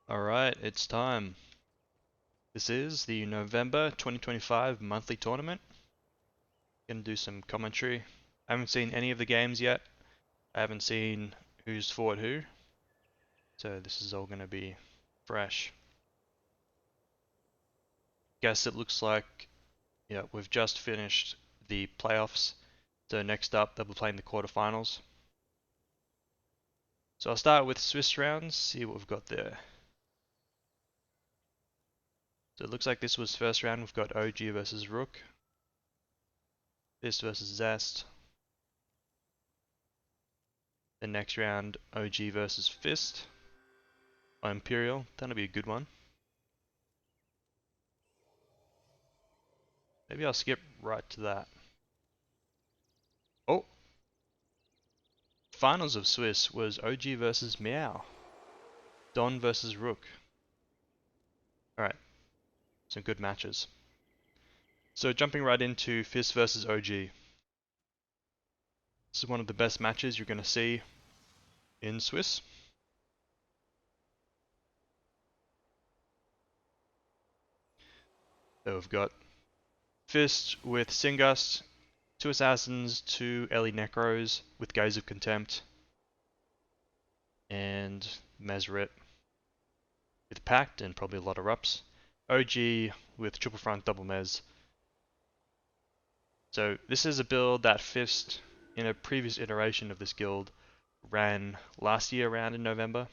Alright, it's time. This is the November 2025 monthly tournament. Gonna do some commentary. I haven't seen any of the games yet. I haven't seen who's fought who. So this is all gonna be fresh. Guess it looks like, yeah, we've just finished the playoffs. So next up, they'll be playing the quarterfinals. So I'll start with Swiss rounds, see what we've got there. So it looks like this was first round. We've got OG versus Rook. Fist versus Zest. The next round, OG versus Fist. Or Imperial. That'll be a good one. Maybe I'll skip right to that. Oh! Finals of Swiss was OG versus Meow. Don versus Rook. Alright. Some good matches. So jumping right into Fist versus OG. This is one of the best matches you're going to see in Swiss. So we've got Fist with Singust, 2 Assassins, 2 Ellie Necros with Gaze of Contempt, and Mesrit with Pact and probably a lot of Rups. OG with Triple Front Double Mez. So this is a build that Fist, in a previous iteration of this guild, ran last year around in November.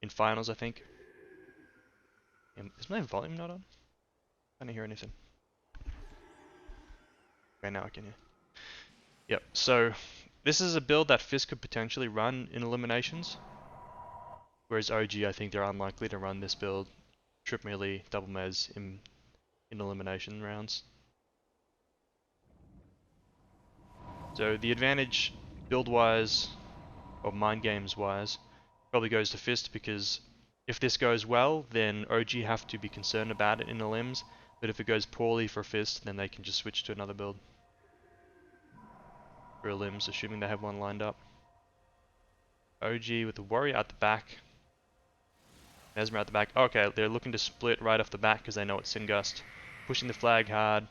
In finals, I think. Is my volume not on? I can't hear anything. Okay, now I can hear. Yep, so this is a build that Fist could potentially run in eliminations. Whereas OG, I think they're unlikely to run this build, Trip Melee, Double Mez in elimination rounds. So the advantage build-wise, or mind games-wise, probably goes to Fist because if this goes well, then OG have to be concerned about it in the elims, but if it goes poorly for Fist, then they can just switch to another build. For elims, assuming they have one lined up. OG with the Warrior at the back. Mesmer at the back. Okay, they're looking to split right off the bat because they know it's Singust. Pushing the flag hard.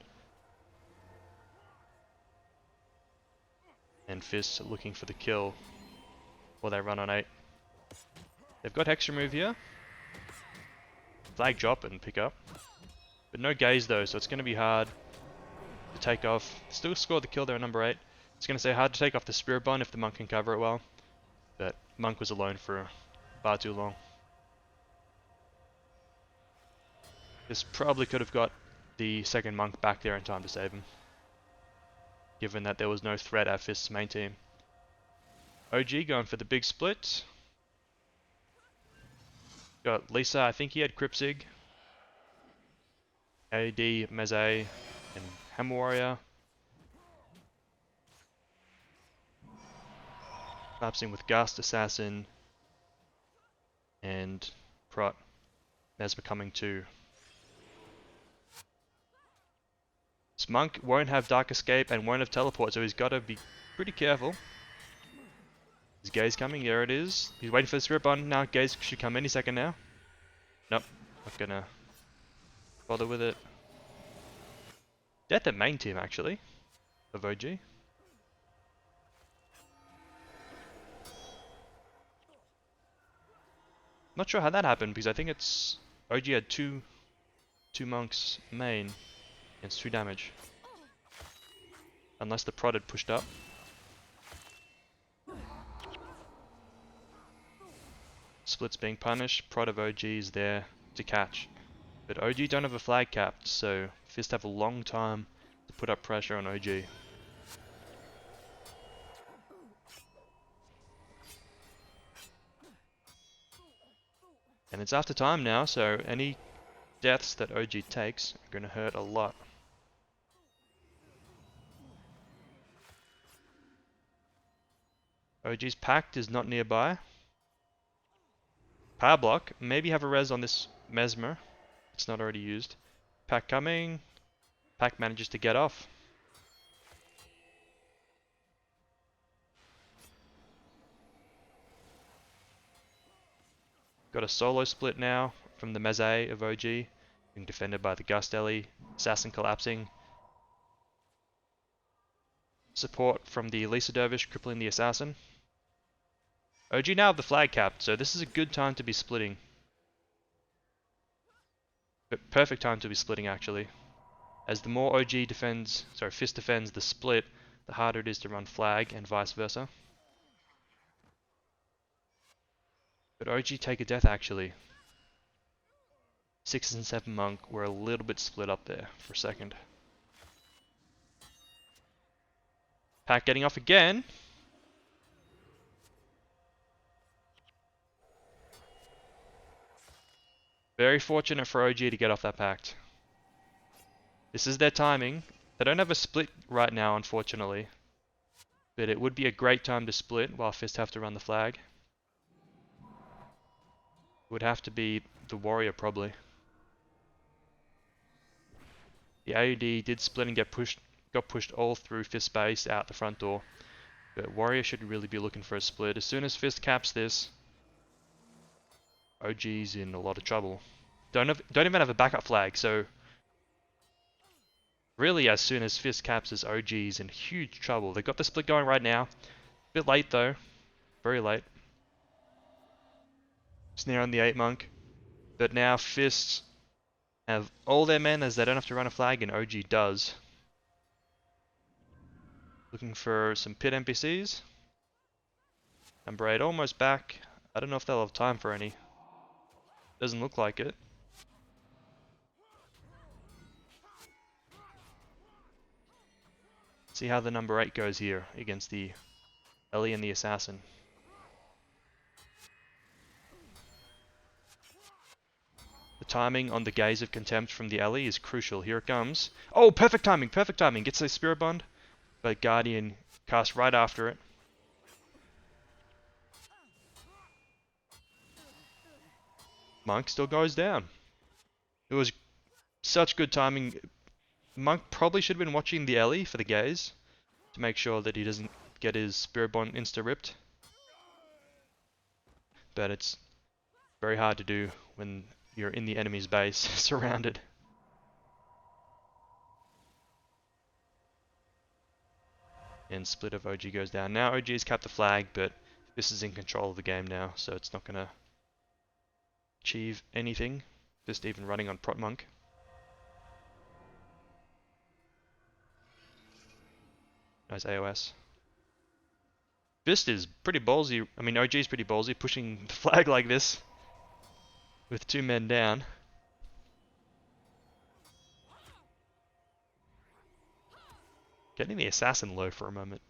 And Fist looking for the kill while they run on 8. They've got Hex remove here. Flag drop and pick up. But no gaze though, so it's going to be hard to take off. Still scored the kill there at number 8. It's going to say hard to take off the Spirit Bond if the Monk can cover it well. But Monk was alone for far too long. This probably could have got the second Monk back there in time to save him, given that there was no threat at Fist's main team. OG going for the big split. Got Lisa, I think he had Cryptsig. AD, Meze, and Hammer Warrior. Collapsing with Gust, Assassin, and Prot. Mesmer coming too. This Monk won't have Dark Escape and won't have Teleport, so he's got to be pretty careful. His Gaze coming, there it is. He's waiting for the Spirit Bond now. Gaze should come any second now. Nope, not gonna bother with it. Death at main team actually, of OG. Not sure how that happened because I think it's OG had two monks main against 2 damage. Unless the prod had pushed up. Split's being punished, prod of OG is there to catch. But OG don't have a flag capped, so Fist have a long time to put up pressure on OG. And it's after time now, so any deaths that OG takes are going to hurt a lot. OG's Pact is not nearby. Power block, maybe have a res on this Mesmer. It's not already used. Pact coming. Pact manages to get off. Got a solo split now from the Meze of OG, being defended by the Gust Ellie, Assassin collapsing. Support from the Lisa Dervish crippling the Assassin. OG now have the flag capped, so this is a good time to be splitting. But perfect time to be splitting actually. As the more Fist defends the split, the harder it is to run flag and vice versa. But OG take a death actually. 6 and 7 monk were a little bit split up there for a second. Pack getting off again. Very fortunate for OG to get off that pact. This is their timing. They don't have a split right now, unfortunately. But it would be a great time to split while Fist have to run the flag. It would have to be the warrior probably. The AUD did split and got pushed all through Fist base out the front door. But warrior should really be looking for a split. As soon as Fist caps this, OG's in a lot of trouble. Don't even have a backup flag, so really as soon as Fist caps this, OG's in huge trouble. They've got the split going right now. Bit late though. Very late. Snare on the 8 monk. But now Fists have all their men as they don't have to run a flag, and OG does. Looking for some pit NPCs. Number 8 almost back. I don't know if they'll have time for any. Doesn't look like it. See how the number 8 goes here against the Ellie and the Assassin. The timing on the Gaze of Contempt from the Ellie is crucial. Here it comes. Oh, perfect timing, perfect timing. Gets a Spirit Bond, but Guardian cast right after it. Monk still goes down. It was such good timing. Monk probably should have been watching the Ellie for the Gaze to make sure that he doesn't get his Spirit Bond insta-ripped. But it's very hard to do when you're in the enemy's base, surrounded. And split of OG goes down. Now OG's capped the flag, but this is in control of the game now, so it's not going to achieve anything. Just even running on Prot Monk. Nice AOS. Fist is pretty ballsy. I mean, OG's pretty ballsy, pushing the flag like this with 2 men down. Getting the Assassin low for a moment.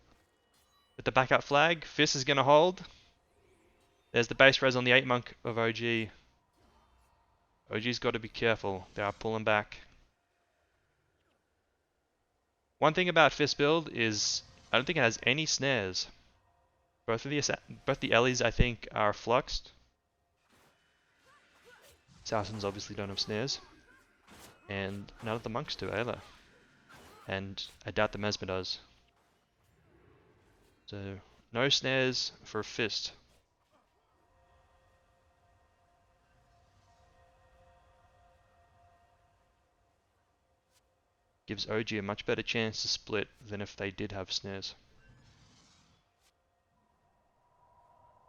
With the backup flag, Fist is going to hold. There's the base res on the 8 monk of OG. OG's got to be careful. They are pulling back. One thing about Fist build is I don't think it has any snares. Both the Ellies I think are fluxed. Assassins obviously don't have snares. And none of the monks do either. And I doubt the Mesmer does. So no snares for Fist. Gives OG a much better chance to split than if they did have snares.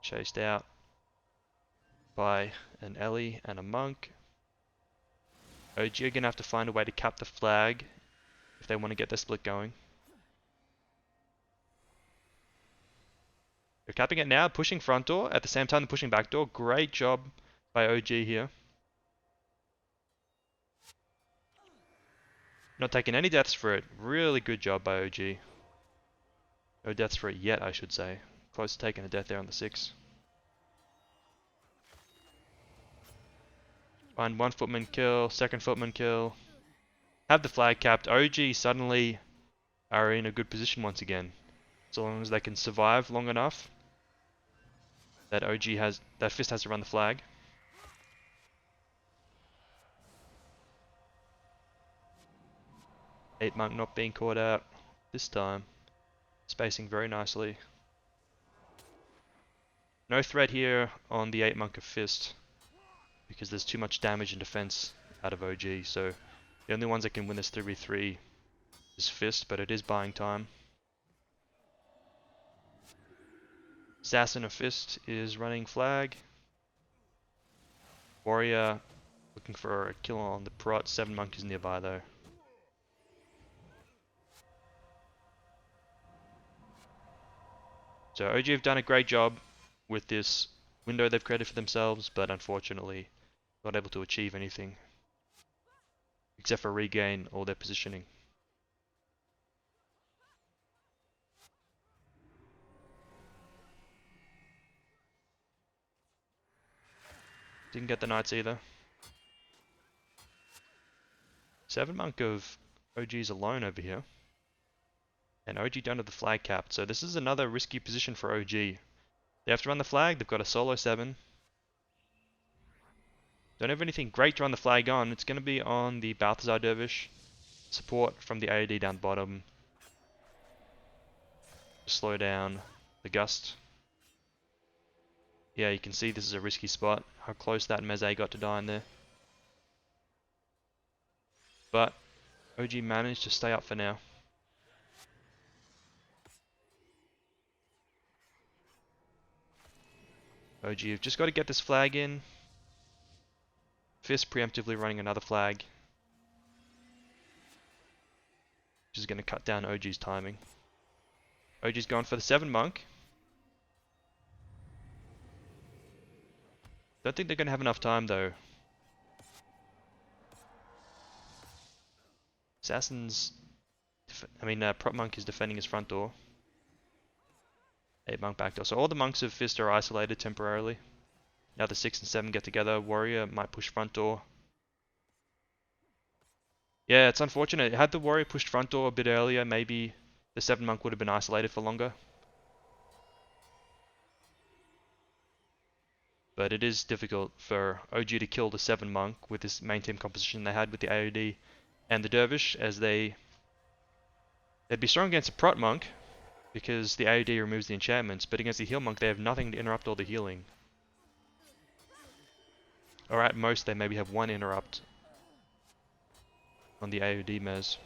Chased out by an Ellie and a monk. OG are going to have to find a way to cap the flag if they want to get their split going. They're capping it now, pushing front door, at the same time they're pushing back door. Great job by OG here. Not taking any deaths for it. Really good job by OG. No deaths for it yet, I should say. Close to taking a death there on the 6. Find 1 footman kill, 2nd footman kill. Have the flag capped. OG suddenly are in a good position once again. So long as they can survive long enough that Fist has to run the flag. Eight monk not being caught out this time. Spacing very nicely. No threat here on the 8 monk of Fist. because there's too much damage and defense out of OG. So the only ones that can win this 3v3 is Fist, but it is buying time. Assassin of Fist is running flag. Warrior looking for a kill on the prot. 7 monkeys nearby though. So OG have done a great job with this window they've created for themselves, but unfortunately not able to achieve anything except for regain all their positioning. Didn't get the knights either. 7 monk of OG's alone over here. And OG don't have the flag capped, so this is another risky position for OG. They have to run the flag, they've got a solo 7. Don't have anything great to run the flag on. It's going to be on the Balthazar Dervish. Support from the AOD down the bottom. Slow down the gust. Yeah, you can see this is a risky spot. How close that Meze got to die in there. But OG managed to stay up for now. OG have just got to get this flag in. Fist preemptively running another flag. Which is going to cut down OG's timing. OG's gone for the 7 monk. Don't think they're going to have enough time though. Prop monk is defending his front door. 8 monk back door. So all the monks of Fist are isolated temporarily. Now the 6 and 7 get together. Warrior might push front door. Yeah, it's unfortunate. Had the warrior pushed front door a bit earlier, maybe the 7 monk would have been isolated for longer. But it is difficult for OG to kill the 7 monk with this main team composition they had with the AOD and the dervish, as they'd be strong against a prot monk because the AOD removes the enchantments, but against the heal monk they have nothing to interrupt all the healing. Or at most they maybe have 1 interrupt on the AOD mez.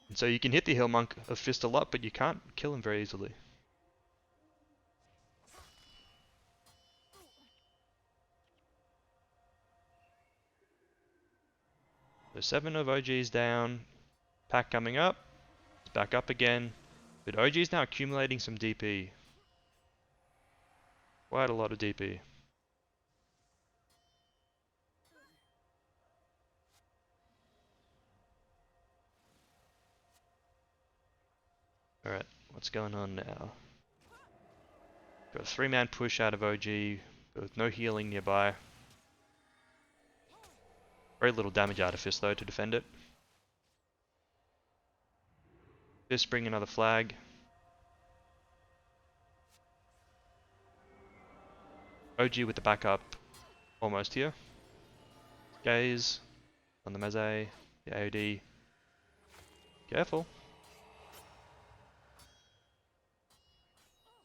And so you can hit the heal monk of Fist a lot, but you can't kill him very easily. So 7 of OG's down. Pack coming up. It's back up again. But OG's now accumulating some DP. Quite a lot of DP. Alright, what's going on now? Got a 3-man push out of OG, but with no healing nearby. Very little damage out of Fist though to defend it. Fist bring another flag. OG with the backup almost here. Gaze on the Meze, the AOD. Careful.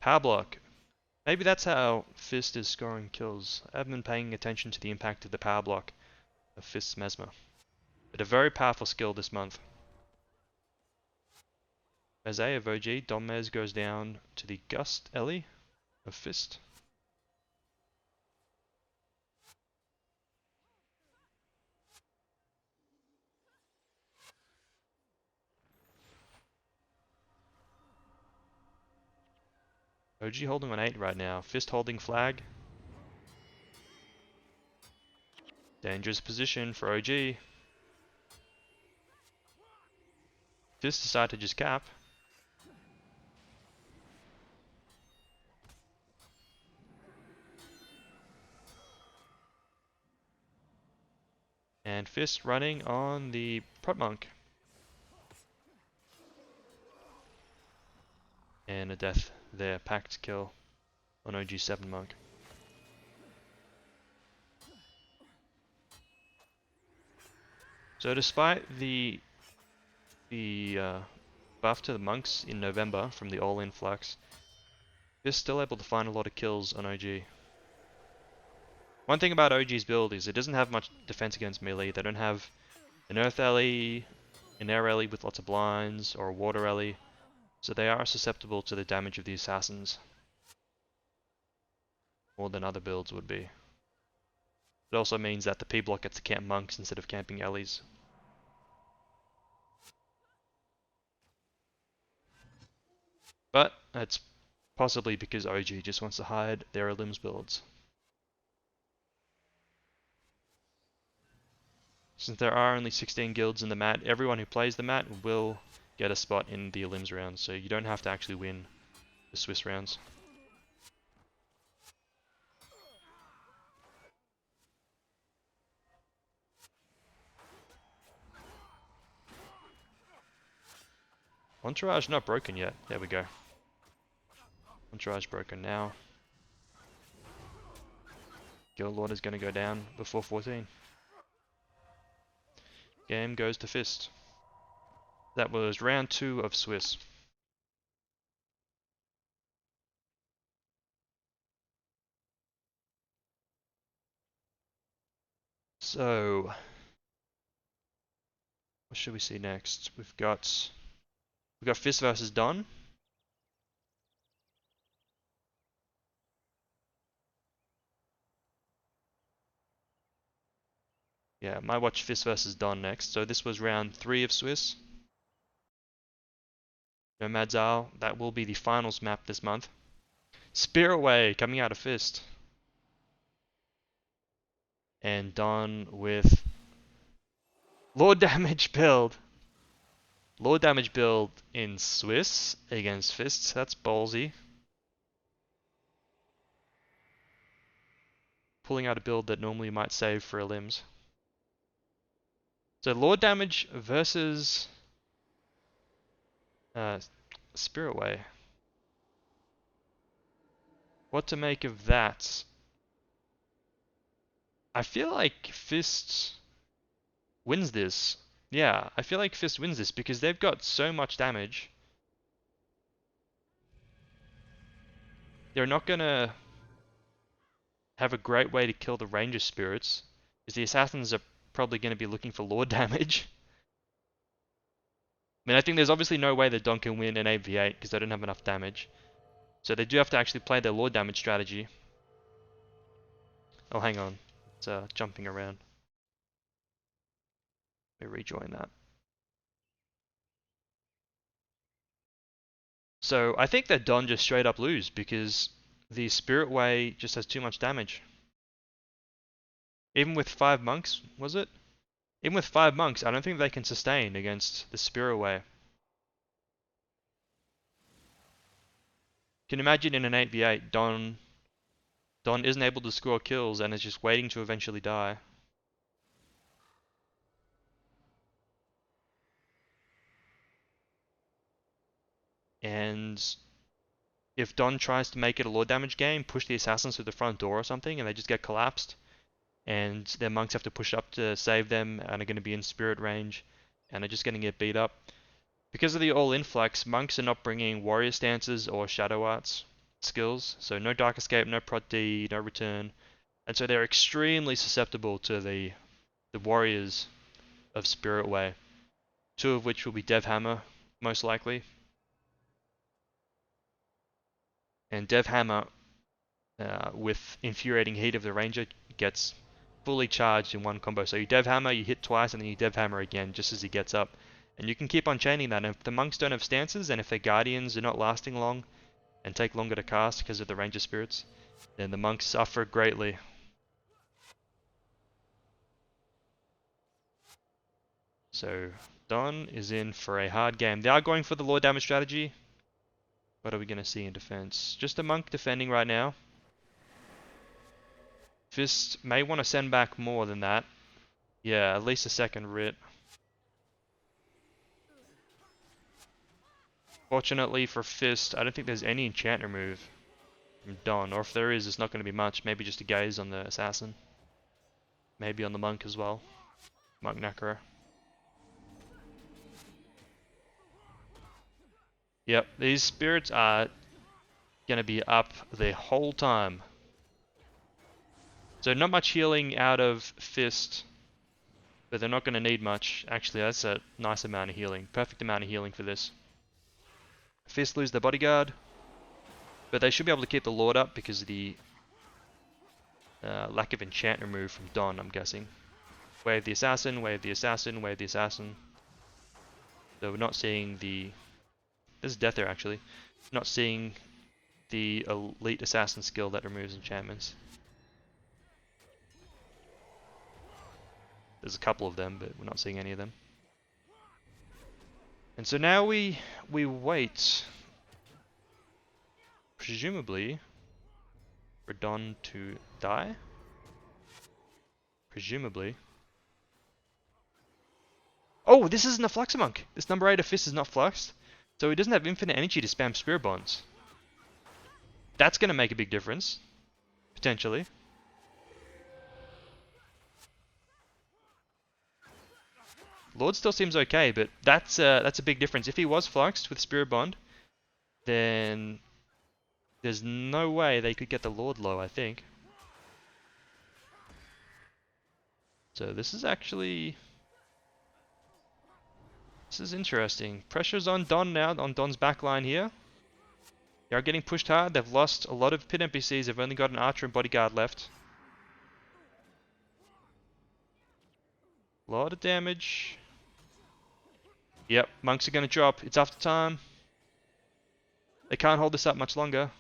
Power block. Maybe that's how Fist is scoring kills. I haven't been paying attention to the impact of the power block of Fist's Mesmer. But a very powerful skill this month. Meze of OG, Dom Mez goes down to the Gust Ellie of Fist. OG holding on 8 right now. Fist holding flag. Dangerous position for OG. Fist decide to just cap. And Fist running on the prot monk. And a death there, packed kill on OG 7 monk. So despite the buff to the monks in November from the all-in flux, they're still able to find a lot of kills on OG. One thing about OG's build is it doesn't have much defense against melee. They don't have an earth alley, an air alley with lots of blinds, or a water alley. So they are susceptible to the damage of the assassins. More than other builds would be. It also means that the P-block gets to camp monks instead of camping alleys. But it's possibly because OG just wants to hide their limbs builds. Since there are only 16 guilds in the mat, everyone who plays the mat will get a spot in the limbs rounds, so you don't have to actually win the Swiss rounds. Entourage not broken yet. There we go. Entourage broken now. Guild Lord is going to go down before 14. Game goes to Fist. That was round 2 of Swiss. So, what should we see next? We've got Fist versus Don. Yeah, might watch Fist versus Don next. So this was round 3 of Swiss. Nomad Zal, that will be the finals map this month. Spirit Way coming out of Fist. And Don with Lord Damage build. Lord Damage build in Swiss against Fists. That's ballsy. Pulling out a build that normally might save for a limbs. So Lord Damage versus Spirit Way. What to make of that? I feel like Fist wins this. Yeah, I feel like Fist wins this because they've got so much damage. They're not gonna have a great way to kill the Ranger Spirits, because the Assassins are probably going to be looking for Lord damage. I mean, I think there's obviously no way that Don can win an 8v8 because they don't have enough damage. So they do have to actually play their Lord damage strategy. Oh, hang on. It's jumping around. Let me rejoin that. So I think that Don just straight up lose because the Spirit Way just has too much damage. Even with 5 monks, was it? Even with 5 monks, I don't think they can sustain against the Spirit Way. Can you imagine in an 8v8, Don isn't able to score kills and is just waiting to eventually die. And if Don tries to make it a Lord damage game, push the assassins through the front door or something, and they just get collapsed, and their monks have to push up to save them, and are going to be in spirit range, and are just going to get beat up. Because of the all influx, monks are not bringing warrior stances or shadow arts skills, so no dark escape, no prot D, no return, and so they're extremely susceptible to the warriors of Spirit Way, 2 of which will be Dev Hammer, most likely. And Dev Hammer, with Infuriating Heat of the Ranger, gets fully charged in one combo. So you Dev Hammer, you hit twice, and then you Dev Hammer again just as he gets up. And you can keep on chaining that. And if the monks don't have stances, and if their guardians are not lasting long, and take longer to cast because of the Ranger spirits, then the monks suffer greatly. So Don is in for a hard game. They are going for the Lord damage strategy. What are we going to see in defense? Just a monk defending right now. Fist may want to send back more than that. Yeah, at least a second writ. Fortunately for Fist, I don't think there's any enchant remove from Don, or if there is, it's not going to be much. Maybe just a gaze on the assassin. Maybe on the monk as well. Monk Necro. Yep, these spirits are going to be up the whole time. So not much healing out of Fist, but they're not going to need much. Actually, that's a nice amount of healing. Perfect amount of healing for this. Fist lose their bodyguard, but they should be able to keep the Lord up because of the lack of enchant remove from Don, I'm guessing. Wave the assassin, wave the assassin, wave the assassin. So we're not seeing the... There's death there actually. Not seeing the elite assassin skill that removes enchantments. There's a couple of them, but we're not seeing any of them. And so now we wait, presumably, for Don to die. Presumably. Oh, this isn't a Flux Monk! This number 8 of Fist is not fluxed, so he doesn't have infinite energy to spam Spirit Bonds. That's going to make a big difference, potentially. Lord still seems okay, but that's a big difference. If he was fluxed with Spirit Bond, then there's no way they could get the Lord low, I think. So this is actually... This is interesting. Pressure's on Don now, on Don's backline here. They are getting pushed hard. They've lost a lot of pit NPCs. They've only got an archer and bodyguard left. A lot of damage. Yep, monks are going to drop. It's after time. They can't hold this up much longer.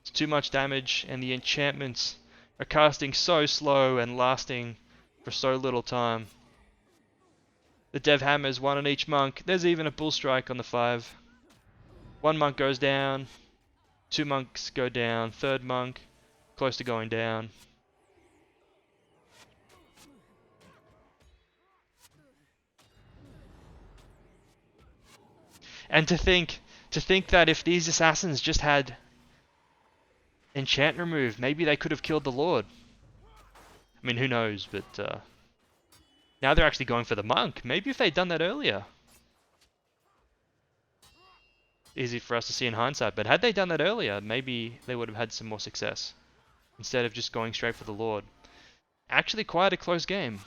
It's too much damage, and the enchantments are casting so slow and lasting for so little time. The Dev Hammers, one on each monk. There's even a Bull Strike on the 5. One monk goes down. 2 monks go down. 3rd monk, close to going down. And to think that if these assassins just had enchant remove, maybe they could have killed the Lord. I mean, who knows, but now they're actually going for the monk. Maybe if they'd done that earlier. Easy for us to see in hindsight, but had they done that earlier, maybe they would have had some more success. Instead of just going straight for the Lord. Actually quite a close game.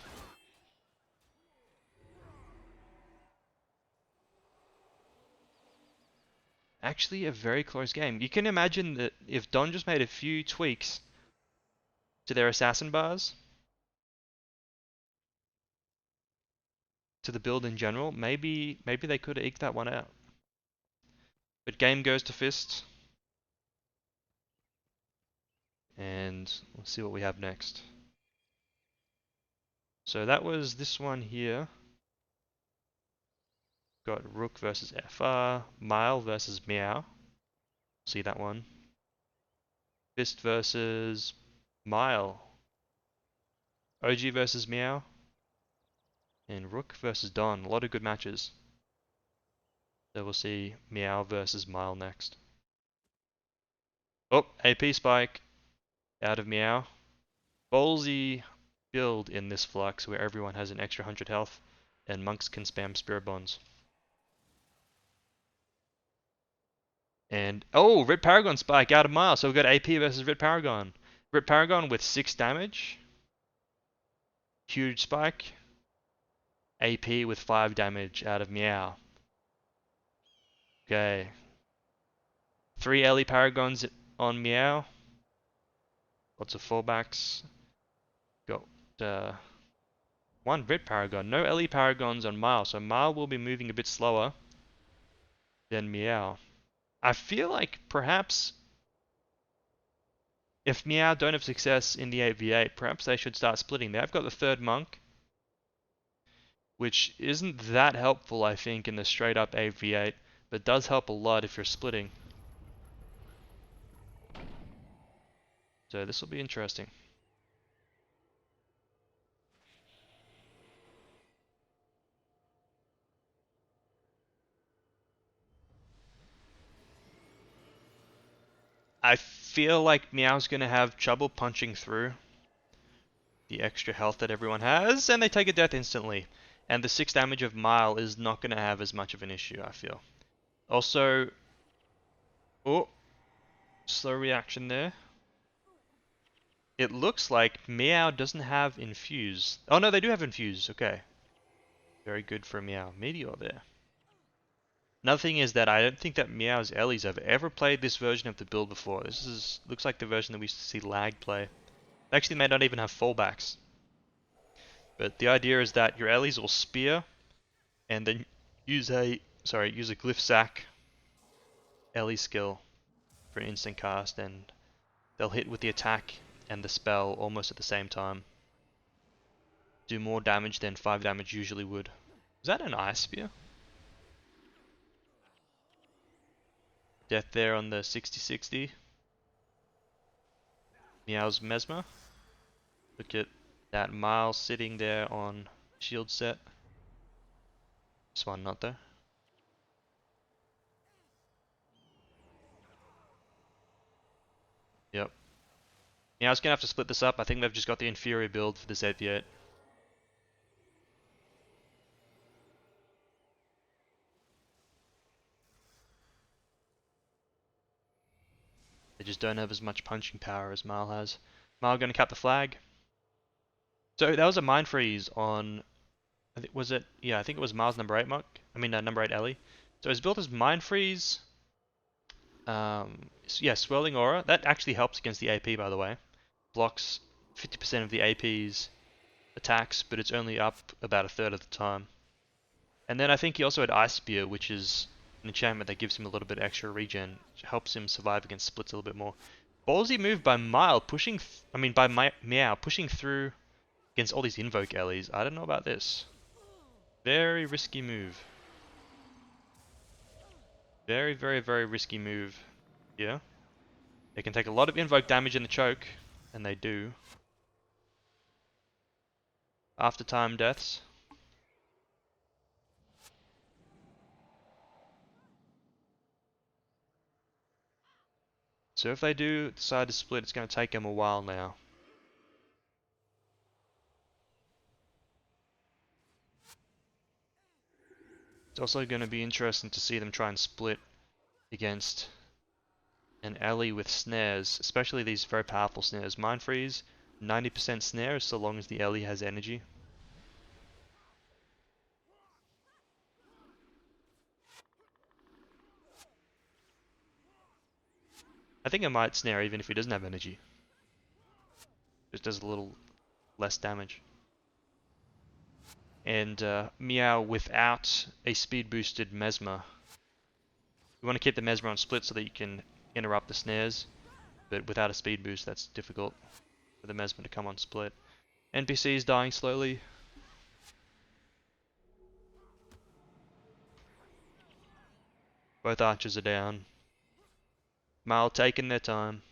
Actually a very close game. You can imagine that if Don just made a few tweaks to their assassin bars, to the build in general, maybe they could have eked that one out. But game goes to Fist. And let's see what we have next. So that was this one here. Got Rook versus FR, Mile versus Meow. See that one. Fist versus Mile. OG versus Meow. And Rook versus Don. A lot of good matches. So we'll see Meow versus Mile next. Oh, AP spike out of Meow. Ballsy build in this flux where everyone has an extra 100 health and monks can spam Spirit Bonds. And, oh, Red Paragon spike out of Mile. So we've got AP versus Red Paragon. Red Paragon with 6 damage. Huge spike. AP with 5 damage out of Meow. Okay. 3 Ellie Paragons on Meow. Lots of fallbacks. Got 1 Red Paragon. No Ellie Paragons on Mile. So Mile will be moving a bit slower than Meow. I feel like perhaps if Meow don't have success in the 8v8, perhaps they should start splitting. They've got the 3rd monk, which isn't that helpful, I think, in the straight up 8v8, but does help a lot if you're splitting. So this will be interesting. I feel like Meow's going to have trouble punching through the extra health that everyone has, and they take a death instantly. And the 6 damage of Mile is not going to have as much of an issue, I feel. Also... Oh! Slow reaction there. It looks like Meow doesn't have Infuse. Oh no, they do have Infuse. Okay. Very good for Meow. Meteor there. Another thing is that I don't think that Meow's Ellies have ever played this version of the build before. This is looks like the version that we used to see Lag play. They actually may not even have fallbacks. But the idea is that your Ellies will spear and then use a Glyph Sack Ellie skill for an instant cast, and they'll hit with the attack and the spell almost at the same time. Do more damage than 5 damage usually would. Is that an Ice Spear? Death there on the 60-60. Meow's Mesmer. Look at that Miles sitting there on shield set. This one not there. Yep. Meow's gonna have to split this up. I think they've just got the inferior build for this 8v8. They just don't have as much punching power as Mile has. Mile gonna cap the flag. So that was a mind freeze on, I think was it? Yeah, I think it was Miles number 8 Monk. I mean number 8 Ellie. So his build is mind freeze. Yeah, swirling aura. That actually helps against the AP, by the way. Blocks 50% of the AP's attacks, but it's only up about a third of the time. And then I think he also had Ice Spear, which is an enchantment that gives him a little bit extra regen, which helps him survive against splits a little bit more. Ballsy move by Mile, by Meow, pushing through against all these Invoke Ellies. I don't know about this. Very risky move. Very, very, very risky move. Yeah. They can take a lot of Invoke damage in the choke, and they do. After time deaths. So if they do decide to split, it's going to take them a while now. It's also going to be interesting to see them try and split against an Ellie with snares, especially these very powerful snares. Mind Freeze, 90% snare so long as the Ellie has energy. I think it might snare even if he doesn't have energy. Just does a little less damage. And Meow without a speed boosted Mesmer. You want to keep the Mesmer on split so that you can interrupt the snares, but without a speed boost that's difficult for the Mesmer to come on split. NPCs dying slowly. Both archers are down. Mile taking their time.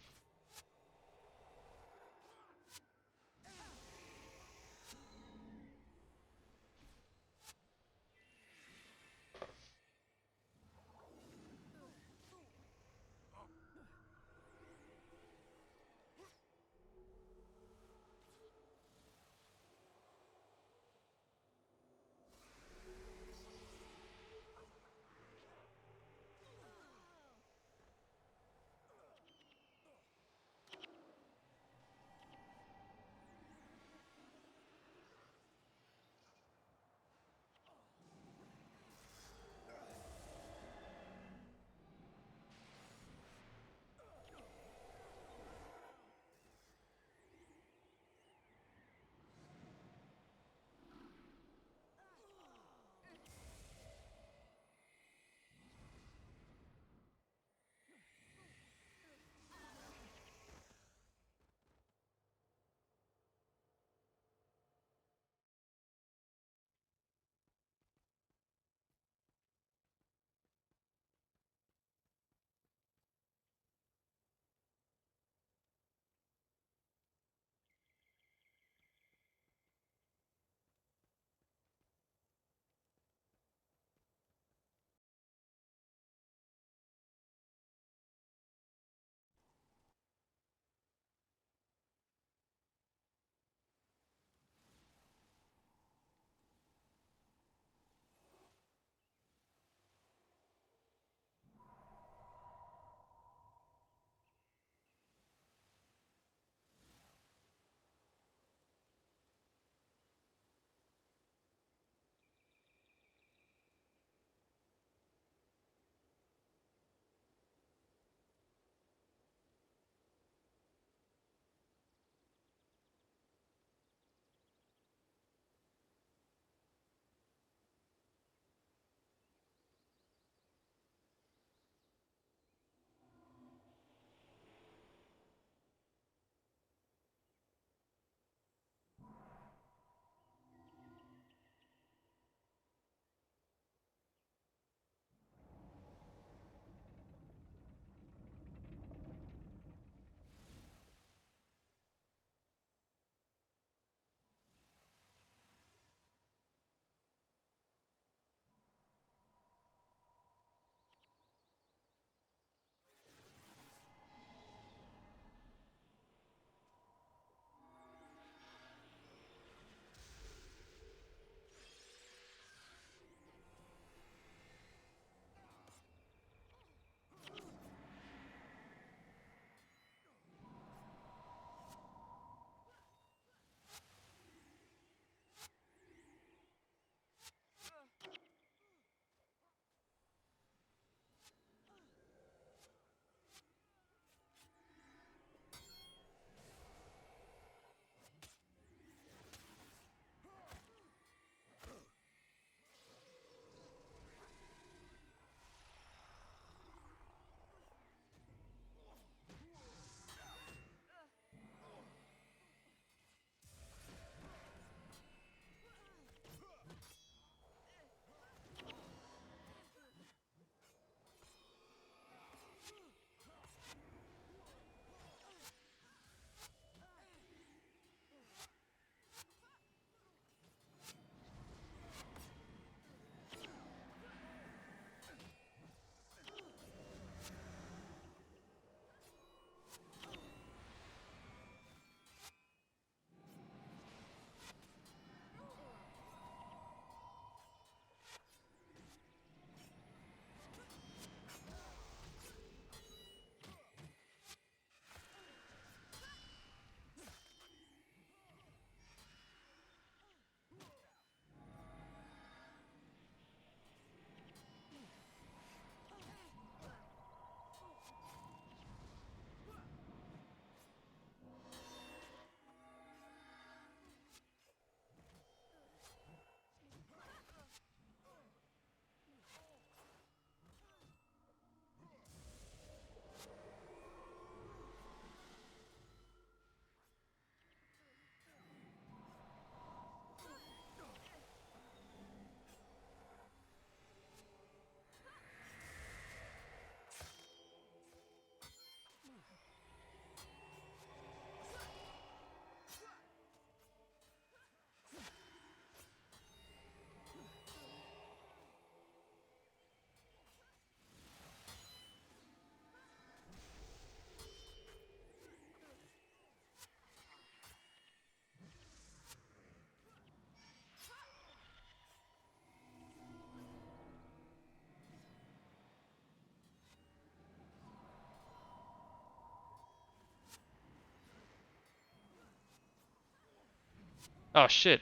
Oh shit!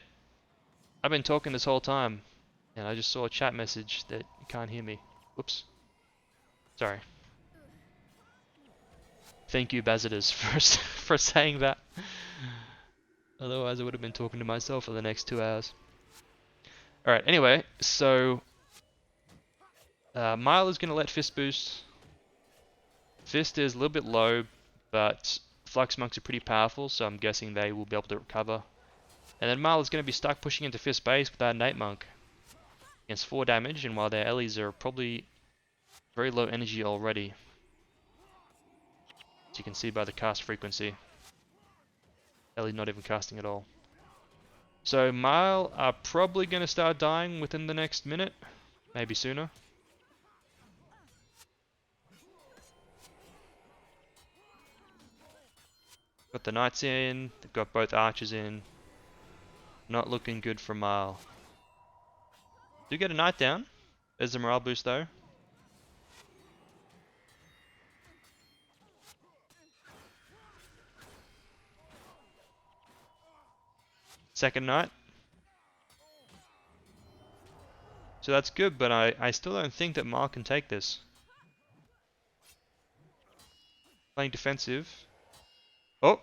I've been talking this whole time, and I just saw a chat message that you can't hear me. Whoops. Sorry. Thank you, Bazitas, for saying that. Otherwise, I would have been talking to myself for the next 2 hours. Alright, anyway, so Mile is going to let Fist boost. Fist is a little bit low, but Flux Monks are pretty powerful, so I'm guessing they will be able to recover. And then Mile is going to be stuck pushing into Fist base without an 8 Monk. Against 4 damage, and while their Ellies are probably very low energy already. As you can see by the cast frequency. Ellie not even casting at all. So Mile are probably going to start dying within the next minute. Maybe sooner. Got the Knights in, they've got both Archers in. Not looking good for Mile. Do get a Knight down. There's the morale boost though. Second Knight. So that's good, but I still don't think that Mile can take this. Playing defensive. Oh!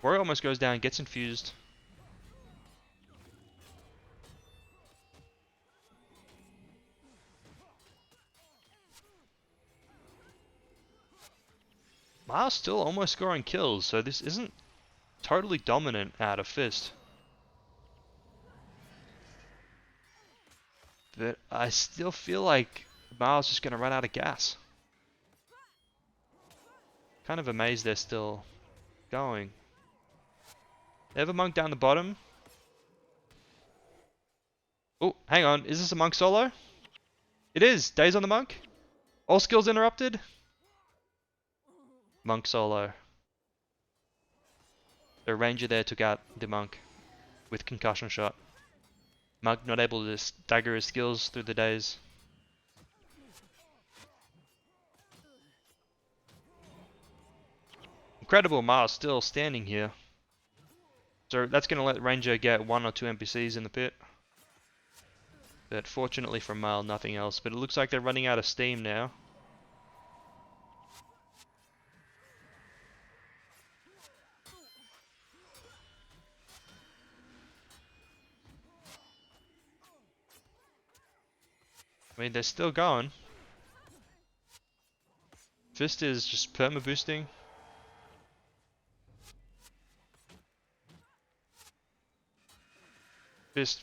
Warrior almost goes down, gets infused. Mile's still almost scoring kills, so this isn't totally dominant out of Fist. But I still feel like Mile's just going to run out of gas. Kind of amazed they're still going. They have a monk down the bottom. Oh, hang on. Is this a monk solo? It is. Days on the monk. All skills interrupted. Monk solo. The ranger there took out the monk with concussion shot. Monk not able to stagger his skills through the days. Incredible Mile still standing here. So that's going to let Ranger get 1 or 2 NPCs in the pit. But fortunately for Mile, nothing else. But it looks like they're running out of steam now. I mean, they're still going. Fist is just perma boosting. Fist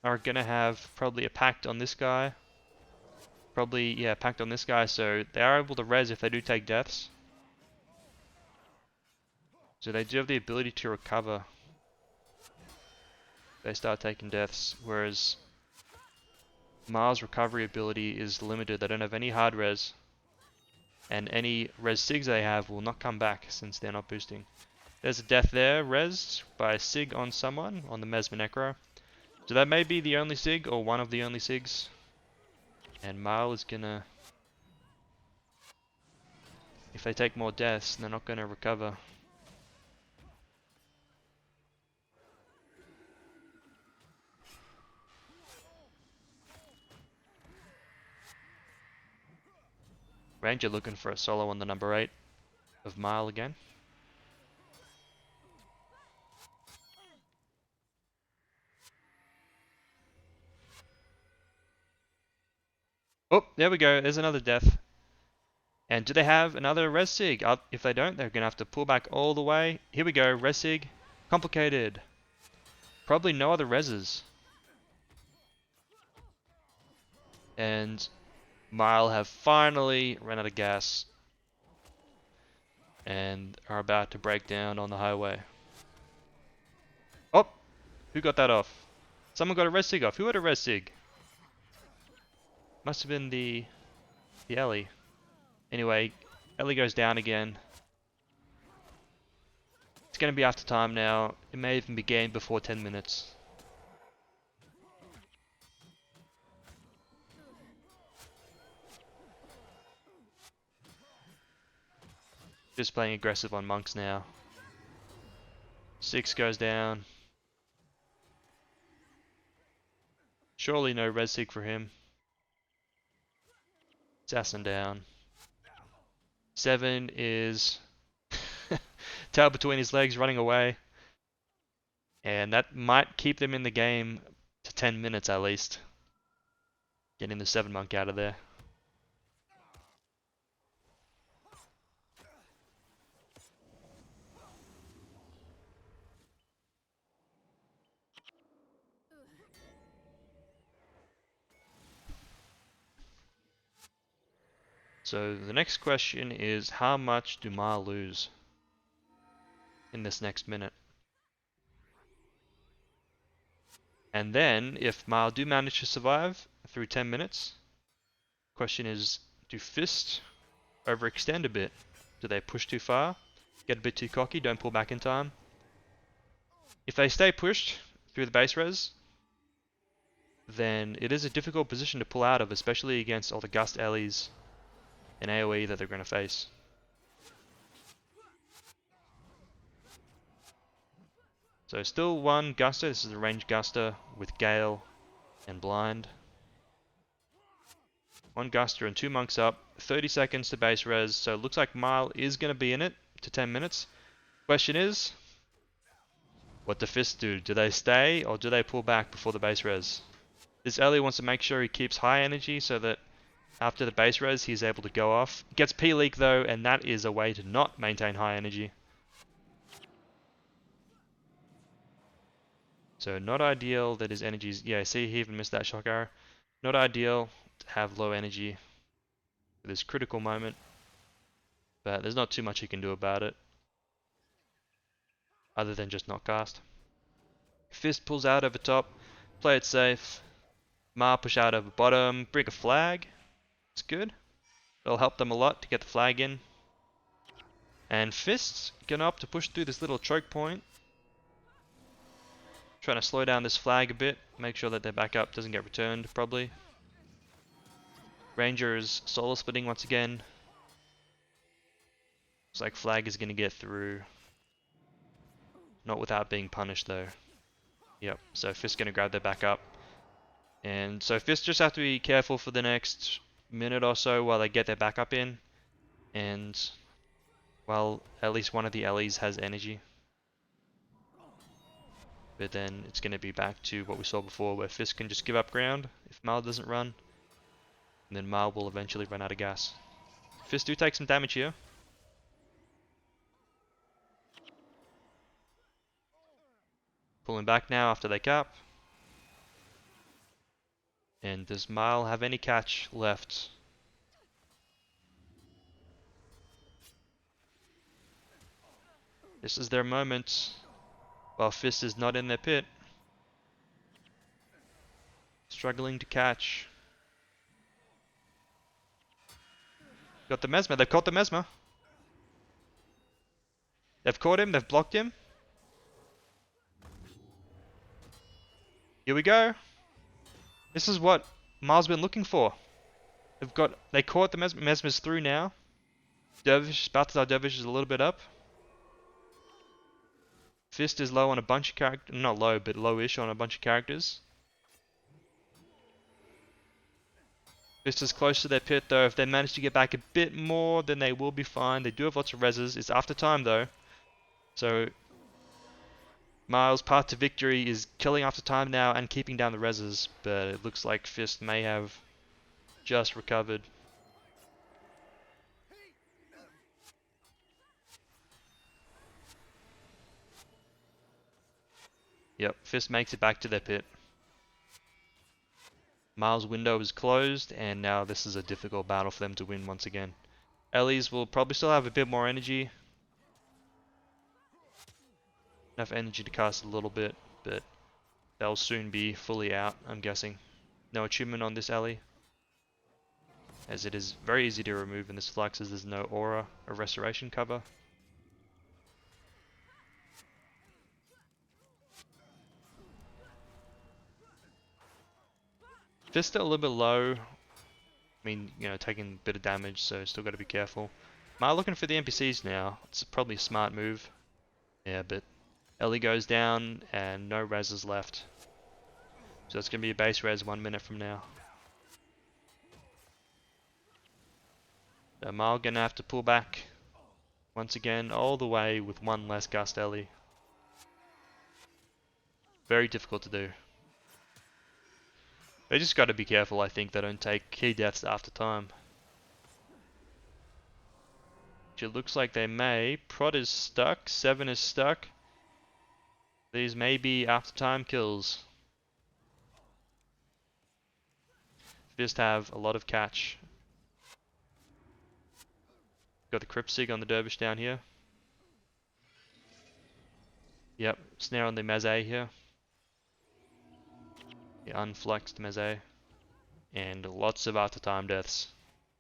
are gonna have probably a pact on this guy. Probably, yeah, pact on this guy, so they are able to res if they do take deaths. So they do have the ability to recover. They start taking deaths, whereas Mile's recovery ability is limited. They don't have any hard res. And any res sigs they have will not come back since they're not boosting. There's a death there, res by a sig on someone, on the Mesmer Necro. So that may be the only sig, or one of the only sigs. And Mile is gonna... If they take more deaths, they're not gonna recover. Ranger looking for a solo on the number 8 of Mile again. Oh, there we go. There's another death. And do they have another res sig? If they don't, they're going to have to pull back all the way. Here we go. Res sig. Complicated. Probably no other reses. And Mile have finally run out of gas. And are about to break down on the highway. Oh! Who got that off? Someone got a res sig off. Who had a res sig? Must have been the Ellie. Anyway, Ellie goes down again. It's going to be after time now. It may even be gained before 10 minutes. Just playing aggressive on monks now. 6 goes down. Surely no res sig for him. Assassin down. 7 is tail between his legs running away. And that might keep them in the game to 10 minutes at least. Getting the 7 monk out of there. So the next question is, how much do Ma lose in this next minute? And then, if Ma do manage to survive through 10 minutes, question is, do Fist overextend a bit? Do they push too far? Get a bit too cocky, don't pull back in time? If they stay pushed through the base res, then it is a difficult position to pull out of, especially against all the Gust Ellies and AoE that they're going to face. So still one Guster, this is a ranged Guster with Gale and Blind. One Guster and 2 monks up, 30 seconds to base res, so it looks like Mile is going to be in it to 10 minutes. Question is, what do Fists do? Do they stay or do they pull back before the base res? This Ellie wants to make sure he keeps high energy so that after the base res he's able to go off. Gets P-Leak though, and that is a way to not maintain high energy. So not ideal that his energy's... Yeah, see, he even missed that shock arrow. Not ideal to have low energy for this critical moment. But there's not too much he can do about it. Other than just not cast. Fist pulls out over top. Play it safe. Ma push out over bottom. Bring a flag. It's good. It'll help them a lot to get the flag in. And Fist's gonna opt to push through this little choke point. Trying to slow down this flag a bit, make sure that their backup doesn't get returned, probably. Ranger is solo splitting once again. Looks like flag is going to get through. Not without being punished though. Yep, so Fist's going to grab their backup. And so Fist just have to be careful for the next minute or so while they get their backup in. And while at least one of the Ellies has energy. But then it's going to be back to what we saw before, where Fist can just give up ground if Mal doesn't run. And then Mal will eventually run out of gas. Fist do take some damage here. Pulling back now after they cap. And does Mal have any catch left? This is their moment. While Fist is not in their pit. Struggling to catch. Got the Mesmer. They've caught the Mesmer. They've caught him. They've blocked him. Here we go. This is what Mar's been looking for. They caught the Mesmer. Mesmer's through now. Dervish, Balthazar Dervish is a little bit up. Fist is low on a bunch of characters, not low, but low-ish on a bunch of characters. Fist is close to their pit though. If they manage to get back a bit more, then they will be fine. They do have lots of reses. It's after time though. So, Miles' path to victory is killing after time now and keeping down the reses. But it looks like Fist may have just recovered. Yep, Fist makes it back to their pit. Miles' window is closed, and now this is a difficult battle for them to win once again. Ellies will probably still have a bit more energy. Enough energy to cast a little bit, but they'll soon be fully out, I'm guessing. No achievement on this Ellie, as it is very easy to remove in this flux as there's no aura or restoration cover. Fist still a little bit low. I mean, you know, taking a bit of damage, so still got to be careful. Ma looking for the NPCs now. It's probably a smart move. Yeah, but Ellie goes down and no reses left. So it's going to be a base res 1 minute from now. So Mile going to have to pull back once again all the way with one less Gust Ellie. Very difficult to do. They just got to be careful, I think, they don't take key deaths after time. Which it looks like they may. Prod is stuck, 7 is stuck. These may be after time kills. Just have a lot of catch. Got the Cryptsig on the Dervish down here. Yep, snare on the Meze here. The unflexed Meze. And lots of after time deaths.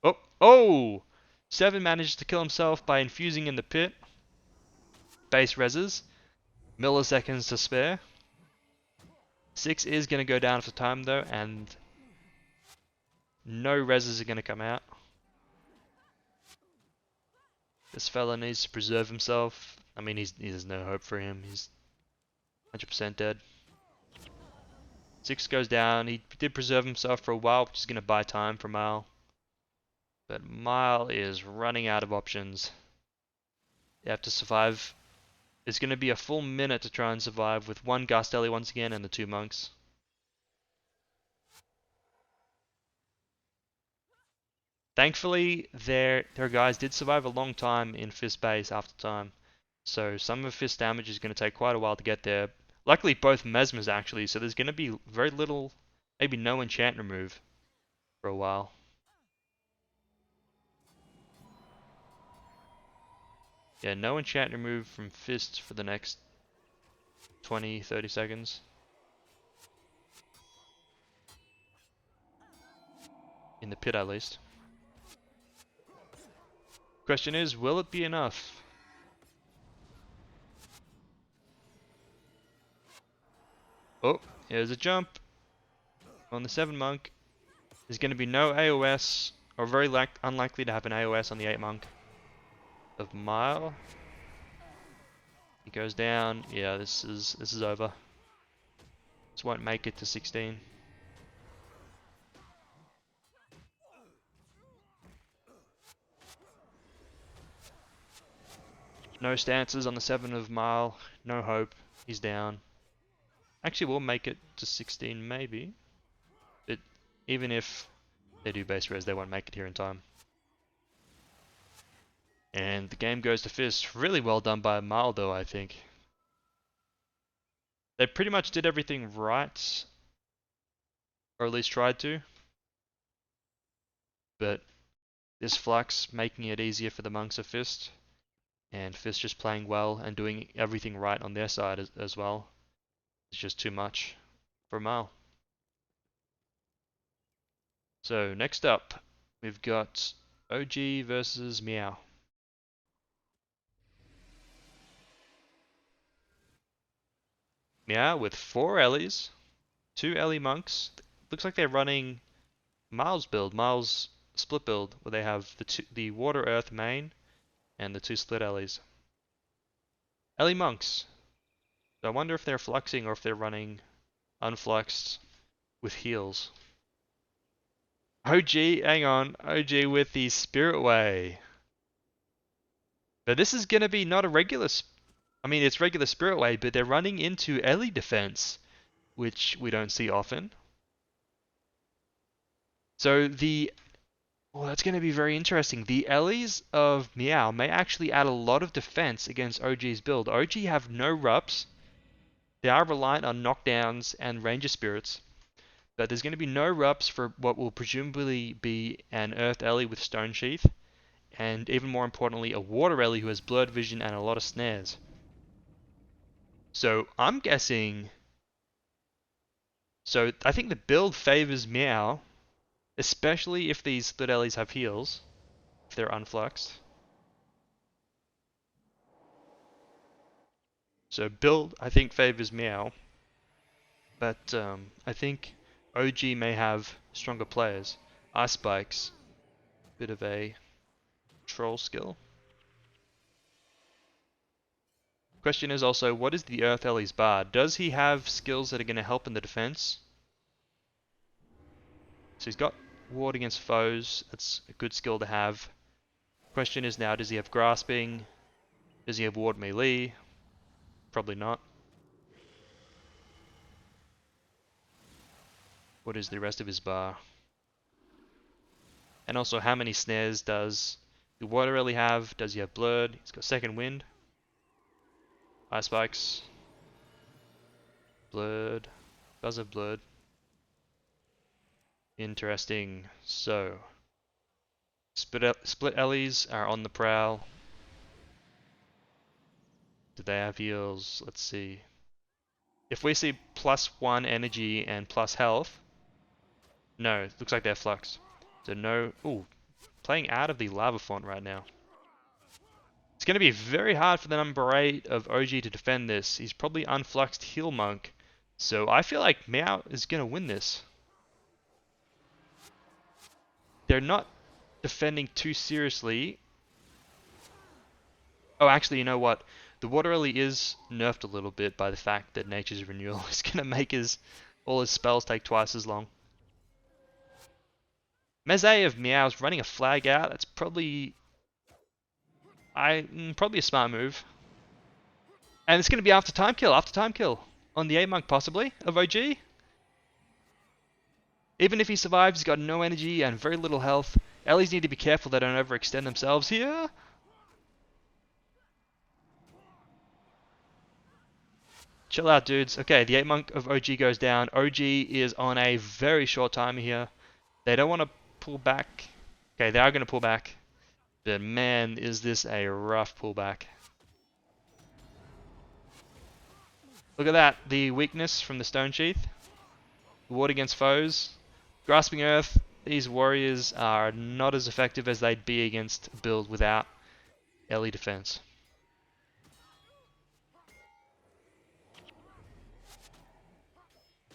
Oh! Oh! 7 managed to kill himself by infusing in the pit. Base reses. Milliseconds to spare. 6 is going to go down for time though, and no reses are going to come out. This fella needs to preserve himself. I mean, there's no hope for him. He's 100% dead. 6 goes down. He did preserve himself for a while, which is going to buy time for Mile. But Mile is running out of options. You have to survive. It's going to be a full minute to try and survive with 1 Gust Ellie once again and the 2 monks. Thankfully, their guys did survive a long time in Fist base after time. So some of Fist damage is going to take quite a while to get there. Luckily both Mesmers actually, so there's going to be very little, maybe no enchant remove for a while. Yeah, no enchant remove from Fist for the next 20-30 seconds. In the pit at least. Question is, will it be enough? Oh, here's a jump on the 7 monk. There's going to be no AOS, or very unlikely to have an AOS on the 8 monk of Mile. He goes down. Yeah, this is over. This won't make it to 16. No stances on the 7 of Mile. No hope. He's down. Actually, we'll make it to 16 maybe. But even if they do base res, they won't make it here in time. And the game goes to Fist. Really well done by Mile though, I think. They pretty much did everything right. Or at least tried to. But this flux making it easier for the monks of Fist. And Fist just playing well and doing everything right on their side as well. It's just too much for Mile. So next up, we've got OG versus Meow. Meow with 4 Ellies, 2 Ellie monks. Looks like they're running Miles build, Miles split build, where they have the water earth main and the 2 split Ellies. Ellie monks. So I wonder if they're fluxing or if they're running unfluxed with heals. OG, hang on, OG with the Spirit Way. But this is gonna be not a regular, I mean it's regular Spirit Way, but they're running into Ellie defense, which we don't see often. So that's going to be very interesting. The Ellies of Meow may actually add a lot of defense against OG's build. OG have no rups. They are reliant on knockdowns and Ranger Spirits. But there's going to be no rups for what will presumably be an Earth Ellie with Stone Sheath. And even more importantly, a Water Ellie who has Blurred Vision and a lot of snares. So I'm guessing... So I think the build favors Meow. Especially if these split Ellies have heals. If they're unfluxed. So build, I think, favors Meow. But I think OG may have stronger players. Ice Spike's bit of a troll skill. Question is also, what is the Earth Ellie's bard? Does he have skills that are going to help in the defense? So he's got ward against foes. That's a good skill to have. Question is now, does he have grasping? Does he have ward melee? Probably not. What is the rest of his bar? And also, how many snares does the water really have? Does he have blurred? He's got second wind. Ice spikes. Blurred. Does have blurred. Interesting. So, split Ellies are on the prowl. Do they have heals? Let's see. If we see +1 energy and plus health, no, looks like they're flux. So no. Ooh, playing out of the lava font right now. It's going to be very hard for the number 8 of OG to defend this. He's probably unfluxed heal monk. So I feel like meow is going to win this. They're not defending too seriously. Oh, actually, you know what? The water lily is nerfed a little bit by the fact that Nature's Renewal is going to make all his spells take twice as long. Meze of Meow's running a flag out. That's probably probably a smart move. And it's going to be after time kill on the 8 monk possibly of OG. Even if he survives, he's got no energy and very little health. Ellies need to be careful they don't overextend themselves here. Chill out, dudes. Okay, the 8 monk of OG goes down. OG is on a very short timer here. They don't want to pull back. Okay, they are going to pull back. But man, is this a rough pullback. Look at that. The weakness from the Stone Sheath. Ward against foes. Grasping Earth. These warriors are not as effective as they'd be against a build without Ellie defense.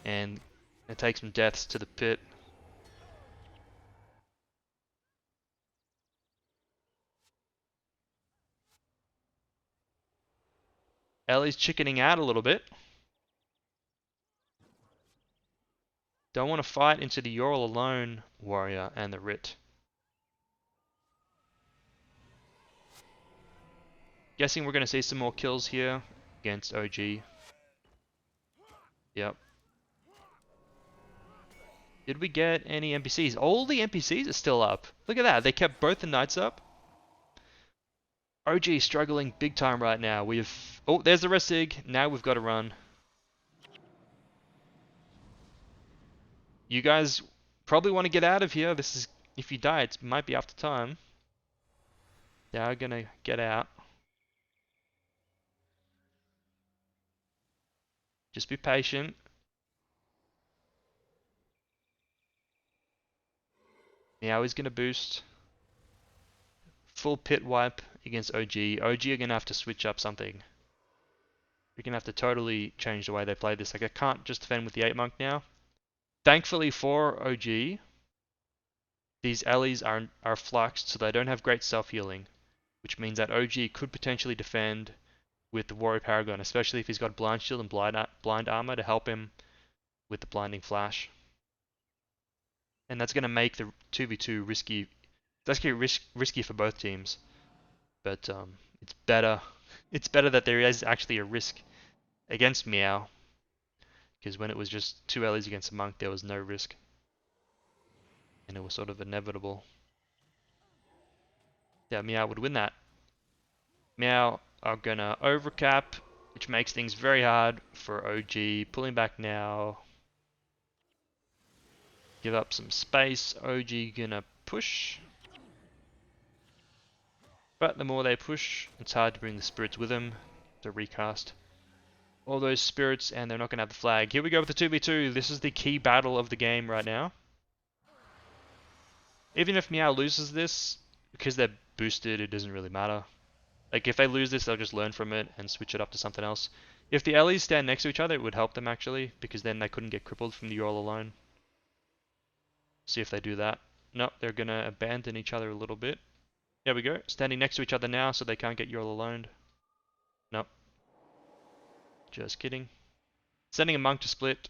And it takes some deaths to the pit. Ellie's chickening out a little bit. Don't want to fight into the You're All Alone warrior and the Rit. Guessing we're going to see some more kills here against OG. Yep. Did we get any NPCs? All the NPCs are still up. Look at that. They kept both the knights up. OG struggling big time right now. Oh, there's the Resig. Now we've got to run. You guys probably want to get out of here. This is, if you die, it might be after time. They are going to get out. Just be patient. Meow is going to boost. Full pit wipe against OG. OG are going to have to switch up something. We're going to have to totally change the way they play this. Like, I can't just defend with the 8 monk now. Thankfully for OG, these allies are fluxed, so they don't have great self-healing. Which means that OG could potentially defend with the Warrior Paragon, especially if he's got Blind Shield and Blind Armor to help him with the Blinding Flash. And that's going to make the 2v2 risky. That's going to be risky for both teams. But it's better. It's better that there is actually a risk against Meow. Because when it was just 2 Ellies against a monk, there was no risk. And it was sort of inevitable. Yeah, Meow would win that. Meow are gonna overcap, which makes things very hard for OG. Pulling back now. Give up some space. OG gonna push. But the more they push, it's hard to bring the spirits with them to recast all those spirits, and they're not gonna have the flag. Here we go with the 2v2. This is the key battle of the game right now. Even if Meow loses this, because they're boosted, it doesn't really matter. Like, if they lose this, they'll just learn from it and switch it up to something else. If the Ellies stand next to each other, it would help them, actually, because then they couldn't get crippled from the You're All Alone. See if they do that. Nope, they're gonna abandon each other a little bit. There we go. Standing next to each other now, so they can't get You're All Alone. Nope. Just kidding. Sending a monk to split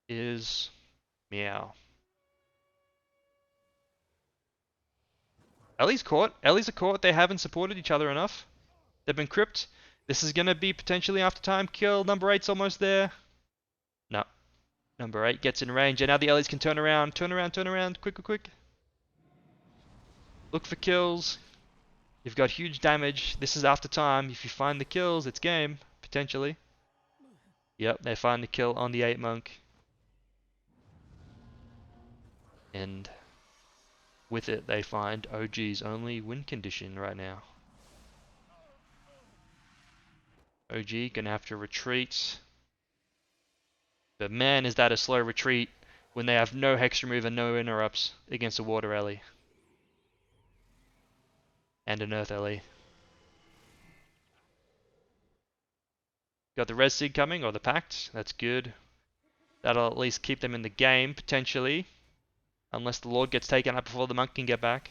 is Meow. Ellie's caught. Ellie's are caught. They haven't supported each other enough. They've been crypt. This is gonna be potentially after time kill. Number 8's almost there. No. Number 8 gets in range, and now the Ellies can turn around. Turn around, turn around. Quick, quick, quick. Look for kills. You've got huge damage. This is after time. If you find the kills, it's game. Potentially. Yep, they find the kill on the 8 monk. And with it, they find OG's only win condition right now. OG gonna have to retreat. But man, is that a slow retreat when they have no hex remove and no interrupts against a water Ellie. And an earth Ellie. Got the res sig coming, or the pact. That's good. That'll at least keep them in the game, potentially. Unless the Lord gets taken out before the monk can get back.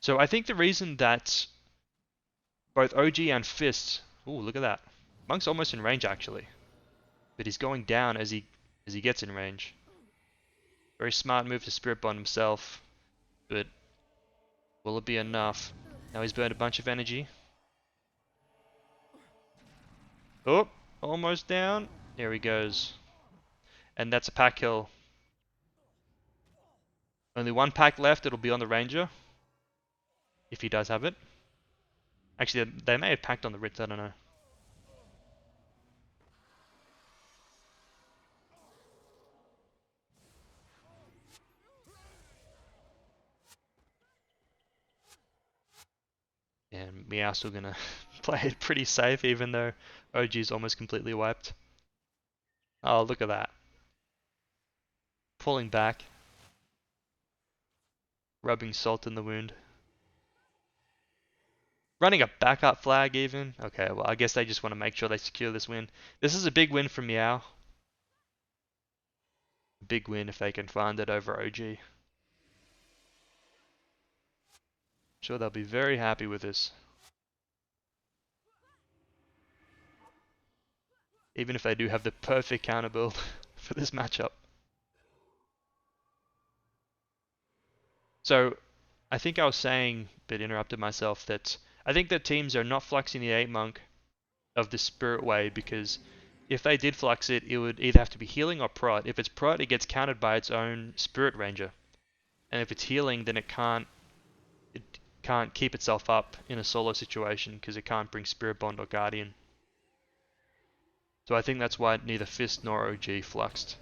So I think the reason that both OG and Fist... Ooh, look at that. Monk's almost in range, actually. But he's going down as he gets in range. Very smart move to Spirit Bond himself. But will it be enough? Now he's burned a bunch of energy. Oh, almost down. There he goes. And that's a pack kill. Only one pack left. It'll be on the Ranger. If he does have it. Actually, they may have packed on the Ritz. I don't know. And Meow still gonna play it pretty safe, even though OG's almost completely wiped. Oh, look at that. Pulling back. Rubbing salt in the wound. Running a backup flag even. Okay, well I guess they just want to make sure they secure this win. This is a big win for Meow. Big win if they can find it over OG. Sure, they'll be very happy with this. Even if they do have the perfect counter build for this matchup. So, I think I was saying, but interrupted myself, that I think that teams are not fluxing the 8 monk of the Spirit Way because if they did flux it, it would either have to be healing or prot. If it's prot, it gets countered by its own Spirit Ranger. And if it's healing, then it can't keep itself up in a solo situation because it can't bring Spirit Bond or Guardian. So I think that's why neither Fist nor OG fluxed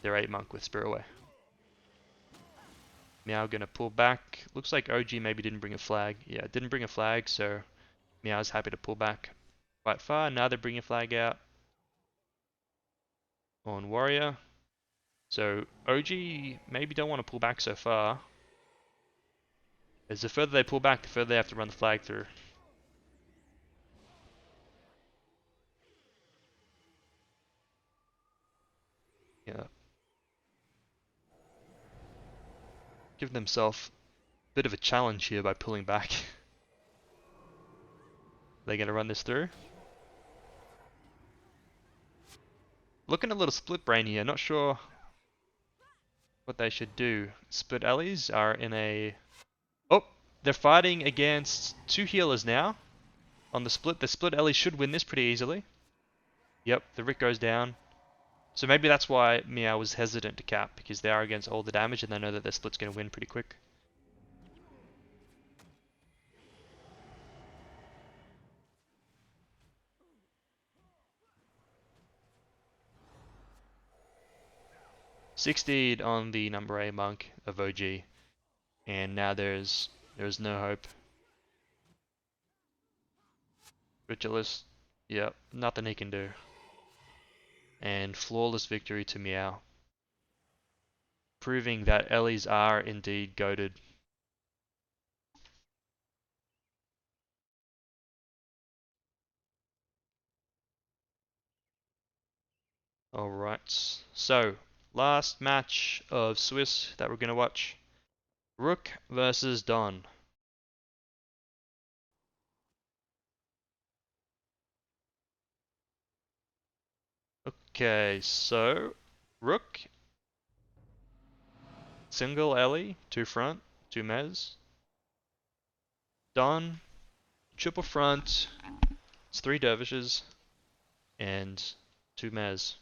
their 8 monk with Spirit Way. Meow gonna pull back. Looks like OG maybe didn't bring a flag. Yeah, didn't bring a flag, so Meow's happy to pull back quite far. Now they're bringing a flag out on Warrior. So OG maybe don't want to pull back so far. As the further they pull back, the further they have to run the flag through. Yeah. Give themselves a bit of a challenge here by pulling back. They're going to run this through. Looking a little split brain here, not sure what they should do. Split Ellies are in a... Oh! They're fighting against 2 healers now. On the split Ellies should win this pretty easily. Yep, the Rick goes down. So maybe that's why Meow was hesitant to cap, because they are against all the damage and they know that their split's going to win pretty quick. $60 on the number 8 monk of OG, and now there's no hope. Ritualist, yep, nothing he can do. And flawless victory to Meow, proving that Ellies are indeed goated. Alright, so last match of Swiss that we're going to watch. Rook versus Don. Okay, so rook, single Ellie, 2 front, 2 mez. Done. Triple front. It's 3 dervishes and 2 mez.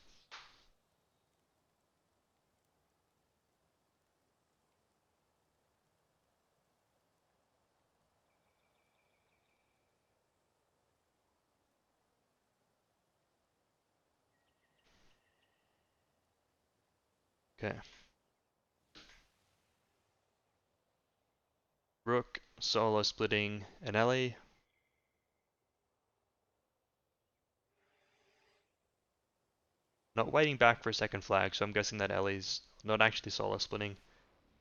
Okay. Rook, solo splitting an Ellie. Not waiting back for a second flag, so I'm guessing that Ellie's not actually solo splitting,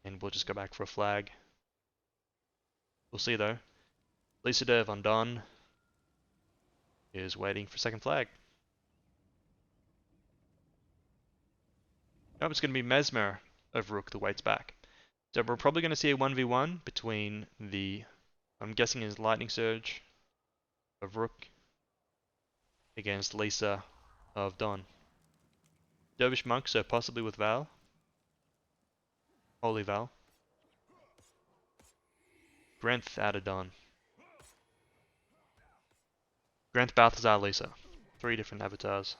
and we'll just go back for a flag. We'll see though. Lisa Dev undone is waiting for second flag. Nope, it's going to be Mesmer of Rook that waits back. So we're probably going to see a 1v1 between the, I'm guessing is Lightning Surge of Rook against Lisa of Dawn. Dervish Monk, so possibly with Val. Holy Val. Grenth out of Dawn. Grenth, Balthazar, Lisa. 3 different avatars.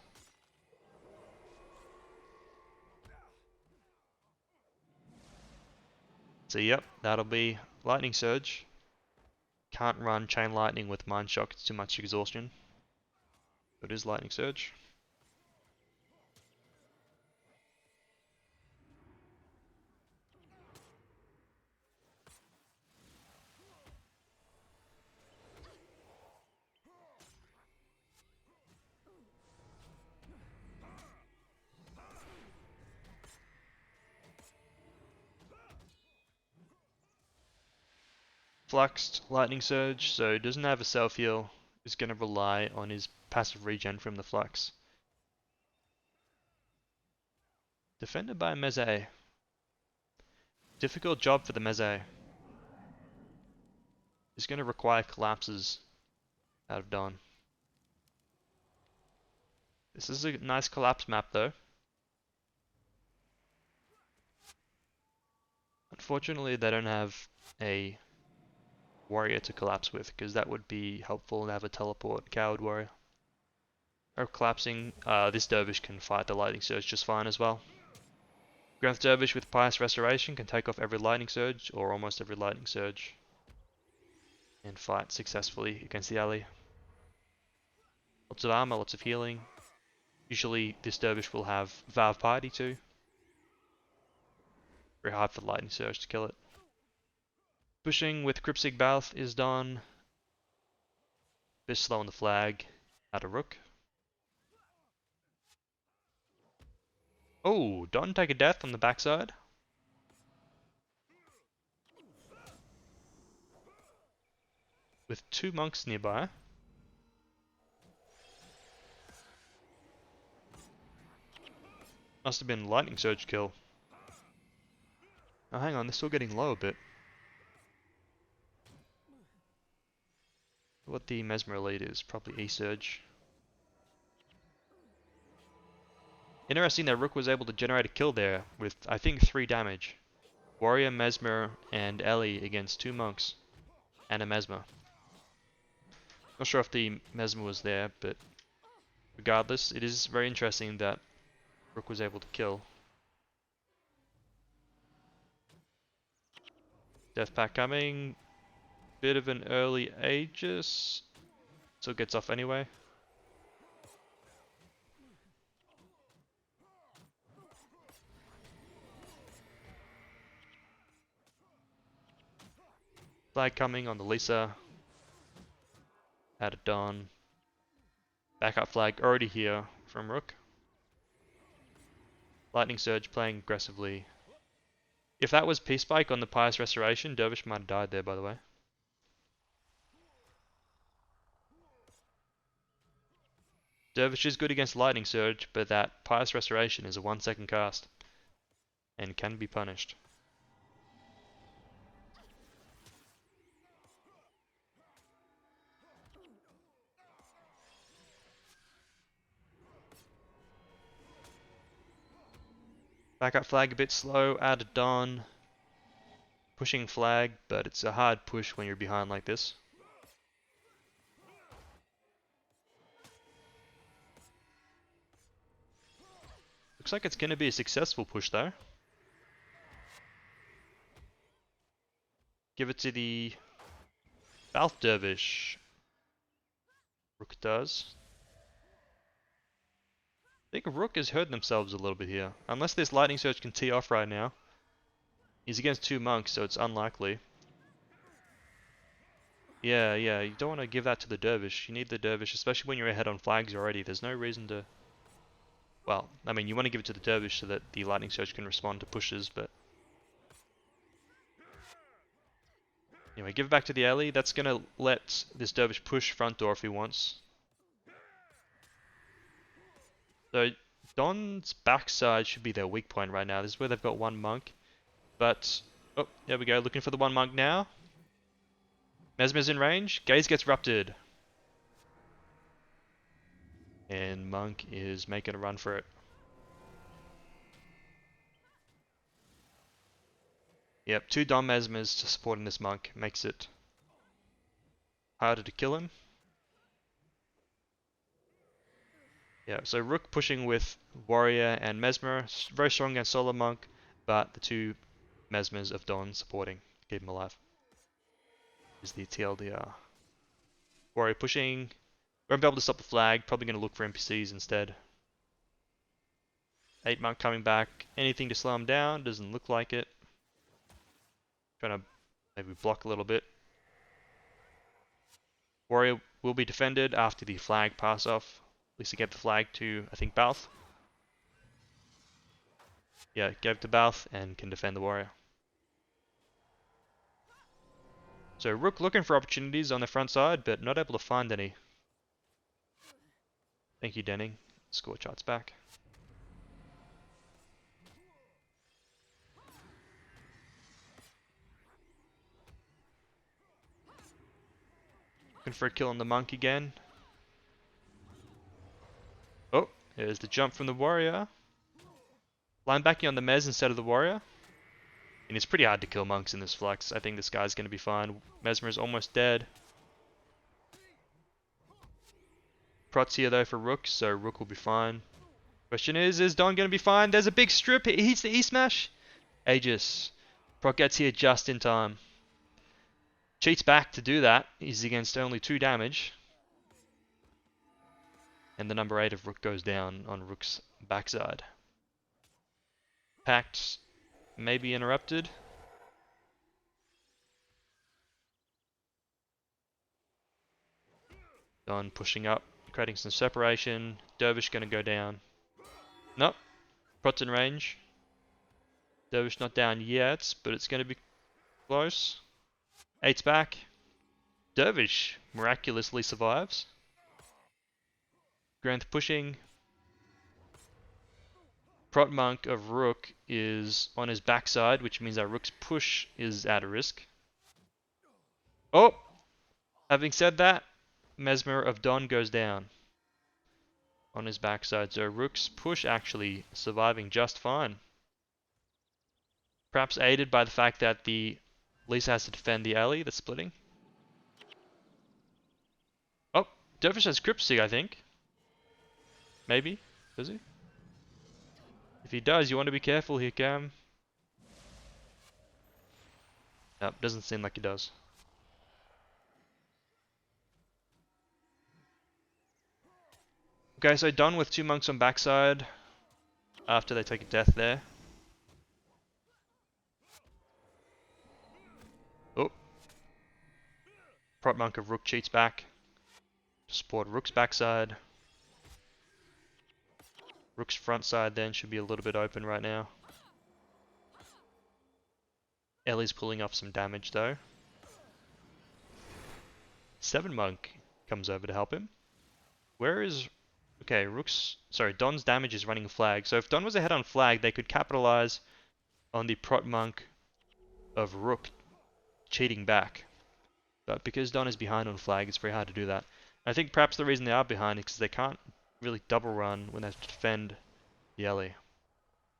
So yep, that'll be Lightning Surge. Can't run Chain Lightning with Mind Shock, it's too much exhaustion. It is Lightning Surge. Fluxed Lightning Surge, so doesn't have a self heal, is going to rely on his passive regen from the Flux. Defended by Meze. Difficult job for the Meze. Is going to require collapses out of Dawn. This is a nice collapse map though. Unfortunately they don't have a warrior to collapse with, because that would be helpful to have a teleport coward warrior. Or collapsing, this dervish can fight the lightning surge just fine as well. Grenth dervish with pious restoration can take off every lightning surge, or almost every lightning surge, and fight successfully against the ally. Lots of armor, lots of healing. Usually this dervish will have Valve Piety too. Very hard for the lightning surge to kill it. Pushing with Cryptsig Balth is done. Bit slow on the flag. Out of Rook. Oh, don't take a death on the backside. With 2 monks nearby. Must have been lightning surge kill. Oh, hang on, they're still getting low a bit. What the Mesmer Elite is, probably E-Surge. Interesting that Rook was able to generate a kill there with, I think, 3 damage. Warrior, Mesmer, and Ellie against 2 monks. And a Mesmer. Not sure if the Mesmer was there, but regardless, it is very interesting that Rook was able to kill. Death pack coming. Bit of an early Aegis. Still gets off anyway. Flag coming on the Lisa. Out of Dawn. Backup flag already here from Rook. Lightning Surge playing aggressively. If that was Peace Spike on the Pious Restoration, Dervish might have died there, by the way. Dervish is good against Lightning Surge, but that Pious Restoration is a 1-second cast. And can be punished. Backup flag a bit slow, add a Don. Pushing flag, but it's a hard push when you're behind like this. Looks like it's going to be a successful push though. Give it to the Balth Dervish. Rook does. I think Rook has hurt themselves a little bit here. Unless this Lightning Surge can tee off right now. He's against 2 monks, so it's unlikely. Yeah, you don't want to give that to the Dervish. You need the Dervish, especially when you're ahead on flags already. There's no reason to... Well, I mean, you want to give it to the Dervish so that the Lightning Surge can respond to pushes, but... Anyway, give it back to the alley. That's going to let this Dervish push front door if he wants. So, Don's backside should be their weak point right now. This is where they've got 1 monk. But, oh, there we go. Looking for the 1 monk now. Mesmer's in range. Gaze gets rupted. And monk is making a run for it. Yep, 2 Dom Mesmers supporting this monk makes it harder to kill him. Yeah, so Rook pushing with Warrior and Mesmer, very strong against Solo Monk, but the 2 Mesmers of Don supporting, keep him alive. Is the TLDR. Warrior pushing, won't be able to stop the flag, probably going to look for NPCs instead. 8 Monk coming back, anything to slow him down, doesn't look like it. Trying to maybe block a little bit. Warrior will be defended after the flag pass off. At least to get the flag to, I think, Balth. Yeah, gave it to Balth and can defend the warrior. So Rook looking for opportunities on the front side, but not able to find any. Thank you, Denning. Score charts back. Looking for a kill on the monk again. Oh, there's the jump from the warrior. Line backing on the Mez instead of the warrior. And it's pretty hard to kill monks in this flux. I think this guy's going to be fine. Mesmer is almost dead. Prots here though for Rook, so Rook will be fine. Question is Don going to be fine? There's a big strip. He hits the E-smash. Aegis. Prot gets here just in time. Cheats back to do that. He's against only 2 damage. And the number 8 of Rook goes down on Rook's backside. Pact may be interrupted. Don pushing up, creating some separation. Dervish going to go down. Nope. Prot's in range. Dervish not down yet, but it's going to be close. 8's back. Dervish miraculously survives. Granth pushing. Prot Monk of Rook is on his backside, which means that Rook's push is at a risk. Oh! Having said that, Mesmer of Don goes down on his backside, so Rook's push actually surviving just fine. Perhaps aided by the fact that the Lisa has to defend the alley that's splitting. Oh, Dervish has Cryptsig, I think. Maybe? Does he? If he does, you want to be careful here, Cam. Nope, doesn't seem like he does. Okay, so done with 2 monks on backside after they take a death there. Oh. Prot Monk of Rook cheats back to support Rook's backside. Rook's front side then should be a little bit open right now. Ellie's pulling off some damage though. 7 Monk comes over to help him. Where is... Okay, Don's damage is running a flag. So if Don was ahead on flag, they could capitalize on the Prot Monk of Rook cheating back. But because Don is behind on flag, it's very hard to do that. I think perhaps the reason they are behind is because they can't really double run when they have to defend the alley.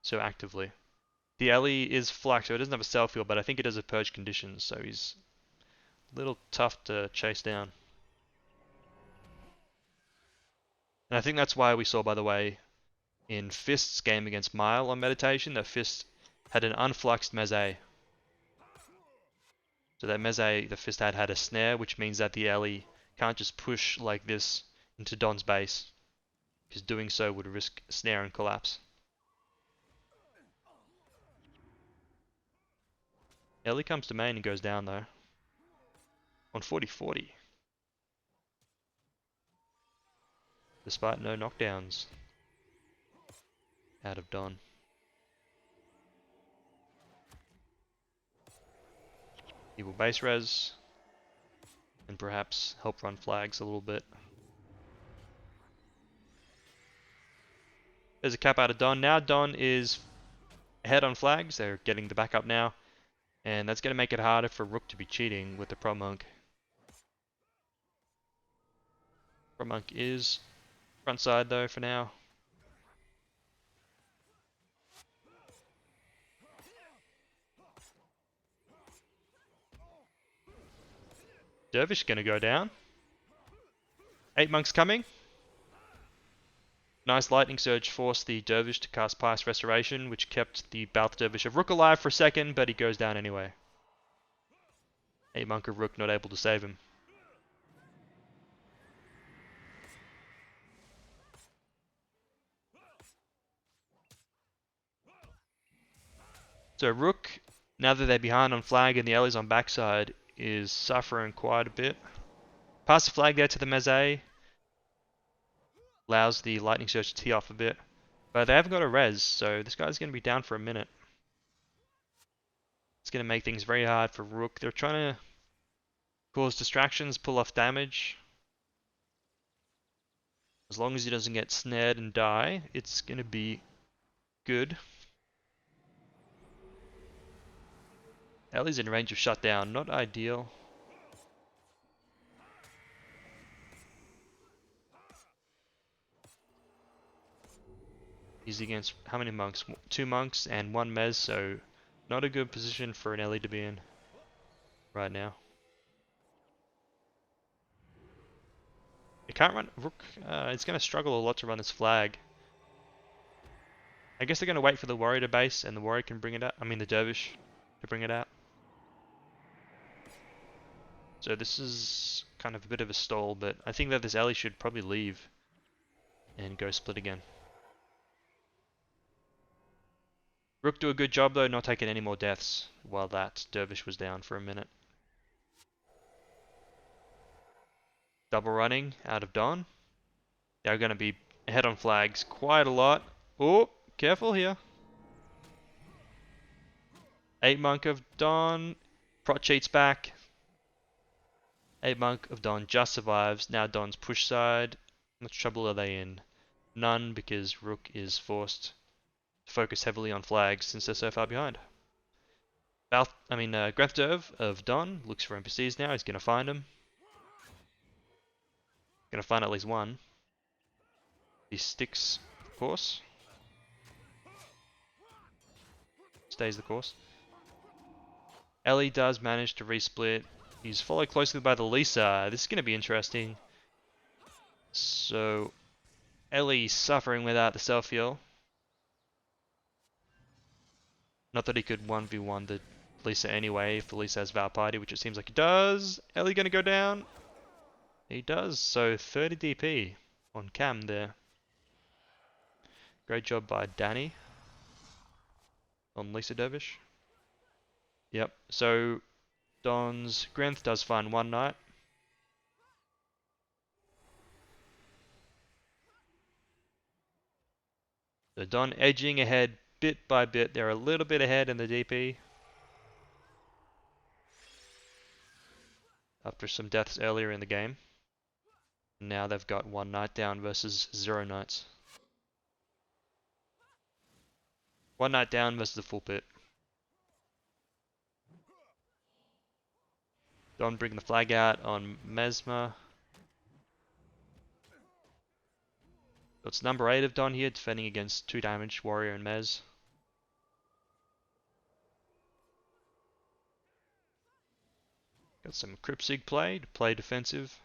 so actively. The Ellie is flanked, so it doesn't have a self heal, but I think it does have purge conditions, so he's a little tough to chase down. And I think that's why we saw, by the way, in Fist's game against Mile on Meditation, that Fist had an unfluxed meze. So that meze the Fist had a snare, which means that the Ellie can't just push like this into Don's base, because doing so would risk snare and collapse. Ellie comes to main and goes down though. On 40-40. Despite no knockdowns out of Don. He will base res and perhaps help run flags a little bit. There's a cap out of Don. Now Don is ahead on flags. They're getting the backup now. And that's going to make it harder for Rook to be cheating with the Pro Monk. Pro Monk is front side though for now. Dervish going to go down. 8 monks coming. Nice lightning surge forced the Dervish to cast Pious Restoration, which kept the Balth Dervish of Rook alive for a second, but he goes down anyway. 8 monk of Rook not able to save him. So Rook, now that they're behind on flag and the Ellie's on backside, is suffering quite a bit. Pass the flag there to the meze. Allows the lightning surge to tee off a bit. But they haven't got a res, so this guy's going to be down for a minute. It's going to make things very hard for Rook. They're trying to cause distractions, pull off damage. As long as he doesn't get snared and die, it's going to be good. Ellie's in range of shutdown, not ideal. He's against how many monks? 2 monks and 1 mez, so not a good position for an Ellie to be in right now. It can't run Rook. It's going to struggle a lot to run this flag. I guess they're going to wait for the warrior to base, and the warrior can bring it out. I mean the dervish to bring it out. So this is kind of a bit of a stall, but I think that this Ellie should probably leave and go split again. Rook do a good job though, not taking any more deaths while that dervish was down for a minute. Double running out of Don. They're going to be ahead on flags quite a lot. Oh, careful here. 8 monk of Don. Prot cheats back. 8 monk of Don just survives. Now Don's push side. How much trouble are they in? None, because Rook is forced to focus heavily on flags since they're so far behind. Grethderv of Don looks for NPCs now. He's going to find them. Going to find at least one. He sticks the course. Stays the course. Ellie does manage to resplit. He's followed closely by the Lisa. This is going to be interesting. So, Ellie suffering without the self-heal. Not that he could 1v1 the Lisa anyway, if the Lisa has Vow Party, which it seems like he does. Ellie going to go down? He does, so 30 DP on Cam there. Great job by Danny on Lisa Dervish. Yep, so Don's Grenth does find one knight. So Don edging ahead bit by bit. They're a little bit ahead in the DP. After some deaths earlier in the game. Now they've got 1 knight down versus 0 knights. 1 knight down versus the full pit. Don bringing the flag out on Mesmer. So it's number 8 of Don here, defending against 2 damage, Warrior and Mez. Got some Cryptsig play to play defensive.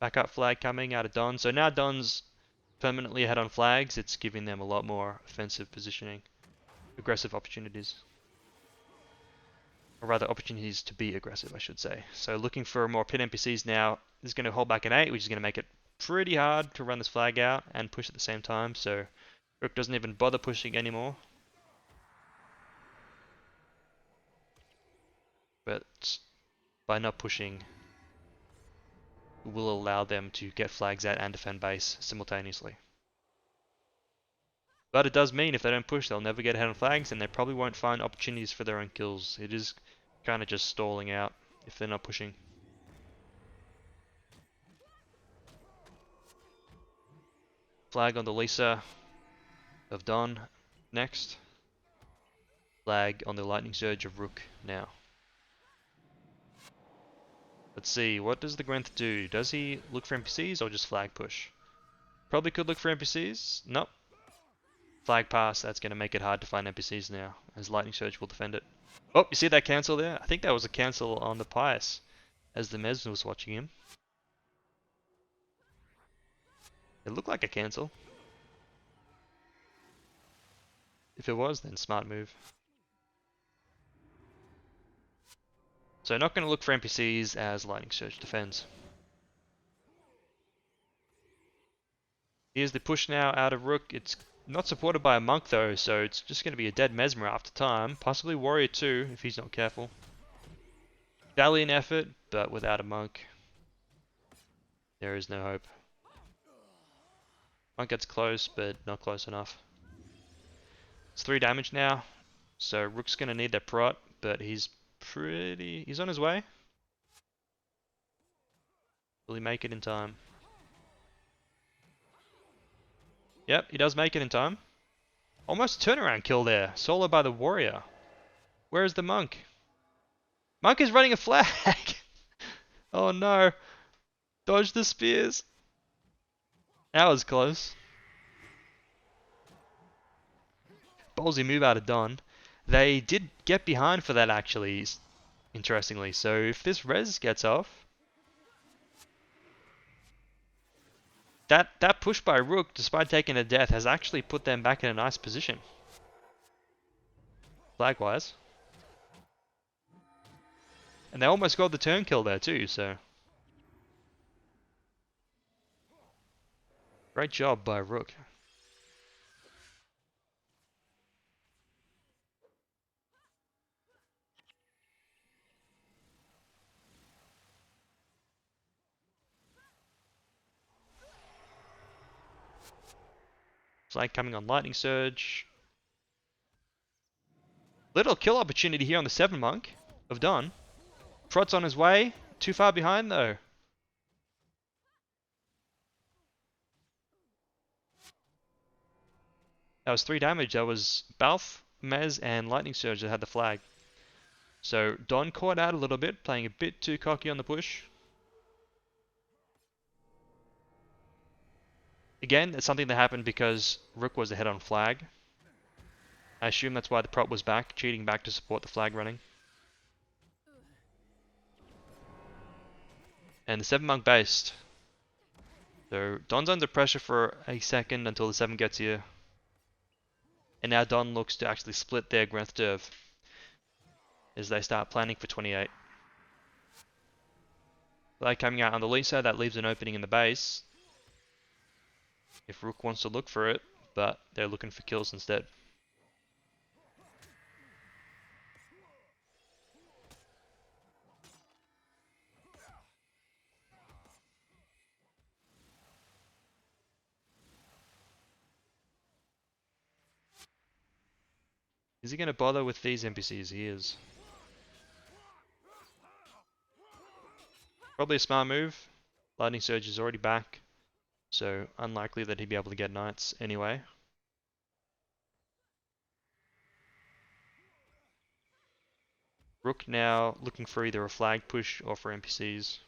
Backup flag coming out of Don. So now Don's permanently ahead on flags. It's giving them a lot more offensive positioning. Aggressive opportunities. Or rather, opportunities to be aggressive, I should say. So looking for more pit NPCs now. This is going to hold back an 8, which is going to make it pretty hard to run this flag out and push at the same time. So Rook doesn't even bother pushing anymore. But by not pushing, will allow them to get flags out and defend base simultaneously. But it does mean if they don't push, they'll never get ahead on flags, and they probably won't find opportunities for their own kills. It is kind of just stalling out if they're not pushing. Flag on the Lisa of Don next. Flag on the Lightning Surge of Rook now. Let's see, what does the Grenth do? Does he look for NPCs or just flag push? Probably could look for NPCs. Nope. Flag pass, that's going to make it hard to find NPCs now, as Lightning Surge will defend it. Oh, you see that cancel there? I think that was a cancel on the Pious, as the Mez was watching him. It looked like a cancel. If it was, then smart move. So not going to look for NPCs as Lightning Surge defends. Here's the push now out of Rook. It's not supported by a Monk though, so it's just going to be a dead Mesmer after time. Possibly Warrior too, if he's not careful. Valiant effort, but without a Monk, there is no hope. Monk gets close, but not close enough. It's 3 damage now, so Rook's going to need that prot, but he's on his way. Will he make it in time? Yep, he does make it in time. Almost a turnaround kill there, solo by the Warrior. Where is the Monk? Monk is running a flag! Oh no! Dodge the spears! That was close. Ballsy move out of Don. They did get behind for that actually, interestingly. So if this res gets off, that push by Rook, despite taking a death, has actually put them back in a nice position. Flag-wise. And they almost got the turn kill there too, so. Great job by Rook. Flag coming on Lightning Surge. Little kill opportunity here on the 7 Monk of Don. Prot's on his way. Too far behind though. That was 3 damage. That was Balf, Mez, and Lightning Surge that had the flag. So Don caught out a little bit, playing a bit too cocky on the push. Again, it's something that happened because Rook was ahead on flag. I assume that's why the prop was back, cheating back to support the flag running. And the 7 Monk based. So Don's under pressure for a second until the 7 gets here. And now Don looks to actually split their Grenth Derv as they start planning for 28. Flag coming out on the Lisa, that leaves an opening in the base. If Rook wants to look for it, but they're looking for kills instead. Is he going to bother with these NPCs? He is. Probably a smart move. Lightning Surge is already back, so unlikely that he'd be able to get knights anyway. Rook now looking for either a flag push or for NPCs.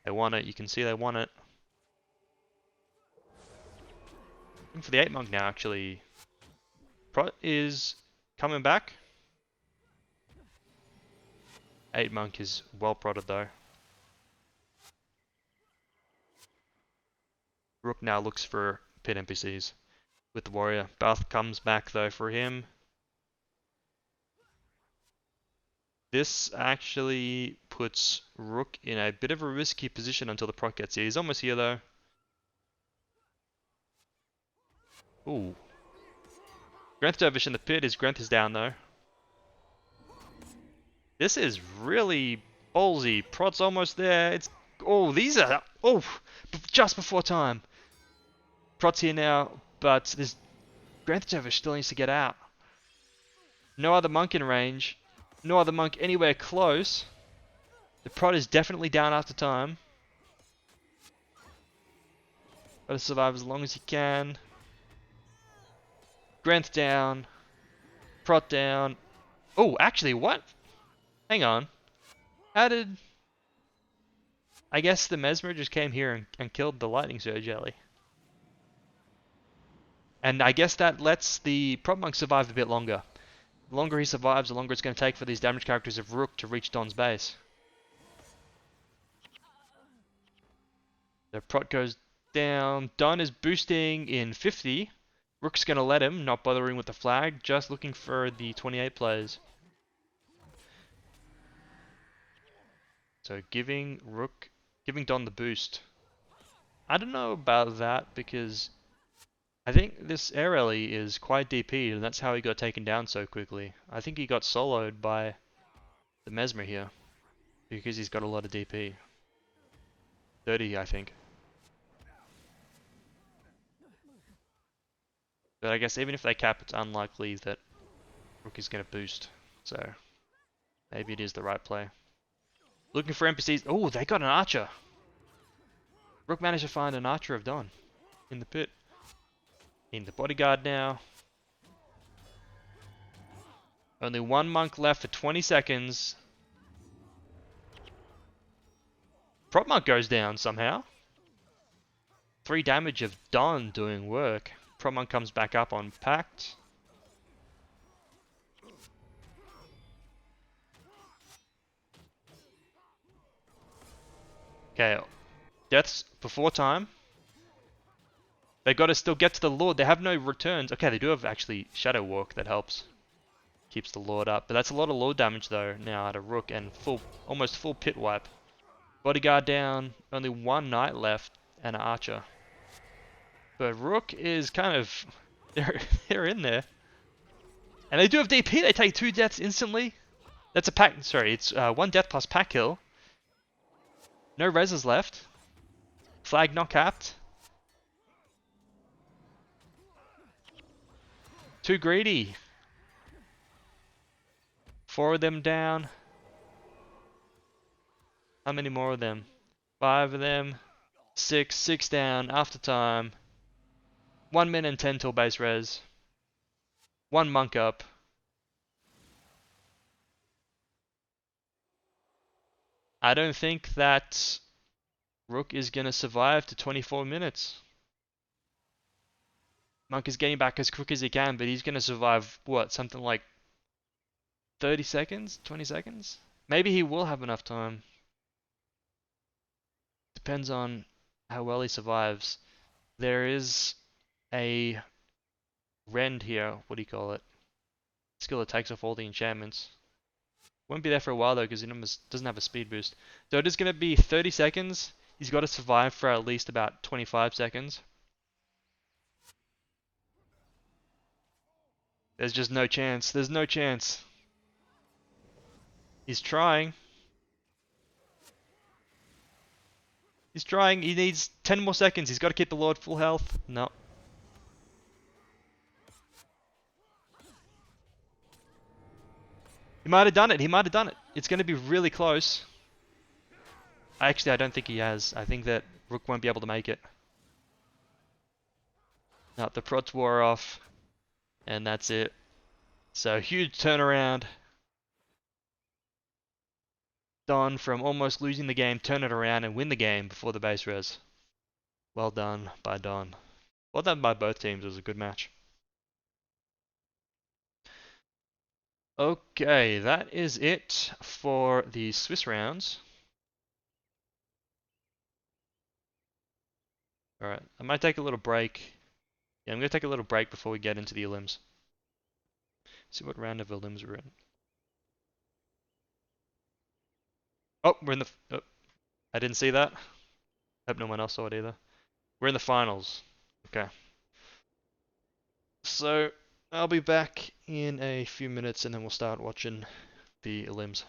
They want it. You can see they want it. Looking for the 8 monk now, actually. Prot is coming back. 8 monk is well prodded though. Rook now looks for pit NPCs with the warrior. Bath comes back though for him. This actually puts Rook in a bit of a risky position until the proc gets here. He's almost here though. Ooh. Grenth Dervish in the pit. His Grenth is down though. This is really ballsy. Prot's almost there. It's... Oh, these are... Oh, just before time. Prot's here now, but this Grenth Dervish still needs to get out. No other monk in range. No other monk anywhere close. The Prot is definitely down after time. Gotta survive as long as you can. Grenth down. Prot down. Oh, actually, what? Hang on. How did... I guess the Mesmer just came here and killed the Lightning Surge Jelly. And I guess that lets the Prot Monk survive a bit longer. The longer he survives, the longer it's going to take for these damage characters of Rook to reach Don's base. The Prot goes down. Don is boosting in 50. Rook's going to let him, not bothering with the flag, just looking for the 28 players. So giving Don the boost. I don't know about that because I think this air rally is quite DP'd and that's how he got taken down so quickly. I think he got soloed by the Mesmer here because he's got a lot of DP. 30, I think. But I guess even if they cap, it's unlikely that Rook is going to boost. So maybe it is the right play. Looking for NPCs. Oh, they got an archer. Rook managed to find an archer of Don in the pit. In the bodyguard now. Only one monk left for 20 seconds. Prot monk goes down somehow. 3 damage of Don doing work. Prot monk comes back up on Pact. Okay, deaths before time. They got to still get to the Lord. They have no returns. Okay, they do have actually Shadow Walk that helps. Keeps the Lord up. But that's a lot of Lord damage though now at a Rook and almost full pit wipe. Bodyguard down. Only one knight left and an archer. But Rook is kind of... They're in there. And they do have DP. They take 2 deaths instantly. That's a pack... Sorry, it's 1 death plus pack kill. No reses left. Flag not capped. Too greedy. 4 of them down. How many more of them? 5 of them. 6 down after time. 1 minute and 10 till base res. 1 monk up. I don't think that Rook is going to survive to 24 minutes. Monk is getting back as quick as he can, but he's going to survive, what, something like 30 seconds? 20 seconds? Maybe he will have enough time. Depends on how well he survives. There is a rend here, what do you call it? Skill that takes off all the enchantments. Won't be there for a while though because he doesn't have a speed boost. So it is going to be 30 seconds. He's got to survive for at least about 25 seconds. There's just no chance. There's no chance. He's trying. He's trying. He needs 10 more seconds. He's got to keep the Lord full health. No. He might have done it. He might have done it. It's going to be really close. Actually, I don't think he has. I think that Rook won't be able to make it. No, the prots wore off. And that's it. So, huge turnaround. Don from almost losing the game, turn it around and win the game before the base res. Well done by Don. Well done by both teams. It was a good match. Okay, that is it for the Swiss rounds. Alright, I might take a little break. Yeah, I'm going to take a little break before we get into the elims. See what round of elims we're in. Oh, we're in the... Oh, I didn't see that. Hope no one else saw it either. We're in the finals. Okay. So, I'll be back in a few minutes and then we'll start watching the elims.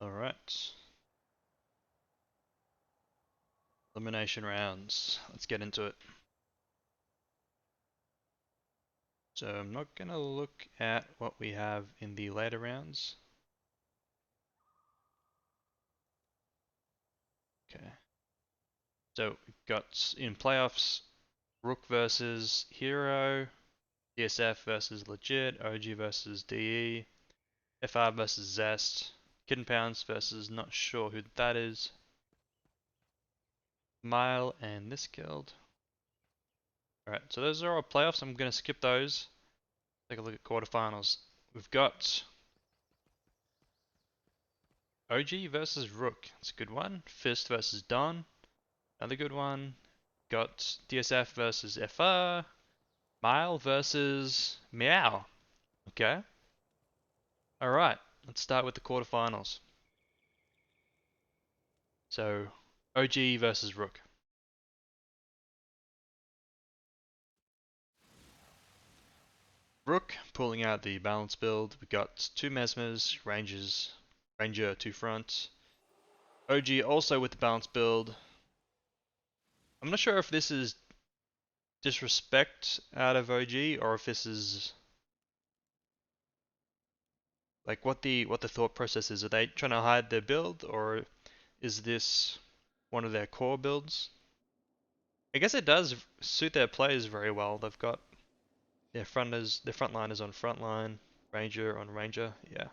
Alright. Elimination rounds. Let's get into it. So I'm not going to look at what we have in the later rounds. Okay. So we've got in playoffs, Rook versus Hero, DSF versus Legit, OG versus DE, FR versus Zest, Kitten Pounds versus not sure who that is, Mile and this guild. Alright, so those are our playoffs. I'm going to skip those. Take a look at quarterfinals. We've got OG versus Rook. It's a good one. Fist versus Don. Another good one. Got DSF versus FR. Mile versus Meow. Okay. Alright, let's start with the quarterfinals. So, OG versus Rook. Rook pulling out the balance build. We got two Mesmers, Ranger, two front. OG also with the balance build. I'm not sure if this is disrespect out of OG or if this is like what the thought process is. Are they trying to hide their build or is this one of their core builds? I guess it does suit their players very well. They've got their frontliners on frontline, Ranger on Ranger. Yeah.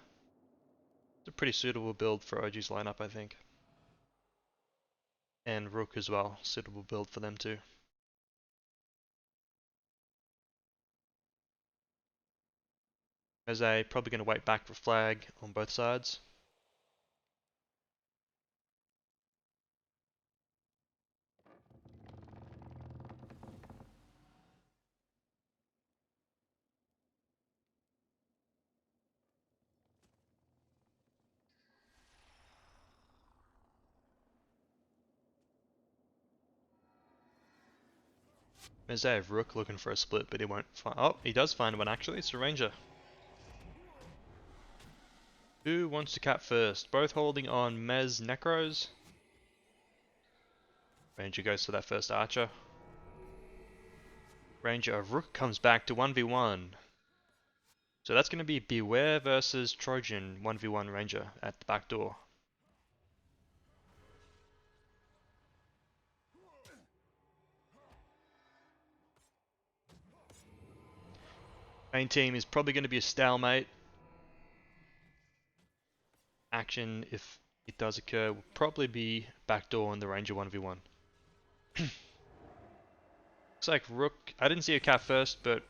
It's a pretty suitable build for OG's lineup, I think. And Rook as well, suitable build for them too. Jose probably going to wait back for flag on both sides. Jose have Rook looking for a split, but he won't find. Oh, he does find one actually. It's a Ranger. Who wants to cap first? Both holding on Mez Necros. Ranger goes for that first Archer. Ranger of Rook comes back to 1v1. So that's going to be Beware versus Trojan 1v1 Ranger at the back door. Main team is probably going to be a stalemate. Action, if it does occur, will probably be backdoor on the Ranger 1v1. Looks like Rook. I didn't see a cap first, but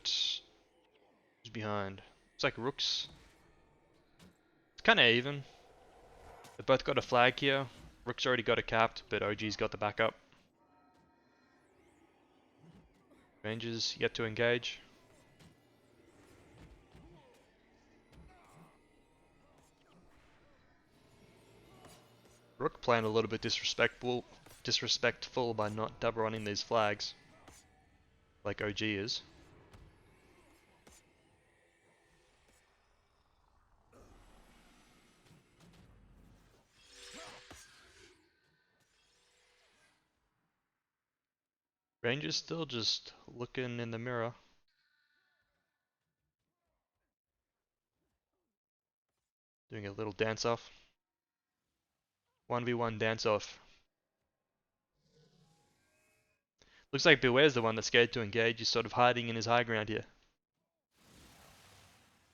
who's behind? Looks like Rook's. It's kind of even. They've both got a flag here. Rook's already got a capped, but OG's got the backup. Rangers yet to engage. Rook playing a little bit disrespectful by not double running these flags, like OG is. Ranger's still just looking in the mirror. Doing a little dance off. 1v1 dance off. Looks like Beware's the one that's scared to engage. He's sort of hiding in his high ground here.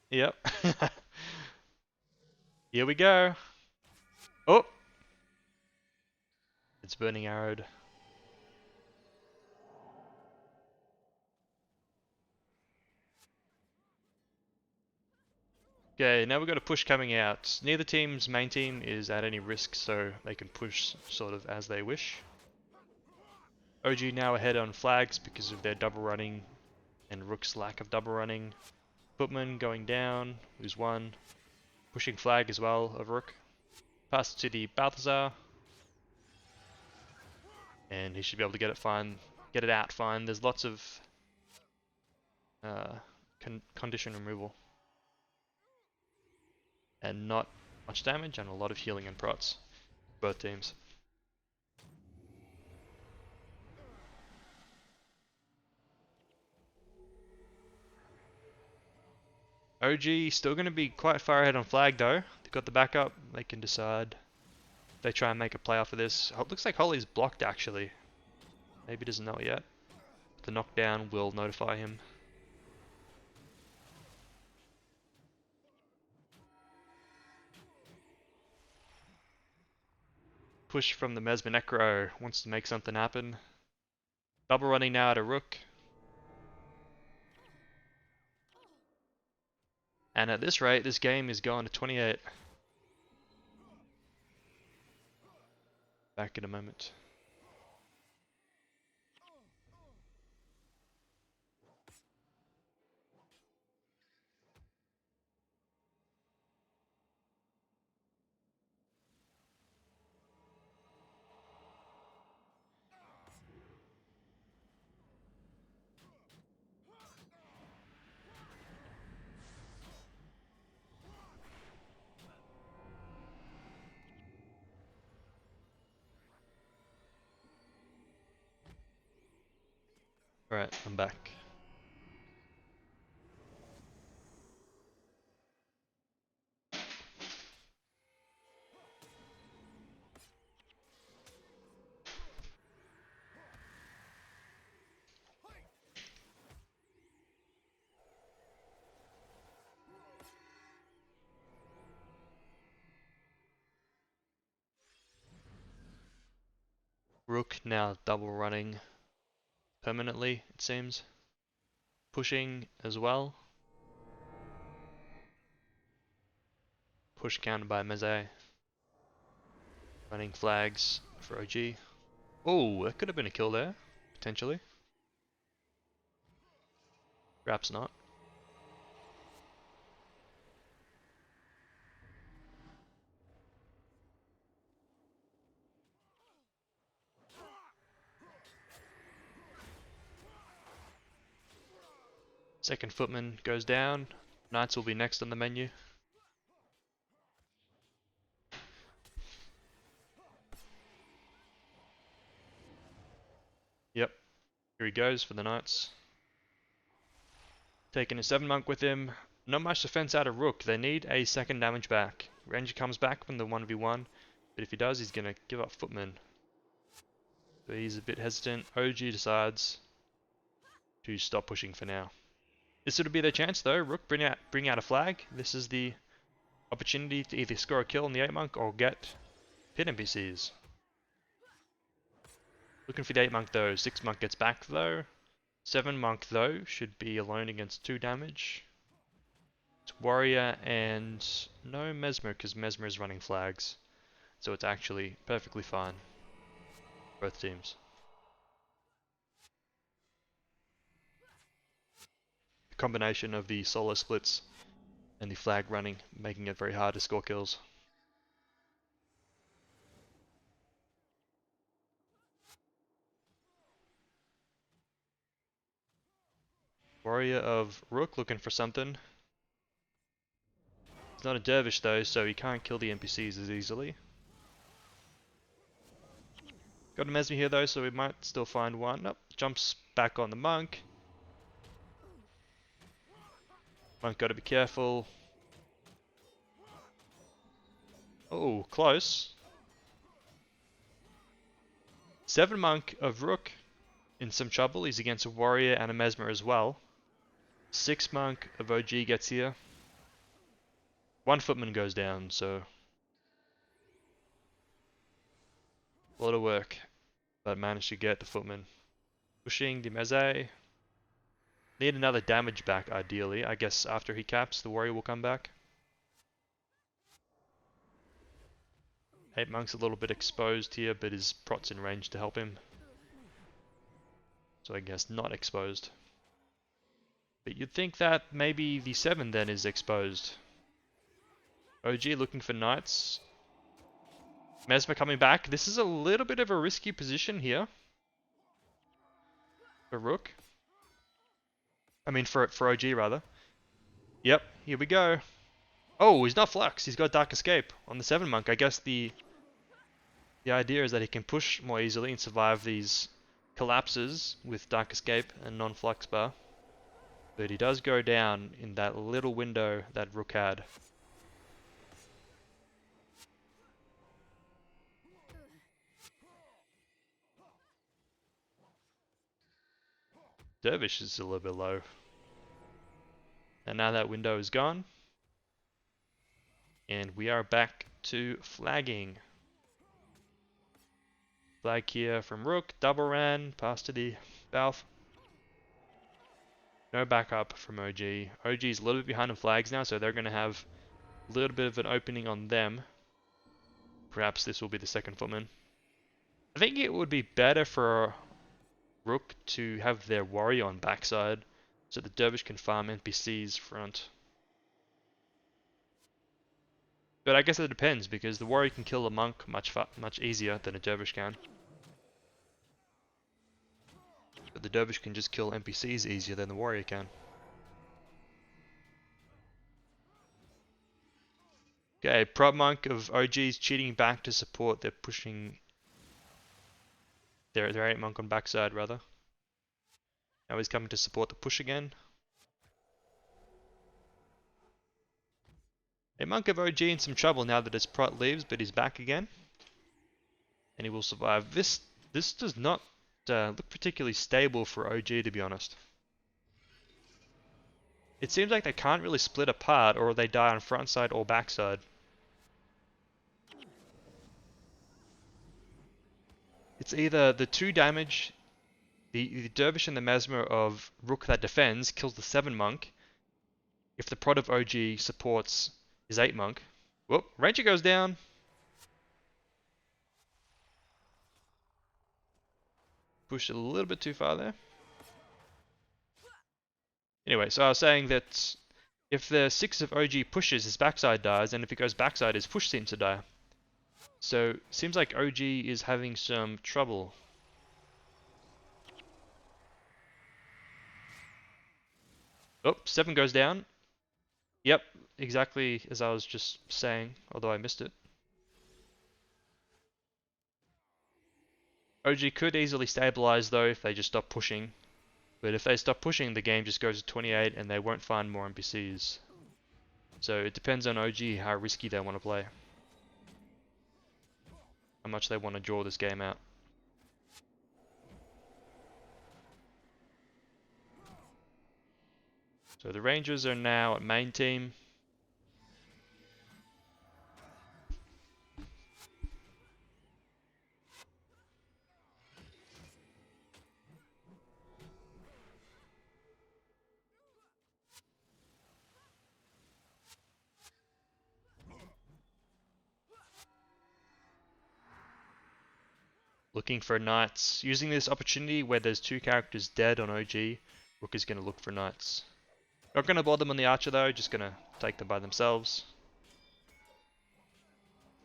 Yep. Here we go. Oh! It's burning arrowed. Okay, now we've got a push coming out. Neither team's main team is at any risk, so they can push sort of as they wish. OG now ahead on flags because of their double running and Rook's lack of double running. Footman going down, lose one. Pushing flag as well of Rook. Pass to the Balthazar. And he should be able to get it out fine. There's lots of condition removal. And not much damage and a lot of healing and prots. Both teams. OG still going to be quite far ahead on flag though. They've got the backup. They can decide if they try and make a play off of this. Oh, it looks like Holly's blocked actually. Maybe doesn't know it yet. The knockdown will notify him. Push from the Mesmer Necro. Wants to make something happen. Double running now at a rook. And at this rate, this game is going to 28. Back in a moment. Alright, I'm back. Rook now double running permanently, it seems. Pushing as well. Push countered by Meze. Running flags for OG. Oh, that could have been a kill there, potentially. Perhaps not. Second footman goes down. Knights will be next on the menu. Yep, here he goes for the Knights. Taking a 7 monk with him. Not much defense out of Rook. They need a second damage back. Ranger comes back from the 1v1, but if he does, he's going to give up footman. So he's a bit hesitant. OG decides to stop pushing for now. This would be their chance though. Rook bring out a flag. This is the opportunity to either score a kill on the 8 monk or get pit NPCs. Looking for the 8 monk though. 6 monk gets back though. 7 monk though should be alone against 2 damage. It's warrior and no Mesmer because Mesmer is running flags. So it's actually perfectly fine. Both teams. The combination of the solo splits and the flag running making it very hard to score kills. Warrior of Rook looking for something. He's not a dervish though, so he can't kill the NPCs as easily. Got a Mesmer here though, so we might still find one. Nope, jumps back on the monk. Monk gotta be careful. Oh, close. 7 monk of Rook in some trouble. He's against a warrior and a Mesmer as well. 6 monk of OG gets here. 1 footman goes down, so a lot of work, but managed to get the footman. Pushing the Meze. Need another damage back ideally. I guess after he caps, the warrior will come back. 8 monk's a little bit exposed here, but his prot's in range to help him. So I guess not exposed. But you'd think that maybe the 7 then is exposed. OG looking for knights. Mesmer coming back. This is a little bit of a risky position here. For Rook. I mean for OG rather. Yep, here we go. Oh, he's not Flux. He's got Dark Escape on the 7 monk. I guess the idea is that he can push more easily and survive these collapses with Dark Escape and non-Flux bar. But he does go down in that little window that Rook had. Dervish is a little bit low. And now that window is gone. And we are back to flagging. Flag here from Rook, double ran, pass to the Balf. No backup from OG. OG is a little bit behind on flags now, so they're going to have a little bit of an opening on them. Perhaps this will be the second footman. I think it would be better for Rook to have their warrior on backside, so the Dervish can farm NPCs front. But I guess it depends, because the warrior can kill a monk much easier than a Dervish can. But the Dervish can just kill NPCs easier than the warrior can. Okay, prop monk of OG's cheating back to support. They're pushing their 8 monk on backside rather. Now he's coming to support the push again. A monk of OG in some trouble now that his prot leaves, but he's back again. And he will survive. This does not look particularly stable for OG, to be honest. It seems like they can't really split apart, or they die on front side or backside. It's either the 2 damage, the Dervish and the Mesmer of Rook that defends kills the 7 monk. If the prot of OG supports his 8 monk. Whoop, Ranger goes down. Pushed a little bit too far there. Anyway, so I was saying that if the 6 of OG pushes, his backside dies, and if he goes backside, his push seems to die. So, seems like OG is having some trouble. Oh, 7 goes down. Yep, exactly as I was just saying, although I missed it. OG could easily stabilize though if they just stop pushing. But if they stop pushing, the game just goes to 28 and they won't find more NPCs. So it depends on OG how risky they want to play. How much they want to draw this game out. So the Rangers are now at main team. Looking for knights. Using this opportunity where there's 2 characters dead on OG, Rook is going to look for knights. Not going to bother them on the archer though, just going to take them by themselves.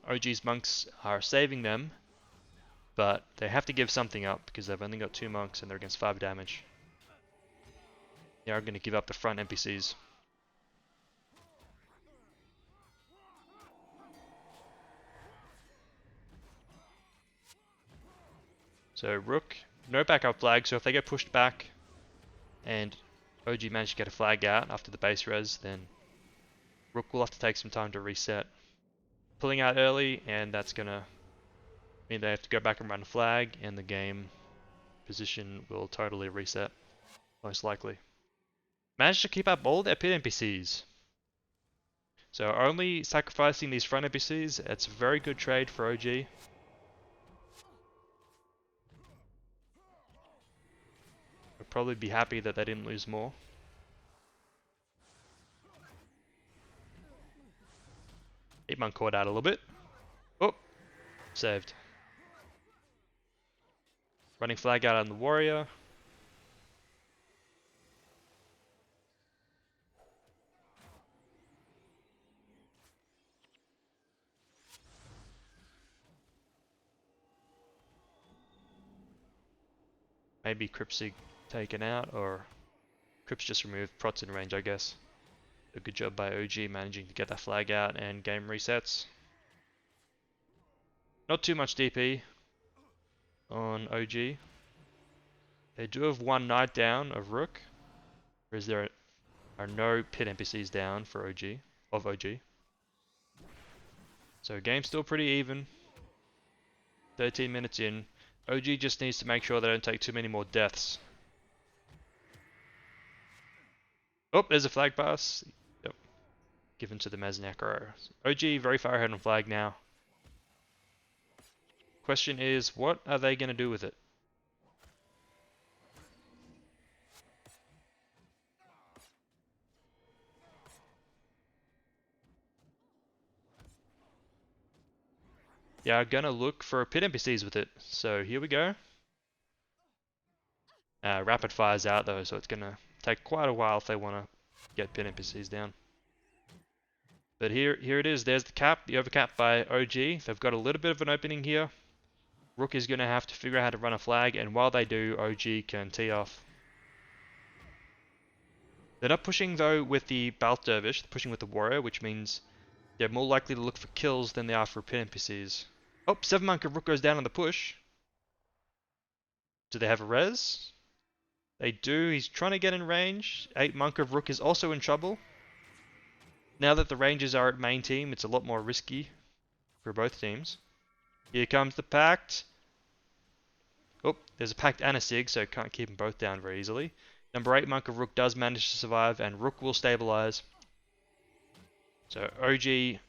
OG's monks are saving them, but they have to give something up because they've only got 2 monks and they're against 5 damage. They are going to give up the front NPCs. So Rook, no backup flag, so if they get pushed back and OG managed to get a flag out after the base res, then Rook will have to take some time to reset. Pulling out early, and that's going to mean they have to go back and run a flag, and the game position will totally reset, most likely. Managed to keep up all their pit NPCs. So only sacrificing these front NPCs, it's a very good trade for OG. I'd probably be happy that they didn't lose more. Eight monk caught out a little bit. Oh, saved. Running flag out on the warrior. Maybe Cryptsig taken out, or Crypt's just removed. Prot's in range, I guess. A good job by OG managing to get that flag out and game resets. Not too much DP on OG. They do have one knight down of Rook, whereas there are no pit NPCs down for OG. So game's still pretty even. 13 minutes in. OG just needs to make sure they don't take too many more deaths. Oh, there's a flag pass. Yep. Given to the Meznecro. OG very far ahead on flag now. Question is, what are they going to do with it? Yeah, I'm gonna look for pit NPCs with it. So here we go. Rapid fire's out though, so it's gonna take quite a while if they wanna get pit NPCs down. But here it is. There's the cap, the overcap by OG. They've got a little bit of an opening here. Rook is gonna have to figure out how to run a flag, and while they do, OG can tee off. They're not pushing though with the Balt Dervish, they're pushing with the Warrior, which means they're more likely to look for kills than they are for pit NPCs. Oh, 7 Monk of Rook goes down on the push. Do they have a res? They do. He's trying to get in range. 8 Monk of Rook is also in trouble. Now that the Rangers are at main team, it's a lot more risky for both teams. Here comes the Pact. Oh, there's a Pact and a Sig, so can't keep them both down very easily. Number 8 Monk of Rook does manage to survive, and Rook will stabilize. So OG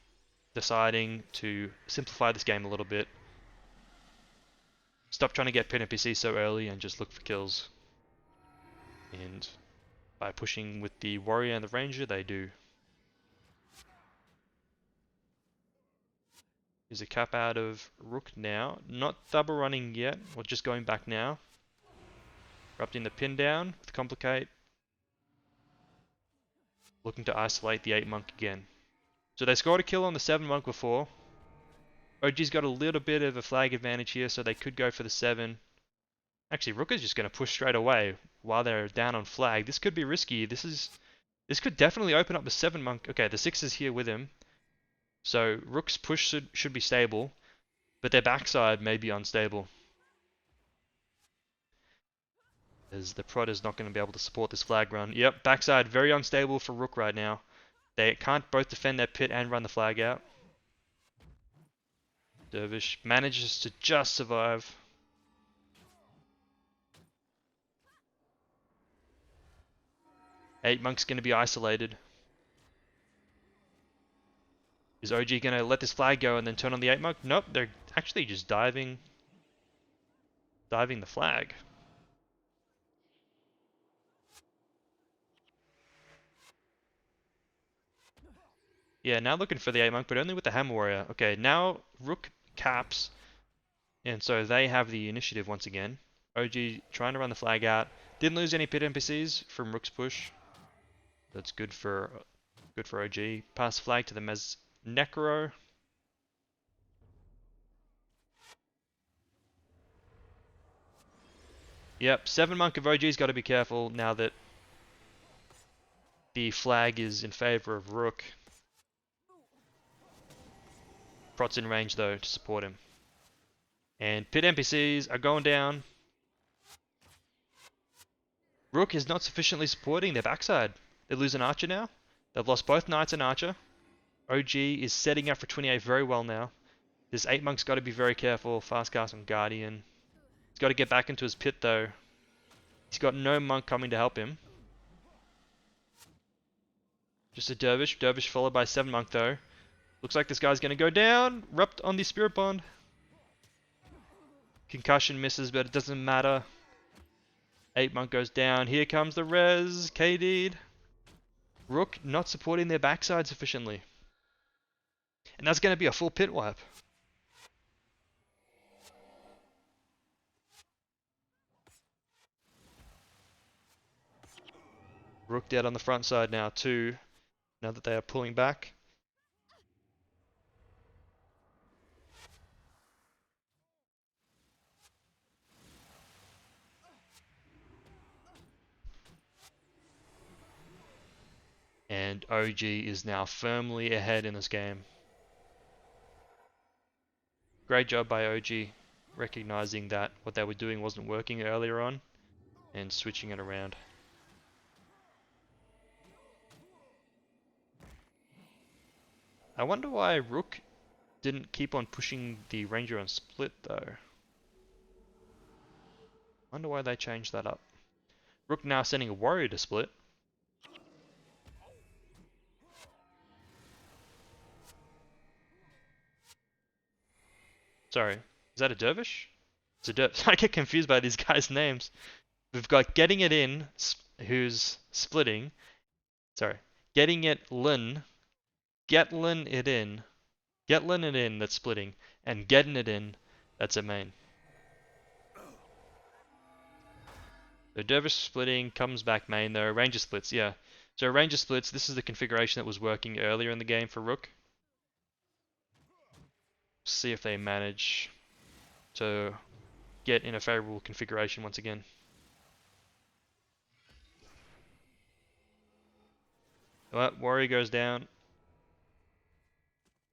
deciding to simplify this game a little bit. Stop trying to get pit NPC so early and just look for kills. And by pushing with the Warrior and the Ranger, they do. Is a cap out of Rook now. Not double running yet, or just going back now. Erupting the pin down with Complicate. Looking to isolate the 8 Monk again. So they scored a kill on the 7 Monk before. OG's got a little bit of a flag advantage here, so they could go for the 7. Actually, Rook is just going to push straight away while they're down on flag. This could be risky. This could definitely open up the 7 Monk. Okay, the 6 is here with him. So Rook's push should be stable, but their backside may be unstable. As the prod is not going to be able to support this flag run. Yep, backside very unstable for Rook right now. They can't both defend their pit and run the flag out. Dervish manages to just survive. Eight Monk's going to be isolated. Is OG going to let this flag go and then turn on the 8 Monk? Nope, they're actually just diving the flag. Yeah, now looking for the 8 Monk, but only with the Hammer Warrior. Okay, now Rook caps, and so they have the initiative once again. OG trying to run the flag out. Didn't lose any pit NPCs from Rook's push. That's good for OG. Pass flag to the Meznecro. Yep, 7 Monk of OG's got to be careful now that the flag is in favor of Rook. Prot's in range though to support him. And pit NPCs are going down. Rook is not sufficiently supporting their backside. They lose an archer now. They've lost both knights and archer. OG is setting up for 28 very well now. This 8 Monk's got to be very careful. Fast cast on Guardian. He's got to get back into his pit though. He's got no Monk coming to help him. Just a Dervish. Dervish followed by 7 Monk though. Looks like this guy's going to go down. Rupt on the Spirit Bond. Concussion misses, but it doesn't matter. 8 Monk goes down. Here comes the res. KD'd. Rook not supporting their backside sufficiently. And that's going to be a full pit wipe. Rook dead on the front side now too. Now that they are pulling back. and OG is now firmly ahead in this game. Great job by OG, recognizing that what they were doing wasn't working earlier on, and switching it around. I wonder why Rook didn't keep on pushing the Ranger on split though. Wonder why they changed that up. Rook now sending a warrior to split. Sorry, is that a dervish? It's a dervish. I get confused by these guys' names. We've got getting it in, who's splitting. Sorry, getting it Lin, Getlin it in, Getlin it in that's splitting, and getting it in that's a main. The dervish splitting comes back main though. Ranger splits, yeah. So Ranger splits. This is the configuration that was working earlier in the game for Rook. See if they manage to get in a favorable configuration once again. Well, warrior goes down.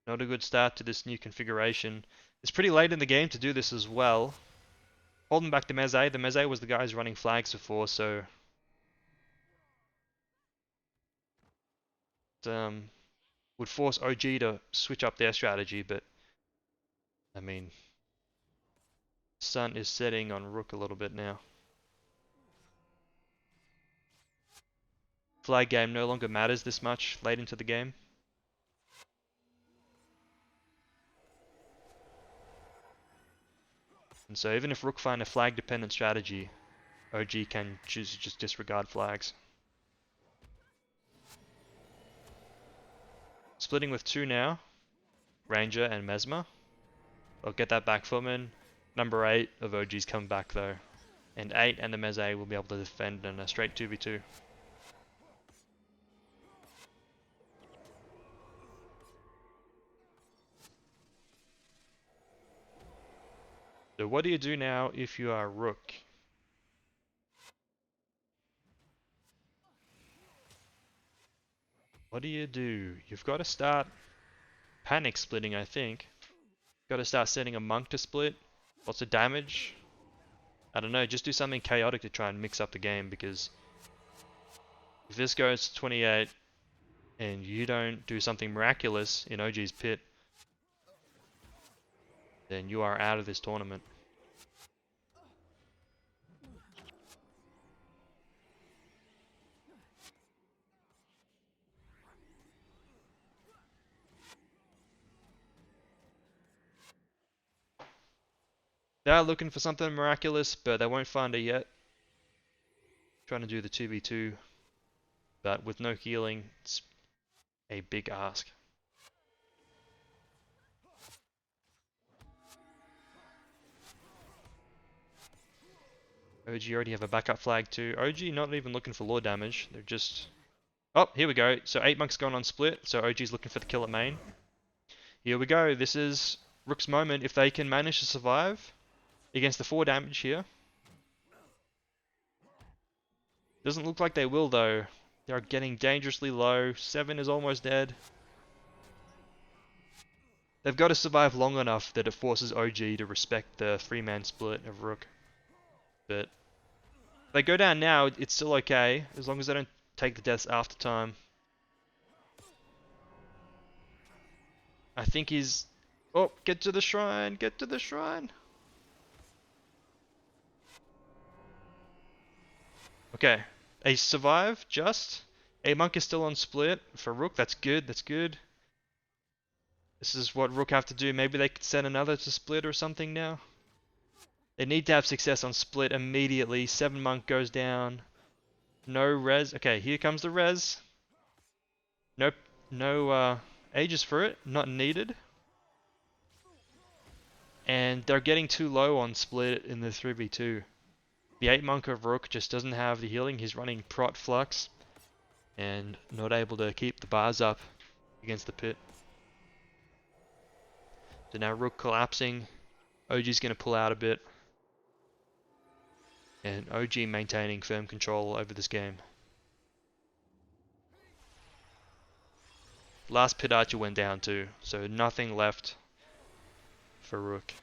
Not a good start to this new configuration. It's pretty late in the game to do this as well. Holding back the Meze. The Meze was the guys running flags before, so it would force OG to switch up their strategy, but I mean, sun is setting on Rook a little bit now. Flag game no longer matters this much late into the game. And so even if Rook find a flag dependent strategy, OG can choose to just disregard flags. Splitting with 2 now, Ranger and Mesmer. I'll get that back footman. Number 8 of OG's come back though. And 8 and the Meze will be able to defend in a straight 2v2. So what do you do now if you are Rook? What do you do? You've got to start panic splitting, I think. Got to start sending a monk to split. Lots of damage. I don't know, just do something chaotic to try and mix up the game, because if this goes to 28 and you don't do something miraculous in OG's pit, then you are out of this tournament. They are looking for something miraculous, but they won't find it yet. Trying to do the 2v2, but with no healing, it's a big ask. OG already have a backup flag too. OG not even looking for lore damage, they're just... Oh, here we go. So 8 monks going on split, so OG's looking for the kill at main. Here we go, this is Rook's moment. If they can manage to survive against the 4 damage here. Doesn't look like they will though. They are getting dangerously low. 7 is almost dead. They've got to survive long enough that it forces OG to respect the 3-man split of Rook. But if they go down now, it's still okay, as long as they don't take the deaths after time. I think he's... Oh, get to the shrine! Get to the shrine! Okay, a survive, just. A monk is still on split for Rook, that's good, that's good. This is what Rook have to do, maybe they could send another to split or something now. They need to have success on split immediately. 7 monk goes down. No res, okay, here comes the res. Nope, no ages for it, not needed. And they're getting too low on split in the 3v2. The 8 monk of Rook just doesn't have the healing. He's running Prot Flux and not able to keep the bars up against the pit. So now Rook collapsing. OG's going to pull out a bit. And OG maintaining firm control over this game. Last pit archer went down too, so nothing left for rook.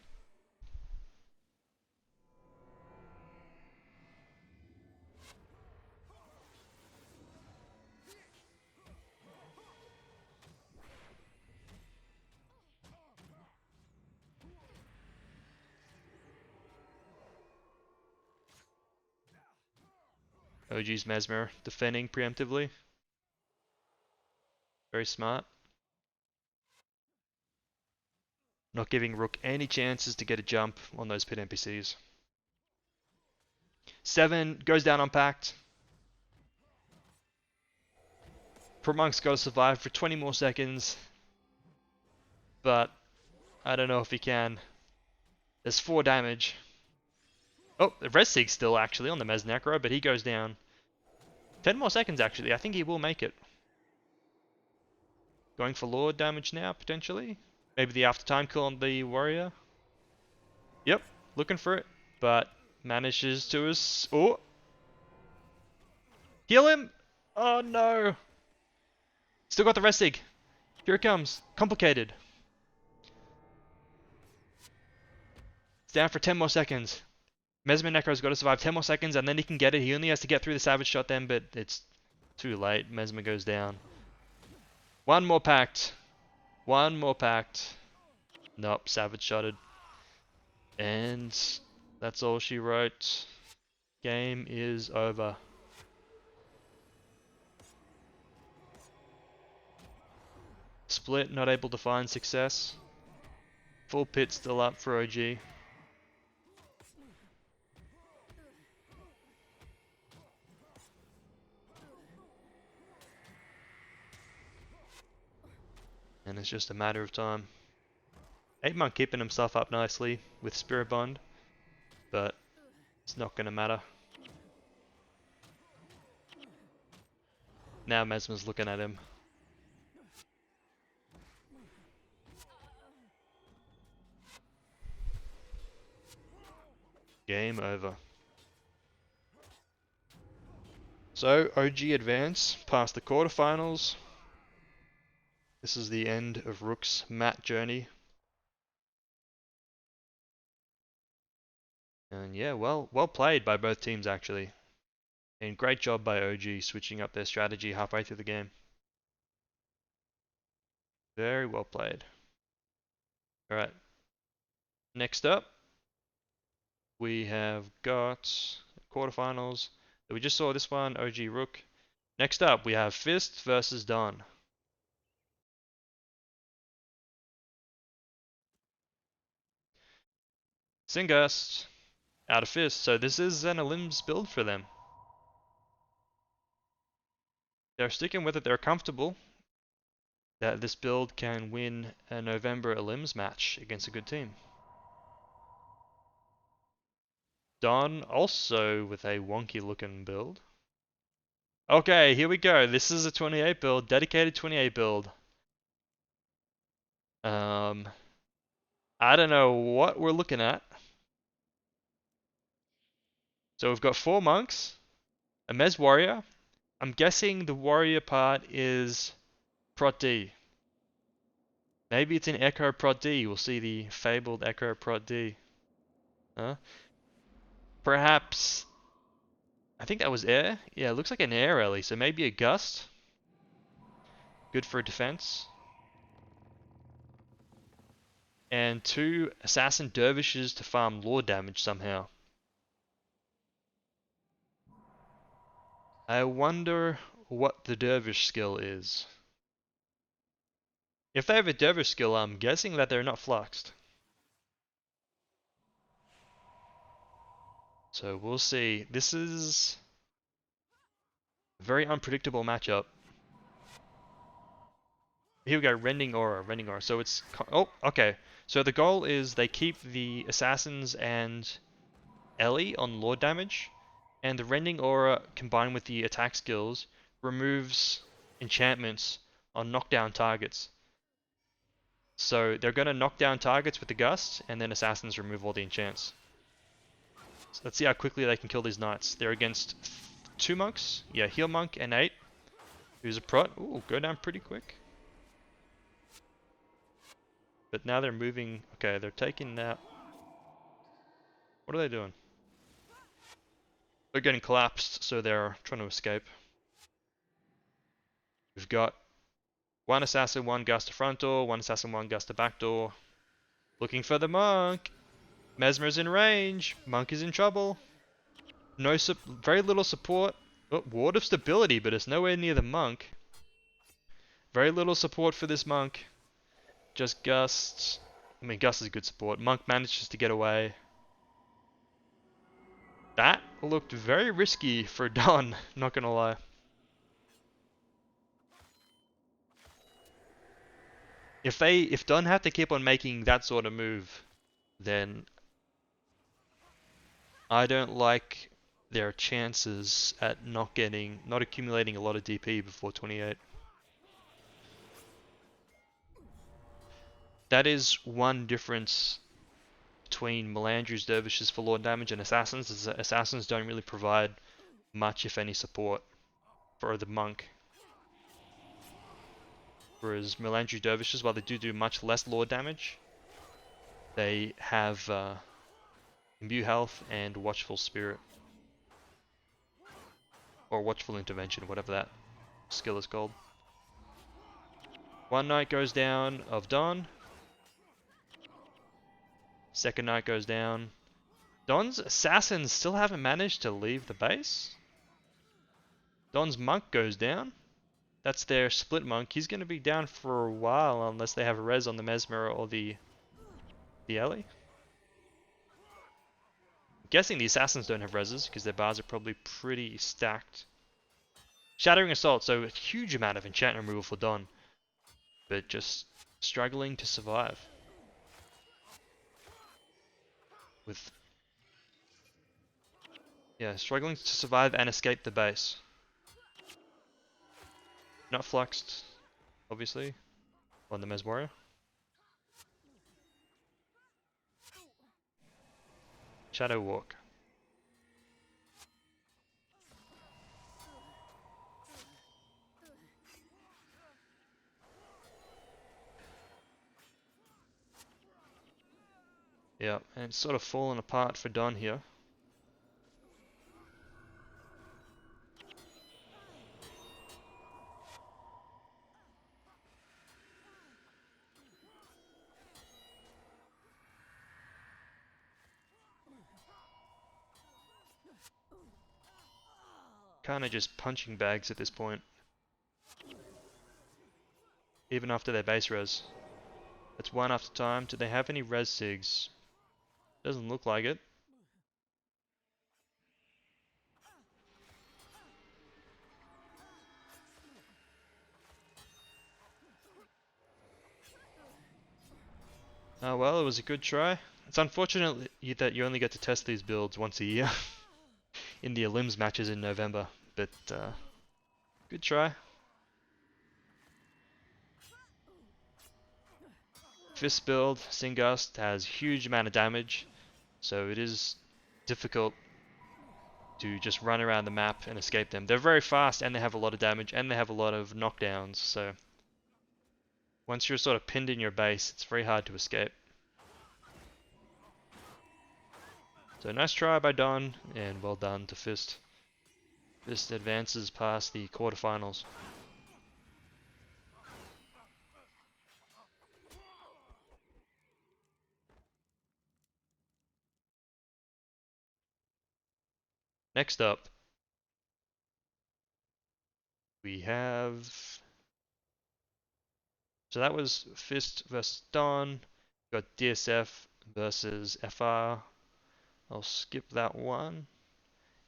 OG's Mesmer defending preemptively. Very smart. Not giving rook any chances to get a jump on those pit NPCs. 7 goes down unpacked. Monk's got to survive for 20 more seconds. But I don't know if he can. There's 4 damage. Oh, the Red Sig's still actually on the Mez Necro, but he goes down. 10 more seconds actually. I think he will make it. Going for Lord damage now, potentially. Maybe the after time kill on the warrior. Yep, looking for it, but manages to oh, heal him. Oh no! Still got the Restig. Here it comes. Complicated. It's down for 10 more seconds. Mesmer Necro's got to survive 10 more seconds, and then he can get it. He only has to get through the Savage Shot then, but it's too late. Mesmer goes down. One more pact. One more pact. Nope, Savage Shotted. And that's all she wrote. Game is over. Split, not able to find success. Full pit still up for OG. And it's just a matter of time. 8 Monk keeping himself up nicely with Spirit Bond, but it's not going to matter. Now Mesmer's looking at him. Game over. So, OG advance past the quarterfinals. This is the end of Rook's mat journey. And yeah, well played by both teams actually. And great job by OG switching up their strategy halfway through the game. Very well played. Alright. Next up, we have got quarterfinals. We just saw this one, OG Rook. Next up, we have Fist versus Don. Singust out of Fist, so this is an Elims build for them. They're sticking with it, they're comfortable that this build can win a November Elims match against a good team. Don also with a wonky looking build. Okay, here we go. This is a 28 build, dedicated 28 build. I don't know what we're looking at. So we've got 4 monks, a Mez warrior. I'm guessing the warrior part is Prot D. Maybe it's an Echo Prot D. We'll see the fabled Echo Prot D. Huh? Perhaps... I think that was air. Yeah, it looks like an air rally, so maybe a gust. Good for defense. And 2 assassin dervishes to farm lore damage somehow. I wonder what the dervish skill is. If they have a dervish skill, I'm guessing that they're not fluxed. So we'll see. This is a very unpredictable matchup. Here we go, Rending Aura, Rending Aura. So it's... Oh, okay. So the goal is they keep the assassins and Ellie on lord damage, and the Rending Aura combined with the attack skills removes enchantments on knockdown targets. So they're going to knock down targets with the Gust, and then assassins remove all the enchants. So let's see how quickly they can kill these knights. They're against 2 monks. Yeah, heal monk and 8. Who's a prot. Ooh, go down pretty quick. But now they're moving. Okay, they're taking that. What are they doing? They're getting collapsed, so they're trying to escape. We've got one assassin, one gust to front door, one assassin, one gust to back door. Looking for the monk. Mesmer's in range. Monk is in trouble. No, very little support. Oh, ward of stability, but it's nowhere near the monk. Very little support for this monk. Just Gust. I mean, Gust is good support. Monk manages to get away. That looked very risky for Don, not gonna lie. If Don had to keep on making that sort of move, then I don't like their chances at not accumulating a lot of DP before 28. That is one difference between Melandrius dervishes for Lord damage and assassins, is that assassins don't really provide much, if any, support for the monk. Whereas Melandrius dervishes, while they do much less Lord damage, they have imbue health and watchful spirit. Or watchful intervention, whatever that skill is called. One knight goes down of Don. Second knight goes down. Don's assassins still haven't managed to leave the base. Don's monk goes down. That's their split monk. He's going to be down for a while unless they have a res on the Mesmer or the Ellie. I'm guessing the assassins don't have reses because their bars are probably pretty stacked. Shattering Assault, so a huge amount of enchantment removal for Don, but just struggling to survive. Struggling to survive and escape the base. Not fluxed, obviously, on the Mes Warrior. Shadow Walk. Yeah, and it's sort of fallen apart for Don here. Kinda just punching bags at this point. Even after their base res. That's one after time. Do they have any res sigs? Doesn't look like it. Oh well, it was a good try. It's unfortunate that you only get to test these builds once a year in the Elims matches in November, but good try. Fist build, Singust has huge amount of damage, so it is difficult to just run around the map and escape them. They're very fast and they have a lot of damage and they have a lot of knockdowns, so once you're sort of pinned in your base, it's very hard to escape. So nice try by Don, and well done to Fist. Fist advances past the quarterfinals. Next up, we have... So that was Fist versus Don. Got DSF versus FR. I'll skip that one.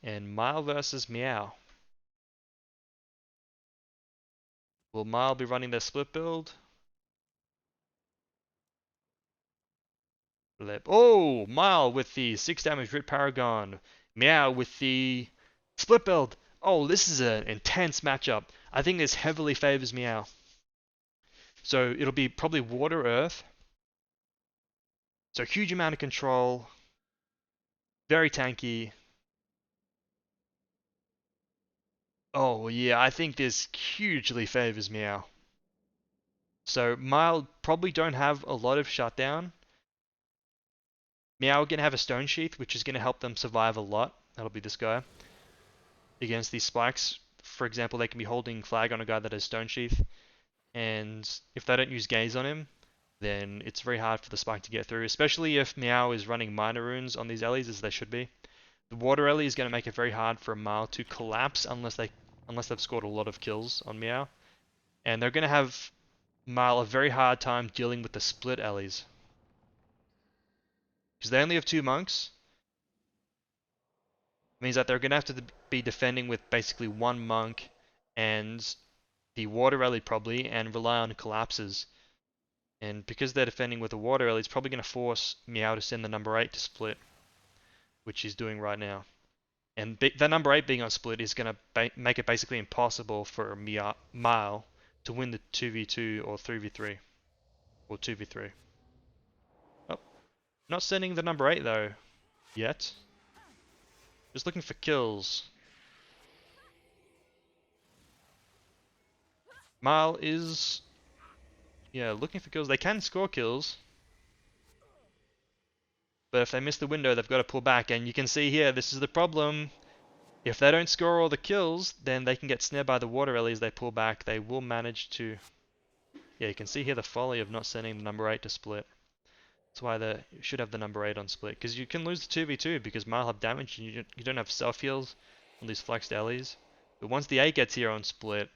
And Mile versus Meow. Will Mile be running their split build? Oh, Mile with the 6 damage Rit Paragon. Meow with the split build. Oh, this is an intense matchup. I think this heavily favors Meow. So it'll be probably Water Earth. So huge amount of control. Very tanky. Oh yeah, I think this hugely favors Meow. So Mile probably don't have a lot of shutdown. Meow are going to have a stone sheath, which is going to help them survive a lot. That'll be this guy. Against these spikes, for example, they can be holding flag on a guy that has stone sheath, and if they don't use gaze on him, then it's very hard for the spike to get through, especially if Meow is running minor runes on these Ellies, as they should be. The water Ellie is going to make it very hard for a Mal to collapse unless they've scored a lot of kills on Meow. And they're going to have Mal a very hard time dealing with the split Ellies. Because they only have 2 monks. It means that they're going to have to be defending with basically 1 monk and the water Ellie probably, and rely on collapses. And because they're defending with a water Ellie, it's probably going to force Meow to send the number 8 to split, which he's doing right now. And that number 8 being on split is going to make it basically impossible for a Mal to win the 2v2 or 3v3. Or 2v3. Oh, not sending the number 8 though, yet. Just looking for kills. Mal is, yeah, looking for kills. They can score kills. But if they miss the window, they've got to pull back. And you can see here, this is the problem. If they don't score all the kills, then they can get snared by the water Ellie as they pull back. They will manage to... Yeah, you can see here the folly of not sending the number 8 to split. That's why they should have the number 8 on split. Because you can lose the 2v2 because Mal have damage and you don't have self-heals on these flexed Ellies. But once the 8 gets here on split,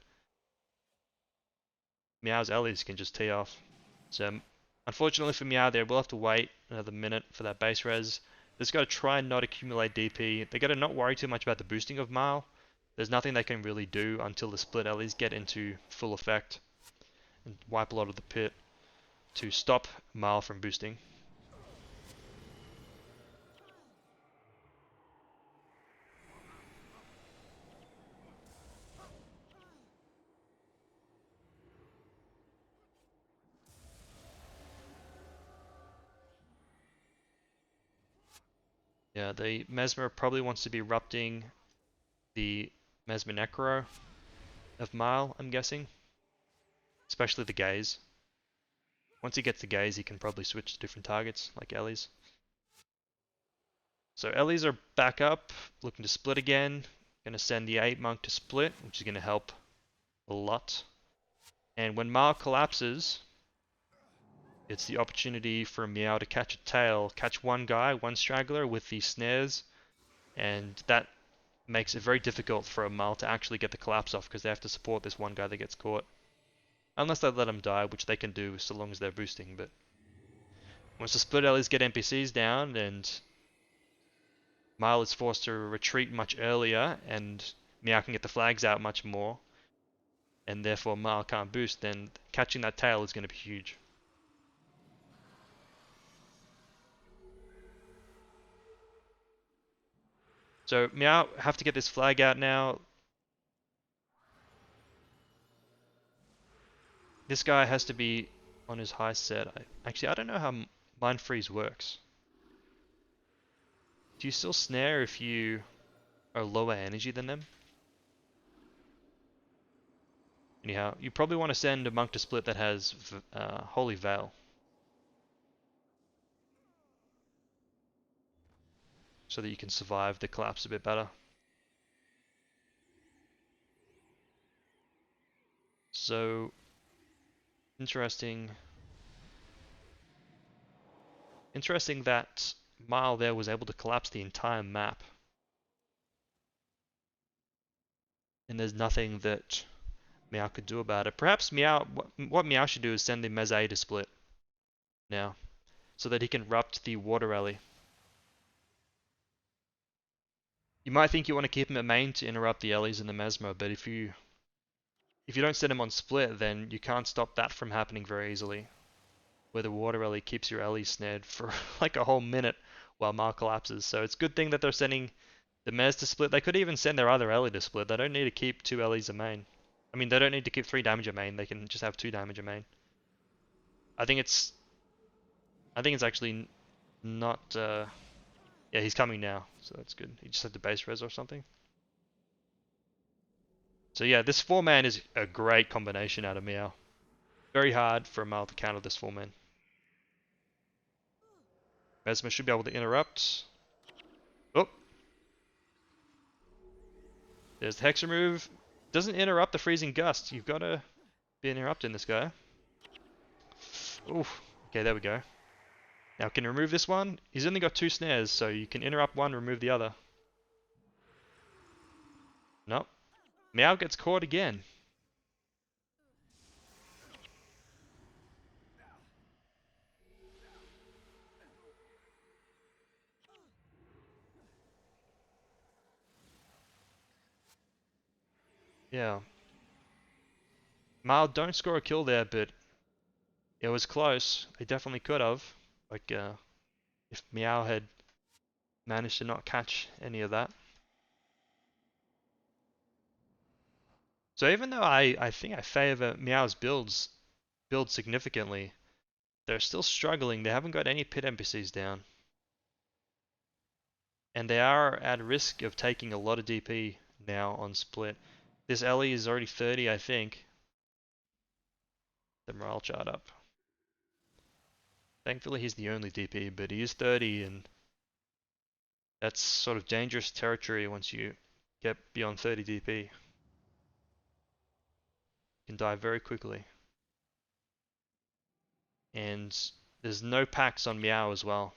Meow's Ellies can just tee off. So unfortunately for Meow there, we'll have to wait another minute for that base res. They've got to try and not accumulate DP. They've got to not worry too much about the boosting of Mal. There's nothing they can really do until the split Ellies get into full effect and wipe a lot of the pit to stop Mal from boosting. Yeah, the Mesmer probably wants to be erupting the Mesmer Necro of Mal, I'm guessing. Especially the gaze. Once he gets the gaze, he can probably switch to different targets, like Ellie's. So Ellie's are back up, looking to split again. Gonna send the 8 monk to split, which is gonna help a lot. And when Mal collapses, it's the opportunity for Meow to catch a tail, catch one guy, one straggler with the snares, and that makes it very difficult for a Mal to actually get the collapse off because they have to support this one guy that gets caught. Unless they let him die, which they can do so long as they're boosting, but once the split Ellies get NPCs down and Mal is forced to retreat much earlier and Meow can get the flags out much more, and therefore Mal can't boost, then catching that tail is going to be huge. So Meow have to get this flag out now. This guy has to be on his high set. Actually, I don't know how Mind Freeze works. Do you still snare if you are lower energy than them? Anyhow, you probably want to send a monk to split that has Holy Veil. So that you can survive the collapse a bit better. So, interesting. Interesting that Mal there was able to collapse the entire map. And there's nothing that Meow could do about it. Perhaps Meow, what Meow should do is send the Meze to split now, so that he can rupt the Water Rally. You might think you want to keep him at main to interrupt the Ellies and the Mesmer, but if you don't send him on split, then you can't stop that from happening very easily. Where the Water Ellie keeps your Ellie snared for like a whole minute while Mal collapses. So it's a good thing that they're sending the Mez to split. They could even send their other Ellie to split. They don't need to keep 2 Ellies at main. I mean, they don't need to keep 3 damage at main. They can just have 2 damage at main. I think it's actually not... Yeah, he's coming now, so that's good. He just had the base res or something. So yeah, this 4-man is a great combination out of Meow. Very hard for Mal to counter this full man. Mesmer should be able to interrupt. Oh! There's the Hexer move. Doesn't interrupt the Freezing Gust. You've got to be interrupting this guy. Oof. Okay, there we go. Now can you remove this one? He's only got 2 snares, so you can interrupt one, remove the other. Nope. Meow gets caught again. Yeah. Mal don't score a kill there, but it was close. They definitely could have. Like, if Meow had managed to not catch any of that. So even though I think I favor Meow's build significantly, they're still struggling. They haven't got any pit NPCs down. And they are at risk of taking a lot of DP now on split. This Ellie is already 30, I think. The morale chart up. Thankfully he's the only DP, but he is 30 and that's sort of dangerous territory once you get beyond 30 DP. You can die very quickly. And there's no packs on Meow as well.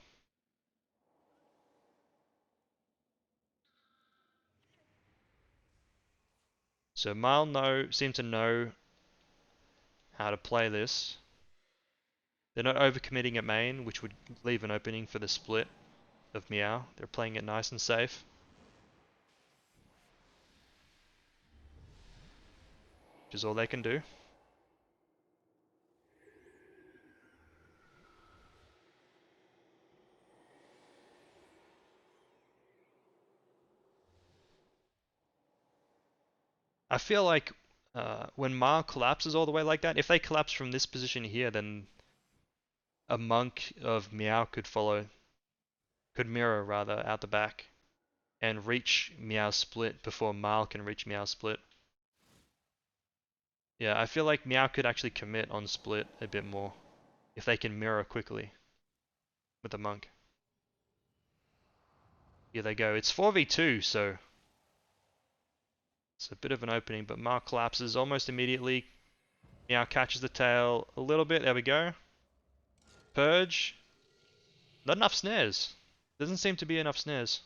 So Mile seem to know how to play this. They're not overcommitting at main, which would leave an opening for the split of Meow. They're playing it nice and safe. Which is all they can do. I feel like when Ma collapses all the way like that, if they collapse from this position here, then a monk of Meow could mirror rather out the back and reach Meow split before Mal can reach Meow split. Yeah, I feel like Meow could actually commit on split a bit more if they can mirror quickly with the monk. Here they go. It's 4v2, so it's a bit of an opening, but Mal collapses almost immediately. Meow catches the tail a little bit. There we go. Purge. Not enough snares. Doesn't seem to be enough snares.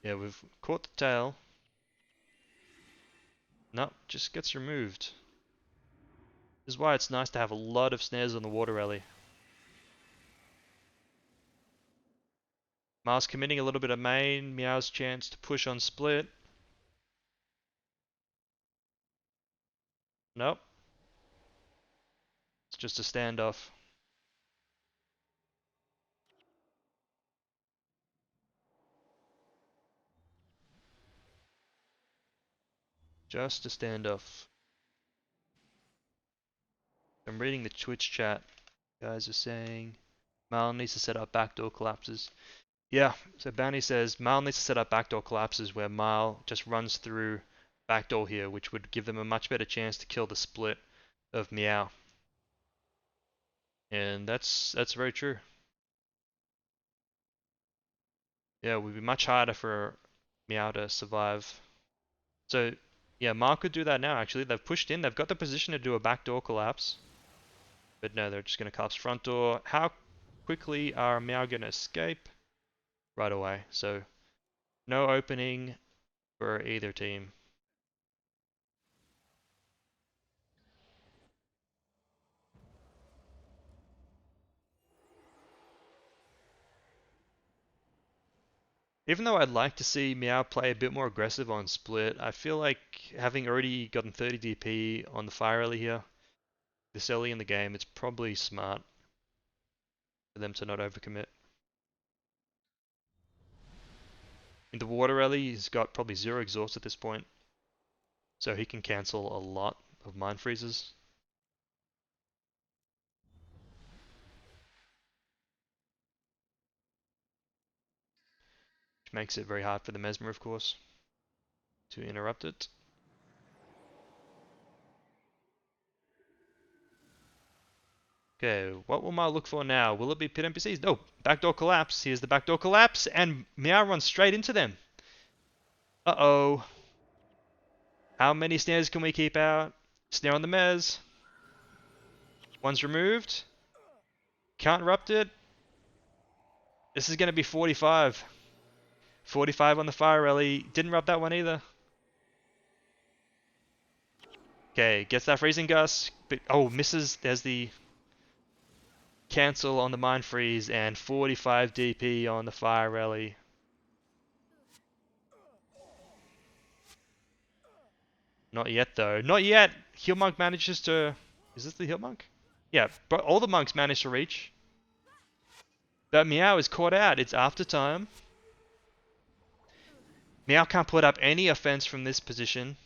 Yeah, we've caught the tail. Nope, just gets removed. This is why it's nice to have a lot of snares on the water rally. Mars committing a little bit of main. Meow's chance to push on split. Nope. It's just a standoff. Just a standoff. I'm reading the Twitch chat. Guys are saying Mal needs to set up backdoor collapses. Yeah, so Bounty says Mal needs to set up backdoor collapses where Mal just runs through backdoor here, which would give them a much better chance to kill the split of Meow. And that's very true. Yeah, it would be much harder for Meow to survive. So, yeah, Mal could do that now actually. They've pushed in, they've got the position to do a backdoor collapse. But no, they're just going to collapse front door. How quickly are Meow going to escape? Right away. So, no opening for either team. Even though I'd like to see Meow play a bit more aggressive on split, I feel like having already gotten 30 DP on the fire rally here, this early in the game, it's probably smart for them to not overcommit. In the water rally, he's got probably 0 exhaust at this point, so he can cancel a lot of mind freezes. Which makes it very hard for the Mesmer, of course. to interrupt it. Okay, what will Meow look for now? Will it be pit NPCs? No, backdoor collapse. Here's the backdoor collapse, and Meow runs straight into them. Uh-oh. How many snares can we keep out? Snare on the mez. One's removed. Can't interrupt it. This is going to be 45. 45 on the fire rally. Didn't rub that one either. Okay, gets that freezing gust. But, oh, misses. There's the cancel on the mind freeze and 45 DP on the fire rally. Not yet though. Not yet. Heal monk manages to. Is this the heal monk? Yeah, but all the monks manage to reach. But Meow is caught out. It's after time. Meow can't put up any offense from this position.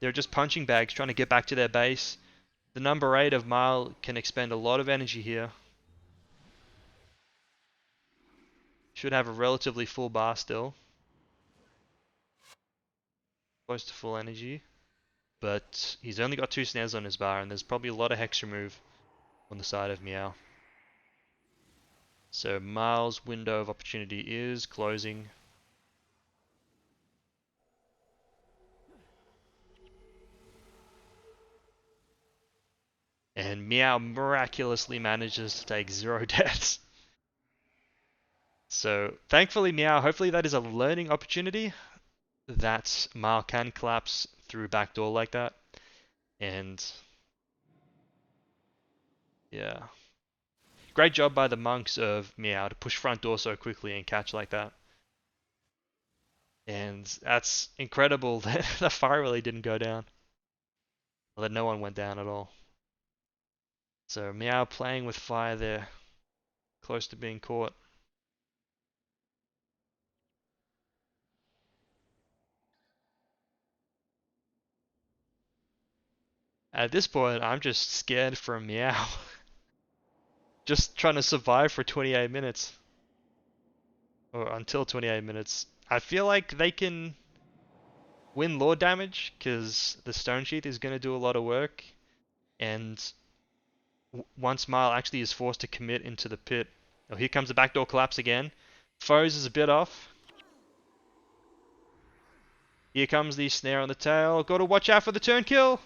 They're just punching bags trying to get back to their base. The number 8 of Mile can expend a lot of energy here. Should have a relatively full bar still. Close to full energy. But he's only got 2 snares on his bar, and there's probably a lot of hex remove on the side of Meow. So Mile's window of opportunity is closing. And Meow miraculously manages to take 0 deaths. So thankfully Meow, hopefully that is a learning opportunity that Mile can collapse through backdoor like that. And yeah. Great job by the monks of Meow to push front door so quickly and catch like that. And that's incredible that the fire really didn't go down. Or that no one went down at all. So Meow playing with fire there. Close to being caught. At this point, I'm just scared for Meow. Just trying to survive for 28 minutes. Or until 28 minutes. I feel like they can win lore damage, because the Stone Sheath is going to do a lot of work. And once Mile actually is forced to commit into the pit. Oh, here comes the backdoor collapse again. Foes is a bit off. Here comes the snare on the tail. Got to watch out for the turn kill.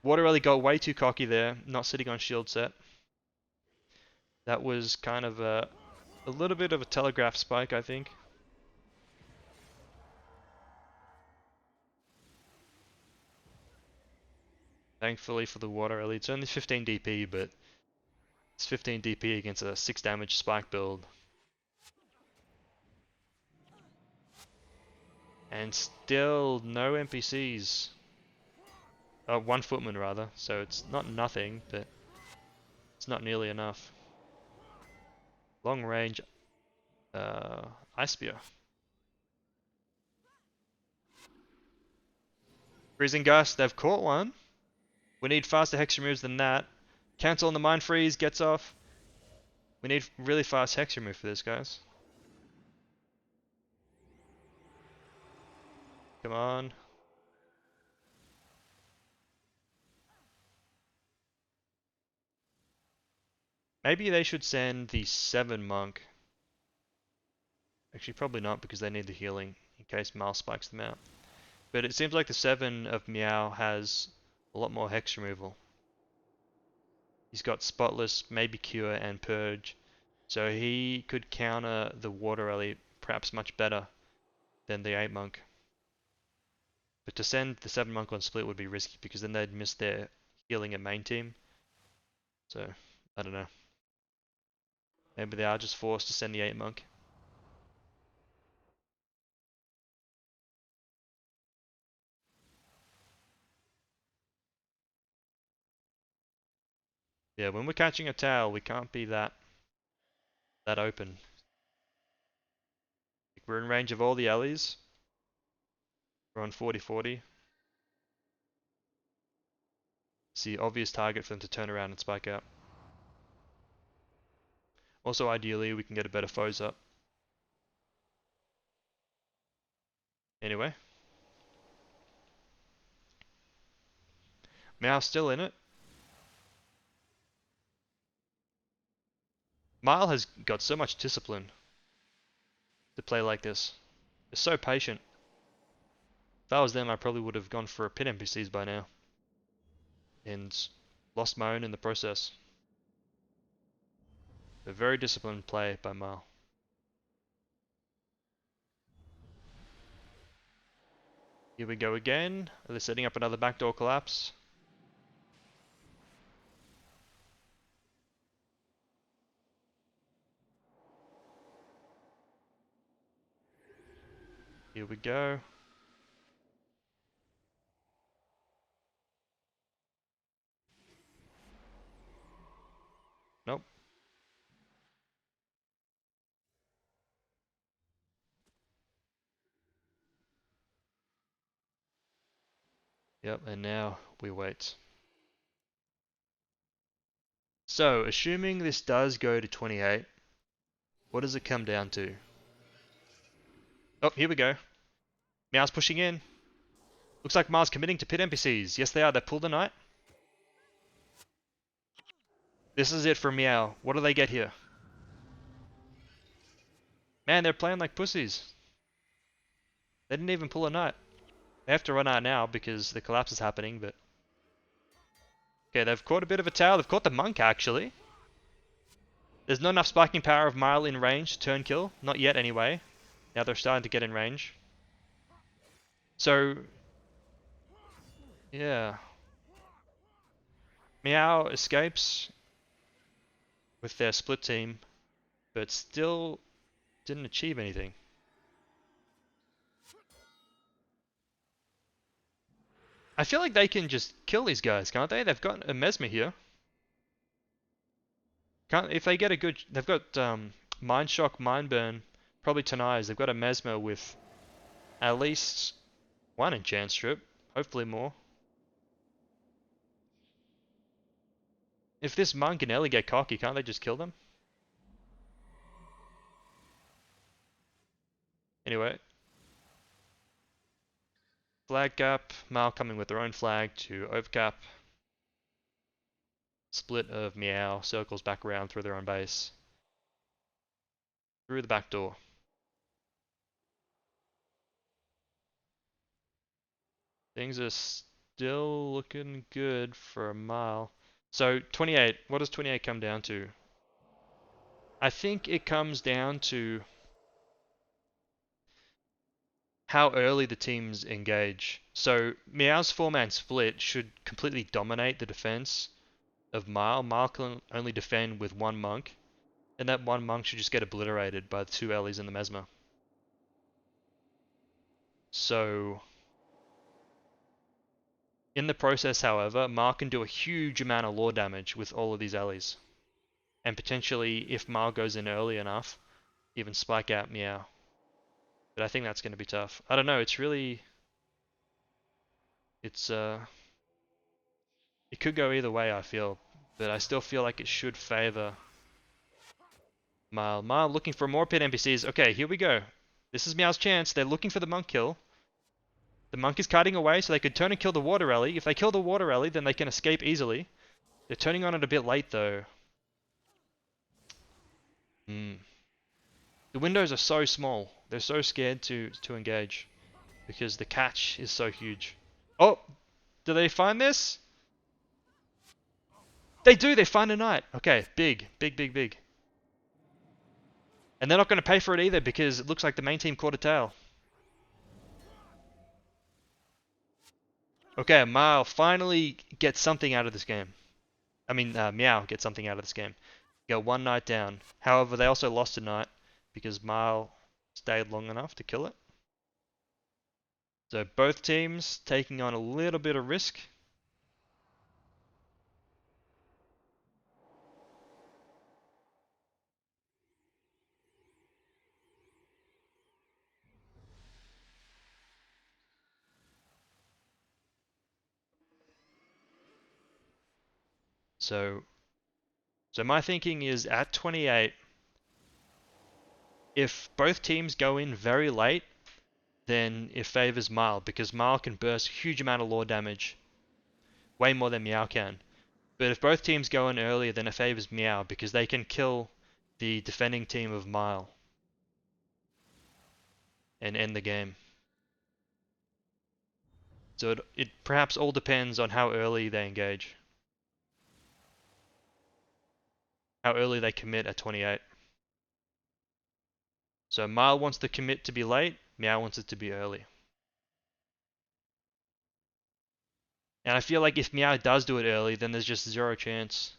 Water really got way too cocky there, not sitting on shield set. That was kind of a little bit of a telegraph spike, I think. Thankfully for the water rally, it's only 15 DP, but it's 15 DP against a 6 damage spike build. And still no NPCs. One footman rather, so it's not nothing, but it's not nearly enough. Long range Ice Spear. Freezing Gust, they've caught one. We need faster hex removes than that. Cancel on the Mind Freeze, gets off. We need really fast hex remove for this, guys. Come on. Maybe they should send the 7 monk. Actually, probably not, because they need the healing in case Mal spikes them out. But it seems like the 7 of Meow has a lot more hex removal. He's got Spotless, maybe Cure, and Purge. So he could counter the Water Rally perhaps much better than the 8 monk. But to send the 7 monk on split would be risky, because then they'd miss their healing at main team. So, I don't know. Maybe they are just forced to send the 8 monk. Yeah, when we're catching a tail, we can't be that open. We're in range of all the alleys. We're on 40-40. See, obvious target for them to turn around and spike out. Also, ideally, we can get a better foes up. Anyway. Meow's still in it. Mile has got so much discipline to play like this. They're so patient. If I was them, I probably would have gone for a pit NPCs by now. And lost my own in the process. A very disciplined play by Mile. Here we go again. Are they setting up another backdoor collapse? Here we go. Nope. Yep, and now we wait. So, assuming this does go to 28, what does it come down to? Oh, here we go. Meow's pushing in. Looks like Mars committing to pit NPCs. Yes, they are. They pulled the knight. This is it for Meow. What do they get here? Man, they're playing like pussies. They didn't even pull a knight. They have to run out now because the collapse is happening, but... Okay, they've caught a bit of a tail. They've caught the monk, actually. There's not enough spiking power of Mile in range to turn kill. Not yet, anyway. Now they're starting to get in range. So... yeah. Meow escapes with their split team, but still didn't achieve anything. I feel like they can just kill these guys, can't they? They've got a Mesmer here. Can't if they get a good... They've got Mind Shock, Mind Burn, probably Tenai's. They've got a Mesmer with at least one enchant strip, hopefully more. If this Monk and Ellie get cocky, can't they just kill them? Anyway. Flag gap, Mal coming with their own flag to overcap. Split of Meow, circles back around through their own base. Through the back door. Things are still looking good for a Mile. So 28, what does 28 come down to? I think it comes down to how early the teams engage. So Meow's 4-man split should completely dominate the defense of Mile. Mile can only defend with one monk, and that one monk should just get obliterated by the two Ellies and the Mesmer. So in the process, however, Mile can do a huge amount of lore damage with all of these Ellies. And potentially, if Mile goes in early enough, even spike out Meow. But I think that's going to be tough. I don't know, it's really... It's, it could go either way, I feel. But I still feel like it should favor Mile. Mile looking for more pit NPCs. Okay, here we go. This is Meow's chance. They're looking for the monk kill. The monk is kiting away, so they could turn and kill the water rally. If they kill the water rally, then they can escape easily. They're turning on it a bit late, though. The windows are so small. They're so scared to engage. Because the catch is so huge. Oh! Do they find this? They do! They find a knight! Okay, big. Big, big, big. And they're not going to pay for it either because it looks like the main team caught a tail. Okay, Mile finally gets something out of this game. I mean, Meow gets something out of this game. Got one knight down. However, they also lost a knight because Mile stayed long enough to kill it. So both teams taking on a little bit of risk. So my thinking is at 28, if both teams go in very late, then it favors Mile, because Mile can burst a huge amount of lore damage, way more than Meow can. But if both teams go in earlier, then it favors Meow, because they can kill the defending team of Mile and end the game. So it perhaps all depends on how early they engage. How early they commit at 28. So Mile wants the commit to be late, Meow wants it to be early. And I feel like if Meow does do it early, then there's just zero chance.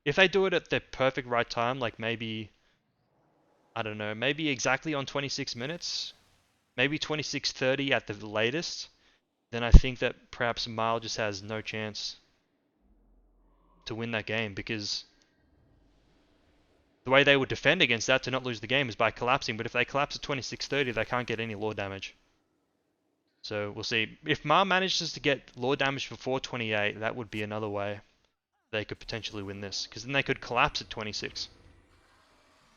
If they do it at the perfect right time, like maybe, I don't know, maybe exactly on 26 minutes, maybe 26:30 at the latest, then I think that perhaps Mile just has no chance to win that game, because the way they would defend against that to not lose the game is by collapsing, but if they collapse at 26:30, they can't get any lore damage. So we'll see. If Mile manages to get lore damage before 28, that would be another way they could potentially win this, because then they could collapse at 26.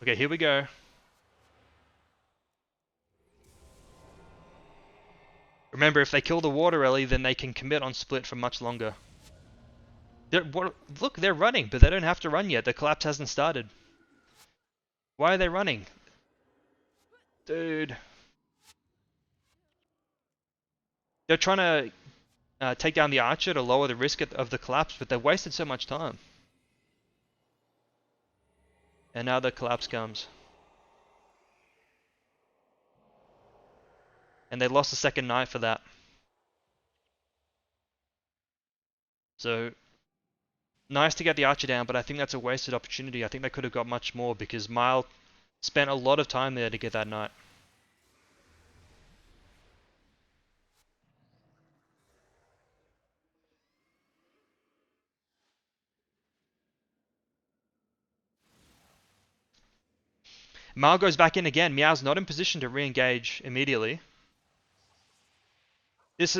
Okay, here we go. Remember, if they kill the water early, then they can commit on split for much longer. Look, they're running, but they don't have to run yet. The collapse hasn't started. Why are they running? Dude. They're trying to take down the archer to lower the risk of the collapse, but they've wasted so much time. And now the collapse comes. And they lost the second knight for that. So, nice to get the archer down, but I think that's a wasted opportunity. I think they could have got much more, because Mile spent a lot of time there to get that knight. Mile goes back in again. Meow's not in position to re-engage immediately. This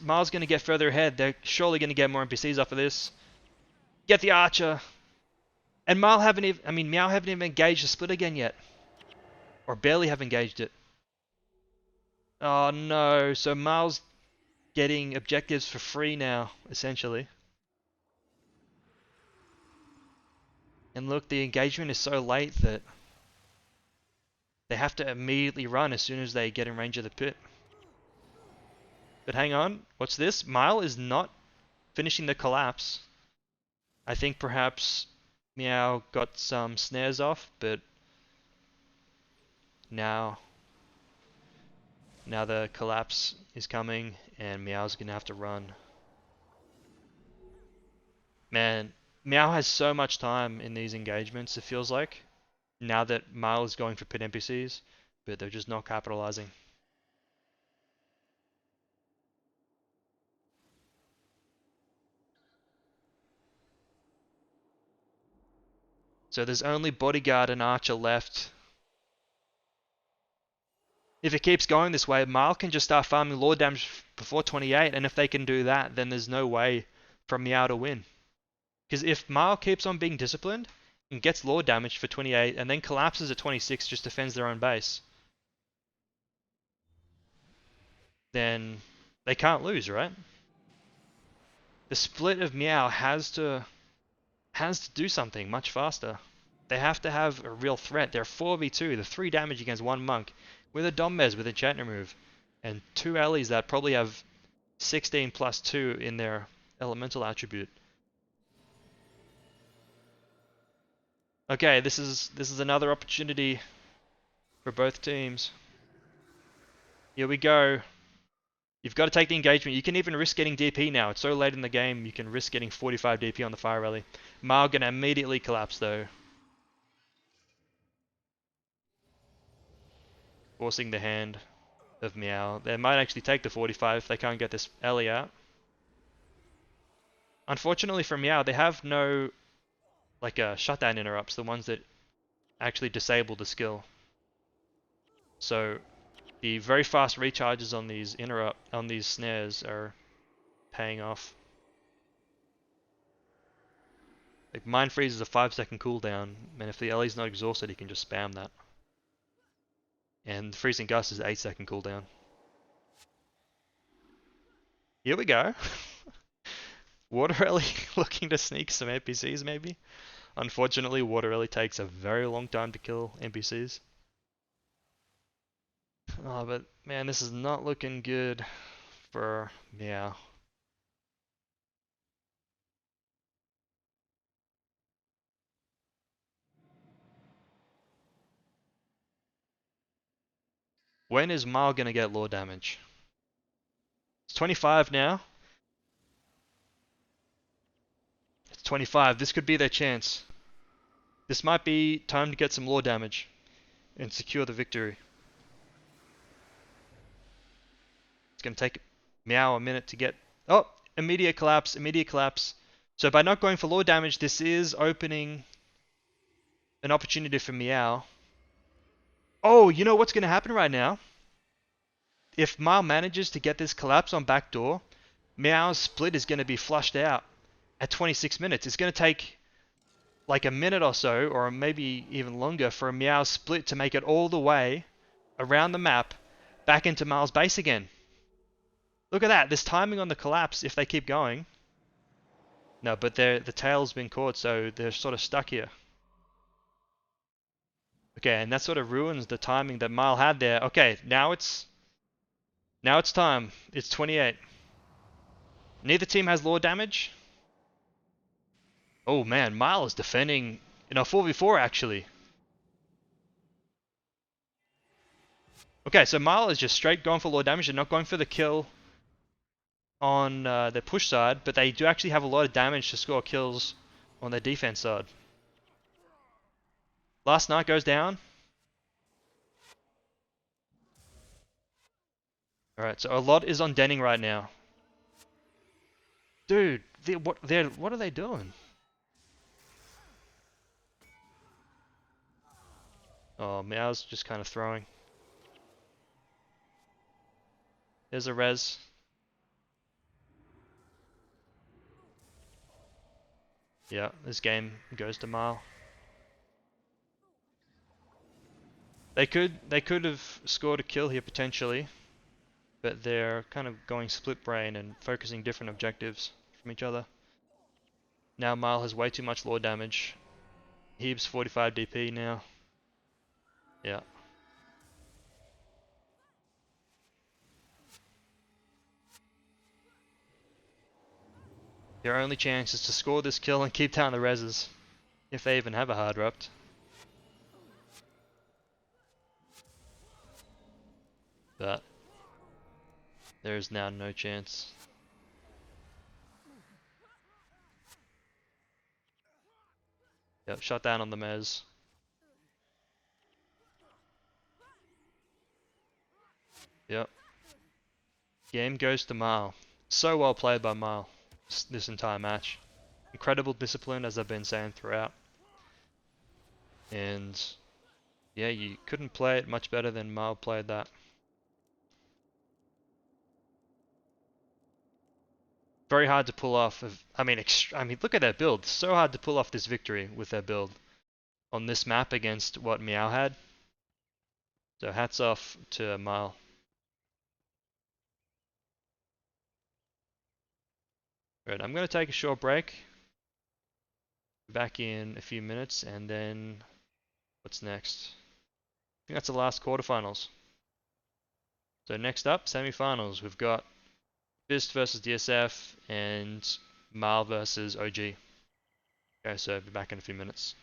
Mile's going to get further ahead. They're surely going to get more NPCs off of this. Get the archer. And Meow haven't even engaged the split again yet. Or barely have engaged it. Oh no, so Mile's getting objectives for free now, essentially. And look, the engagement is so late that they have to immediately run as soon as they get in range of the pit. But hang on, what's this? Mile is not finishing the collapse. I think perhaps Meow got some snares off, but now the collapse is coming and Meow's gonna have to run. Man, Meow has so much time in these engagements, it feels like, now that Mile is going for pit NPCs, but they're just not capitalizing. So there's only Bodyguard and Archer left. If it keeps going this way, Mile can just start farming lore damage before 28, and if they can do that, then there's no way for Meow to win. Because if Mile keeps on being disciplined and gets lore damage for 28 and then collapses at 26, just defends their own base, then they can't lose, right? The split of Meow has to do something much faster. They have to have a real threat. They're 4v2, the 3 damage against 1 monk, with a Dommez with a enchantment move, and 2 Ellies that probably have 16 plus 2 in their elemental attribute. Okay, this is another opportunity for both teams. Here we go. You've got to take the engagement. You can even risk getting DP now. It's so late in the game, you can risk getting 45 DP on the fire rally. Mile gonna immediately collapse though, forcing the hand of Meow. They might actually take the 45 if they can't get this Ellie out. Unfortunately for Meow, they have no shutdown interrupts, the ones that actually disable the skill. So the very fast recharges on these snares are paying off. Like Mind Freeze is a 5-second cooldown, and if the Ellie's not exhausted, he can just spam that. And Freezing Gust is 8-second cooldown. Here we go. Waterelly looking to sneak some NPCs maybe. Unfortunately, Waterelly takes a very long time to kill NPCs. Oh, but man, this is not looking good for Meow. When is Mile gonna get lore damage? It's 25 now. It's 25. This could be their chance. This might be time to get some lore damage and secure the victory. It's gonna take Meow a minute to get... Oh! Immediate collapse, immediate collapse. So by not going for lore damage, this is opening an opportunity for Meow. Oh, you know what's gonna happen right now? If Mile manages to get this collapse on backdoor, Meow's split is gonna be flushed out at 26 minutes. It's gonna take like a minute or so, or maybe even longer, for a Meow split to make it all the way around the map back into Mile's base again. Look at that. There's timing on the collapse if they keep going. No, but the tail's been caught, so they're sort of stuck here. Okay, and that sort of ruins the timing that Mile had there. Okay, now it's time. It's 28. Neither team has lore damage. Oh man, Mile is defending in a 4v4 actually. Okay, so Mile is just straight going for lore damage. They're not going for the kill on their push side, but they do actually have a lot of damage to score kills on their defense side. Last Knight goes down. Alright, so a lot is on Denning right now. Dude, what are they doing? Oh, Meow's just kind of throwing. There's a res. Yeah, this game goes to Mile. They could have scored a kill here potentially, but they're kind of going split brain and focusing different objectives from each other. Now Mile has way too much lore damage. Heeb's 45 DP now. Yeah. Their only chance is to score this kill and keep down the reses, if they even have a hard rupt. But there is now no chance. Yep, shut down on the mez. Yep. Game goes to Mile. So well played by Mile this entire match. Incredible discipline, as I've been saying throughout. And yeah, you couldn't play it much better than Mile played that. Very hard to pull off. I mean, look at their build. So hard to pull off this victory with their build on this map against what Meow had. So hats off to Mile. Right, I'm going to take a short break. Back in a few minutes, and then what's next? I think that's the last quarterfinals. So next up, semifinals. We've got Fist versus DSF and Mal versus OG. Okay, so be back in a few minutes.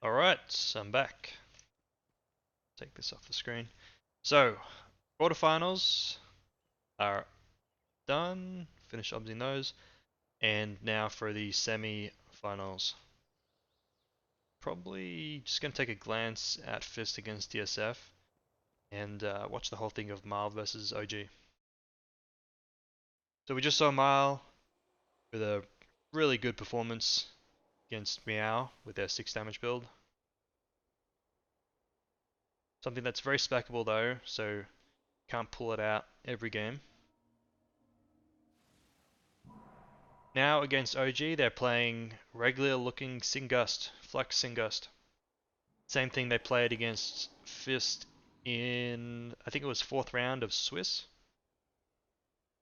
Alright, I'm back. Take this off the screen. So, quarterfinals are done. Finish obsing those. And now for the semi-finals. Probably just going to take a glance at Fist against DSF and watch the whole thing of Mile versus OG. So we just saw Mile with a really good performance against Meow with their 6 damage build. Something that's very specable though, so can't pull it out every game. Now against OG, they're playing regular looking Singust, Flex Singust. Same thing they played against Fist in, I think it was 4th round of Swiss.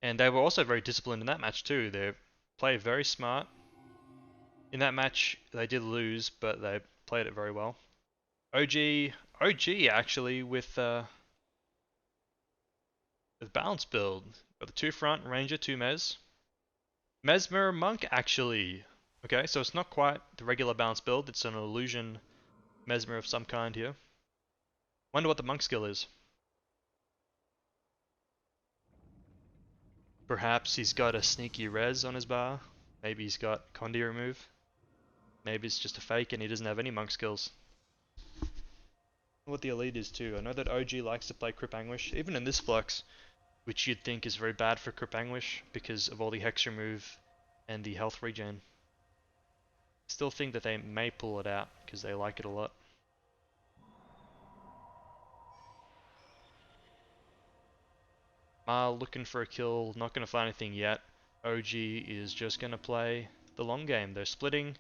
And they were also very disciplined in that match too. They played very smart. In that match, they did lose, but they played it very well. OG actually with balanced build. Got the 2 front, Ranger, 2 Mez. Mesmer Monk actually. Okay, so it's not quite the regular balanced build, it's an illusion Mesmer of some kind here. Wonder what the monk skill is. Perhaps he's got a sneaky res on his bar. Maybe he's got Condi remove. Maybe it's just a fake and he doesn't have any monk skills. What the elite is too. I know that OG likes to play Crip Anguish, even in this flux, which you'd think is very bad for Crip Anguish because of all the hex remove and the health regen. Still think that they may pull it out because they like it a lot. Mal looking for a kill, not going to find anything yet. OG is just going to play the long game. They're splitting.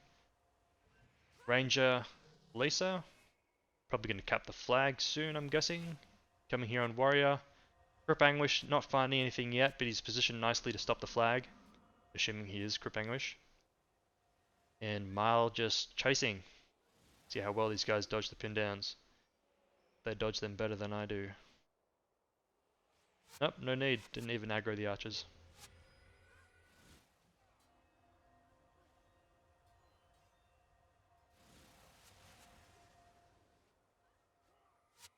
Ranger, Lisa. Probably going to cap the flag soon, I'm guessing. Coming here on Warrior. Crip Anguish not finding anything yet, but he's positioned nicely to stop the flag. Assuming he is Crip Anguish. And Mile just chasing. See how well these guys dodge the pin downs. They dodge them better than I do. Nope, no need. Didn't even aggro the archers.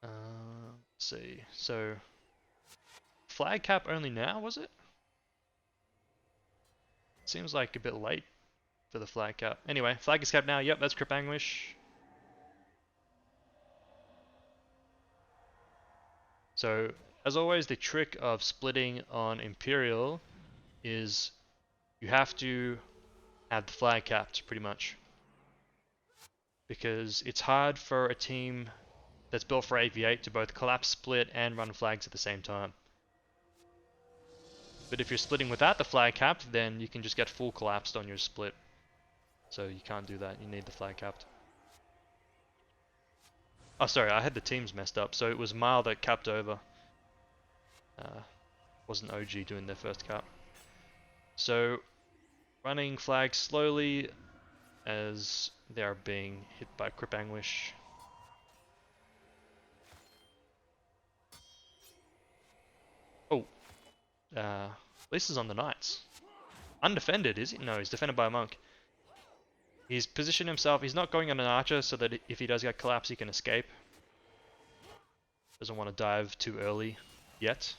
Let's see. So, flag cap only now, was it? Seems like a bit late for the flag cap. Anyway, flag is capped now. Yep, that's Crip Anguish. So, as always, the trick of splitting on Imperial is you have to have the flag capped, pretty much. Because it's hard for a team that's built for 8v8 to both collapse, split, and run flags at the same time. But if you're splitting without the flag capped, then you can just get full collapsed on your split. So you can't do that, you need the flag capped. Oh, sorry, I had the teams messed up. So it was Mile that capped over. Wasn't OG doing their first cap. So, running flags slowly as they are being hit by Crip Anguish. Oh, Lisa's on the Knights. Undefended, is he? No, he's defended by a monk. He's positioned himself, he's not going on an archer so that if he does get collapsed he can escape. Doesn't want to dive too early yet.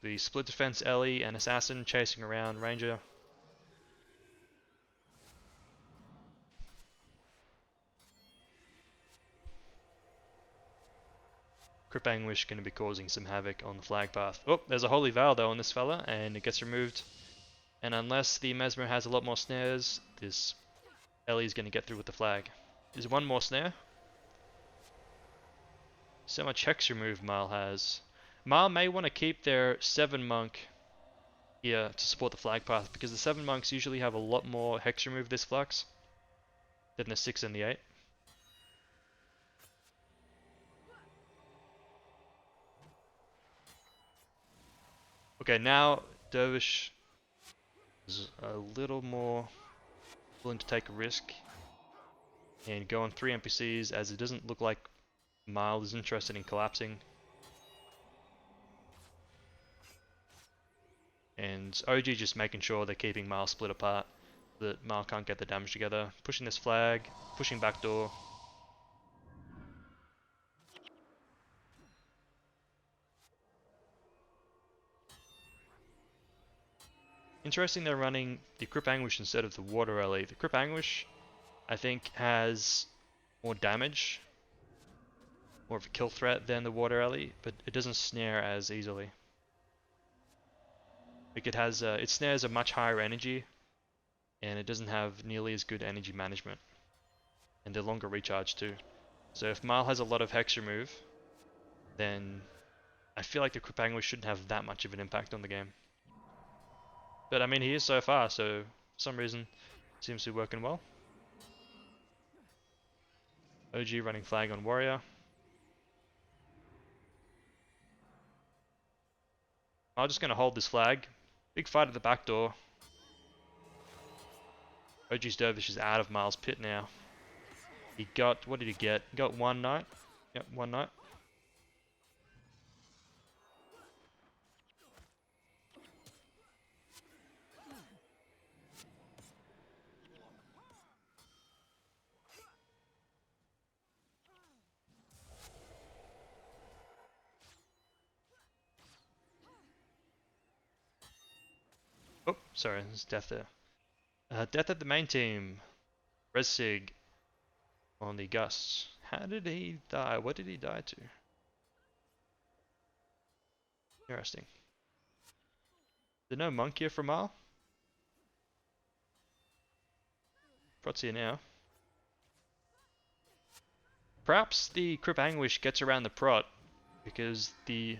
The split defense Ellie and Assassin chasing around Ranger. Crip Anguish going to be causing some havoc on the flag path. Oh, there's a Holy Vow though on this fella, and it gets removed. And unless the Mesmer has a lot more snares, this Ellie is going to get through with the flag. There's one more snare. So much hex remove Mal has. Mal may want to keep their 7 monk here to support the flag path, because the 7 monks usually have a lot more hex remove this flux than the 6 and the 8. Okay, now Dervish is a little more willing to take a risk and go on 3 NPCs, as it doesn't look like Mile is interested in collapsing. And And OG just making sure they're keeping Marl split apart, so that Marl can't get the damage together. Pushing this flag, pushing backdoor. Interesting they're running the Crypt Anguish instead of the Water Alley. The Crypt Anguish, I think, has more damage, more of a kill threat than the Water Alley, but it doesn't snare as easily. Like it snares a much higher energy, and it doesn't have nearly as good energy management, and a longer recharge too. So if Marl has a lot of hex remove, then I feel like the Crypt Anguish shouldn't have that much of an impact on the game. But I mean, he is so far, so for some reason, it seems to be working well. OG running flag on warrior. I'm just going to hold this flag. Big fight at the back door. OG's dervish is out of Marl's pit now. He got, what did he get? He got one knight. Yep, one knight. Oh, sorry, there's death there. Death at the main team. Resig on the Gusts. How did he die? What did he die to? Interesting. Is there no monk here from Marl? Prot's here now. Perhaps the Crypt Anguish gets around the Prot, because the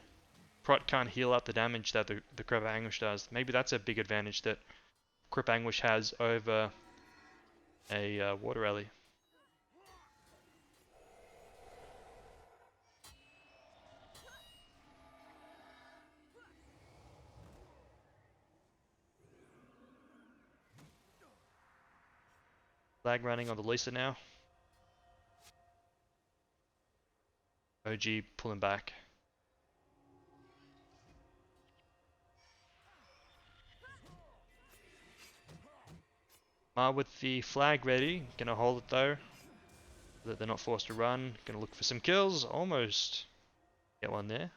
Prot can't heal up the damage that the Crypt Anguish does. Maybe that's a big advantage that Crypt Anguish has over a Water Alley. Flag running on the Lisa now. OG pulling back. With the flag ready, gonna hold it though, so that they're not forced to run. Gonna look for some kills, almost get one there.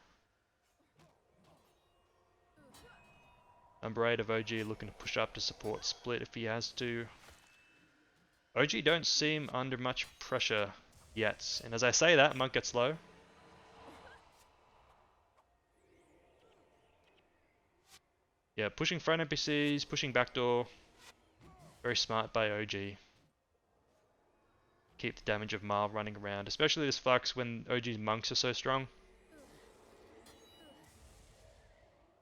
Number 8 of OG looking to push up to support split if he has to. OG don't seem under much pressure yet, and as I say that, Monk gets low. Yeah, pushing front NPCs, pushing backdoor. Very smart by OG. Keep the damage of Marl running around, especially this Flux when OG's monks are so strong.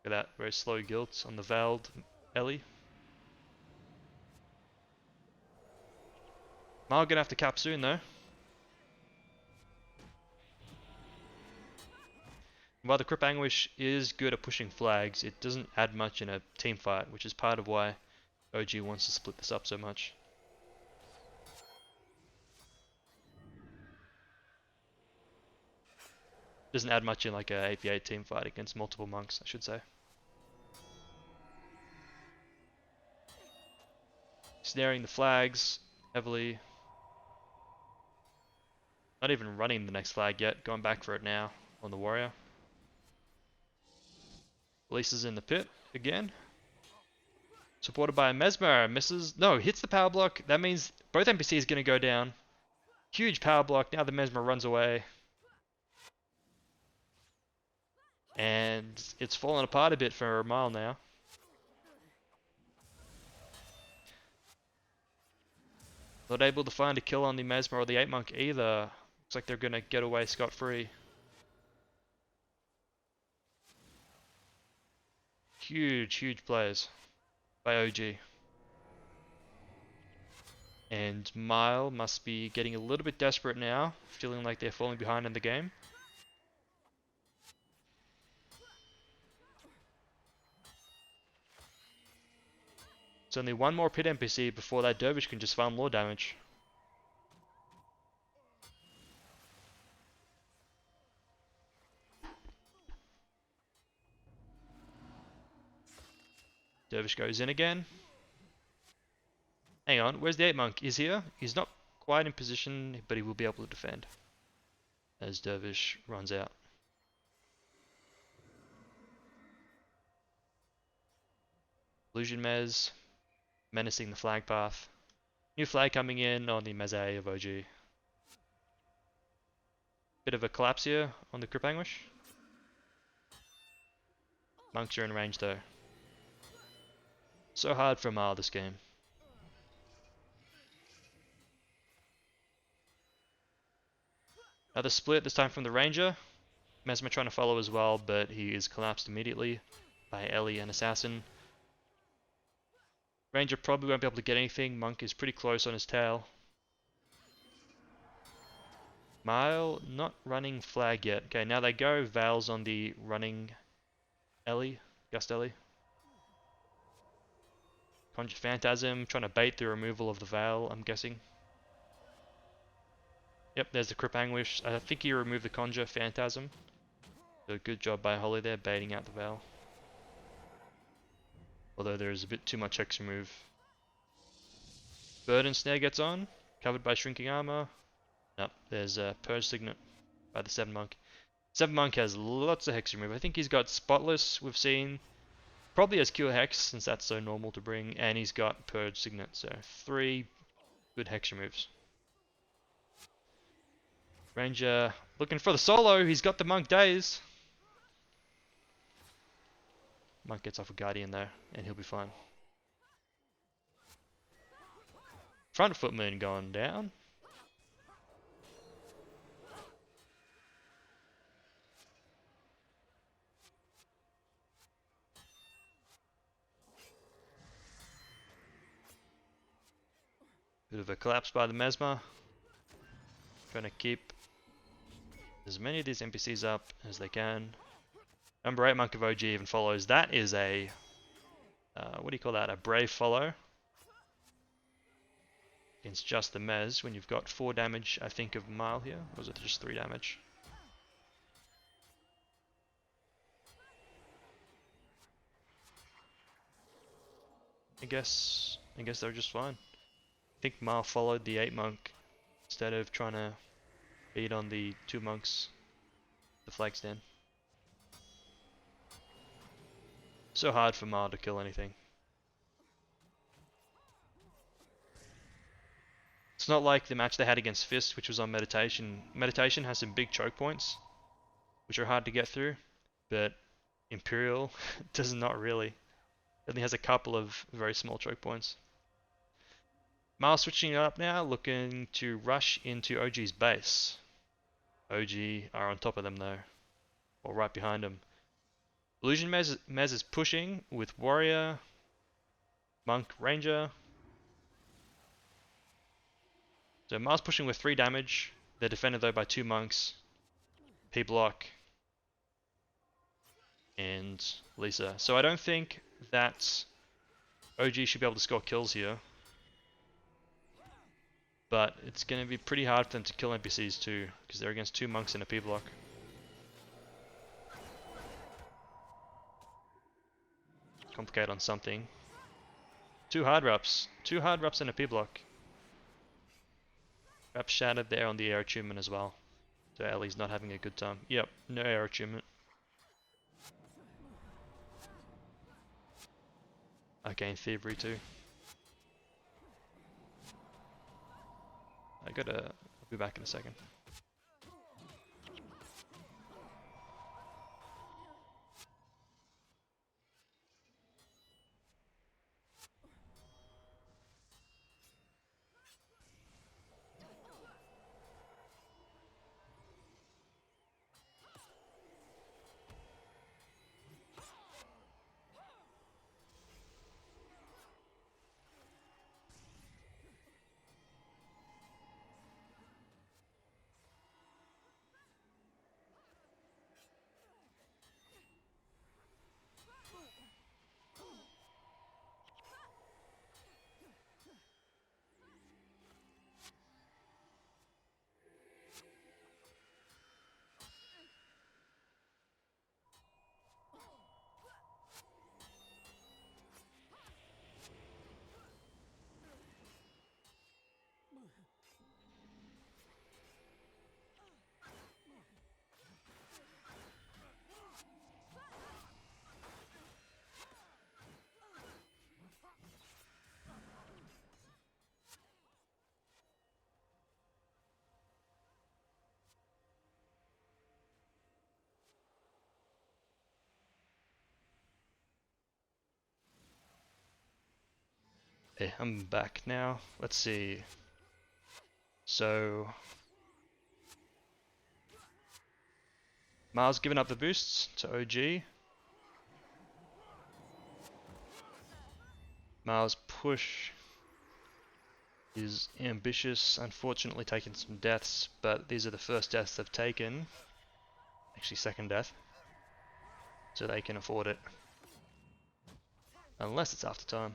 Look at that, very slow guilt on the Veiled Ellie. Marl gonna have to cap soon though. While the Crypt Anguish is good at pushing flags, it doesn't add much in a team fight, which is part of why OG wants to split this up so much. Doesn't add much in like a 8v8 team fight against multiple monks, I should say. Snaring the flags heavily. Not even running the next flag yet, going back for it now on the warrior. Lisa's in the pit again. Supported by a Mesmer, misses. No, hits the power block. That means both NPCs going to go down. Huge power block. Now the Mesmer runs away. And it's fallen apart a bit for a mile now. Not able to find a kill on the Mesmer or the 8 Monk either. Looks like they're going to get away scot-free. Huge plays by OG. And Mile must be getting a little bit desperate now, feeling like they're falling behind in the game. It's only one more pit NPC before that Dervish can just farm lore damage. Dervish goes in again. Hang on, where's the 8 monk? He's here. He's not quite in position, but he will be able to defend as Dervish runs out. Illusion Mez, menacing the flag path. New flag coming in on the Meze of OG. Bit of a collapse here on the Crypt Anguish. Monks are in range though. So hard for Mal this game. Another split, this time from the Ranger. Mesmer trying to follow as well, but he is collapsed immediately by Ellie and Assassin. Ranger probably won't be able to get anything. Monk is pretty close on his tail. Mile not running flag yet. Okay, now they go. Val's on the running Ellie. Gust Ellie. Conjure Phantasm, trying to bait the removal of the Veil, I'm guessing. Yep, there's the Crypt Anguish. I think he removed the Conjure Phantasm. So good job by Holly there, baiting out the Veil. Although there is a bit too much Hex remove. Bird and Snare gets on, covered by Shrinking Armor. Nope, there's a Purge Signet by the 7 Monk. 7 Monk has lots of Hex remove. I think he's got Spotless, we've seen. Probably has Cure Hex, since that's so normal to bring. And he's got Purge Signet, so 3 good Hex removes. Ranger looking for the solo. He's got the Monk Daze. Monk gets off a Guardian though, and he'll be fine. Front foot moon going down. Bit of a collapse by the Mesmer. Trying to keep as many of these NPCs up as they can. Number 8 Monk of OG even follows. That is a, what do you call that? A brave follow. Against just the Mez when you've got 4 damage, I think, of Mile here. Or was it just 3 damage? I guess they were just fine. I think Mile followed the 8 Monk instead of trying to beat on the 2 Monks, the flag stand. So hard for Mile to kill anything. It's not like the match they had against Fist, which was on Meditation. Meditation has some big choke points, which are hard to get through, but Imperial does not really. It only has a couple of very small choke points. Mile switching up now, looking to rush into OG's base. OG are on top of them though, or right behind them. Illusion Mez is pushing with Warrior, Monk, Ranger. So Mile's pushing with 3 damage. They're defended though by 2 Monks, P-Block, and Lisa. So I don't think that OG should be able to score kills here. But it's going to be pretty hard for them to kill NPCs too, because they're against 2 Monks and a P-Block. Complicate on something. 2 hard wraps. 2 hard wraps and a P-Block. Wrap shattered there on the air attunement as well. So Ellie's not having a good time. Yep, no air attunement. Arcane Thievery too. I'll be back in a second. Okay, I'm back now. Let's see. So Mars giving up the boosts to OG. Mars push is ambitious, unfortunately taking some deaths, but these are the first deaths they've taken. Actually second death. So they can afford it. Unless it's after time.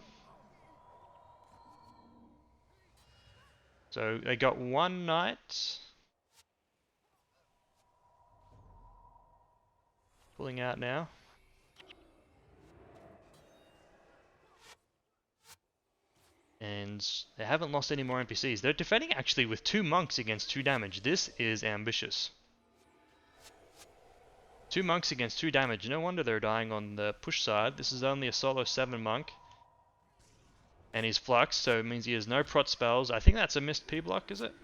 So they got one knight. Pulling out now. And they haven't lost any more NPCs. They're defending actually with 2 monks against 2 damage. This is ambitious. 2 monks against 2 damage. No wonder they're dying on the push side. This is only a solo 7 monk. And he's fluxed, so it means he has no prot spells. I think that's a missed P block, is it?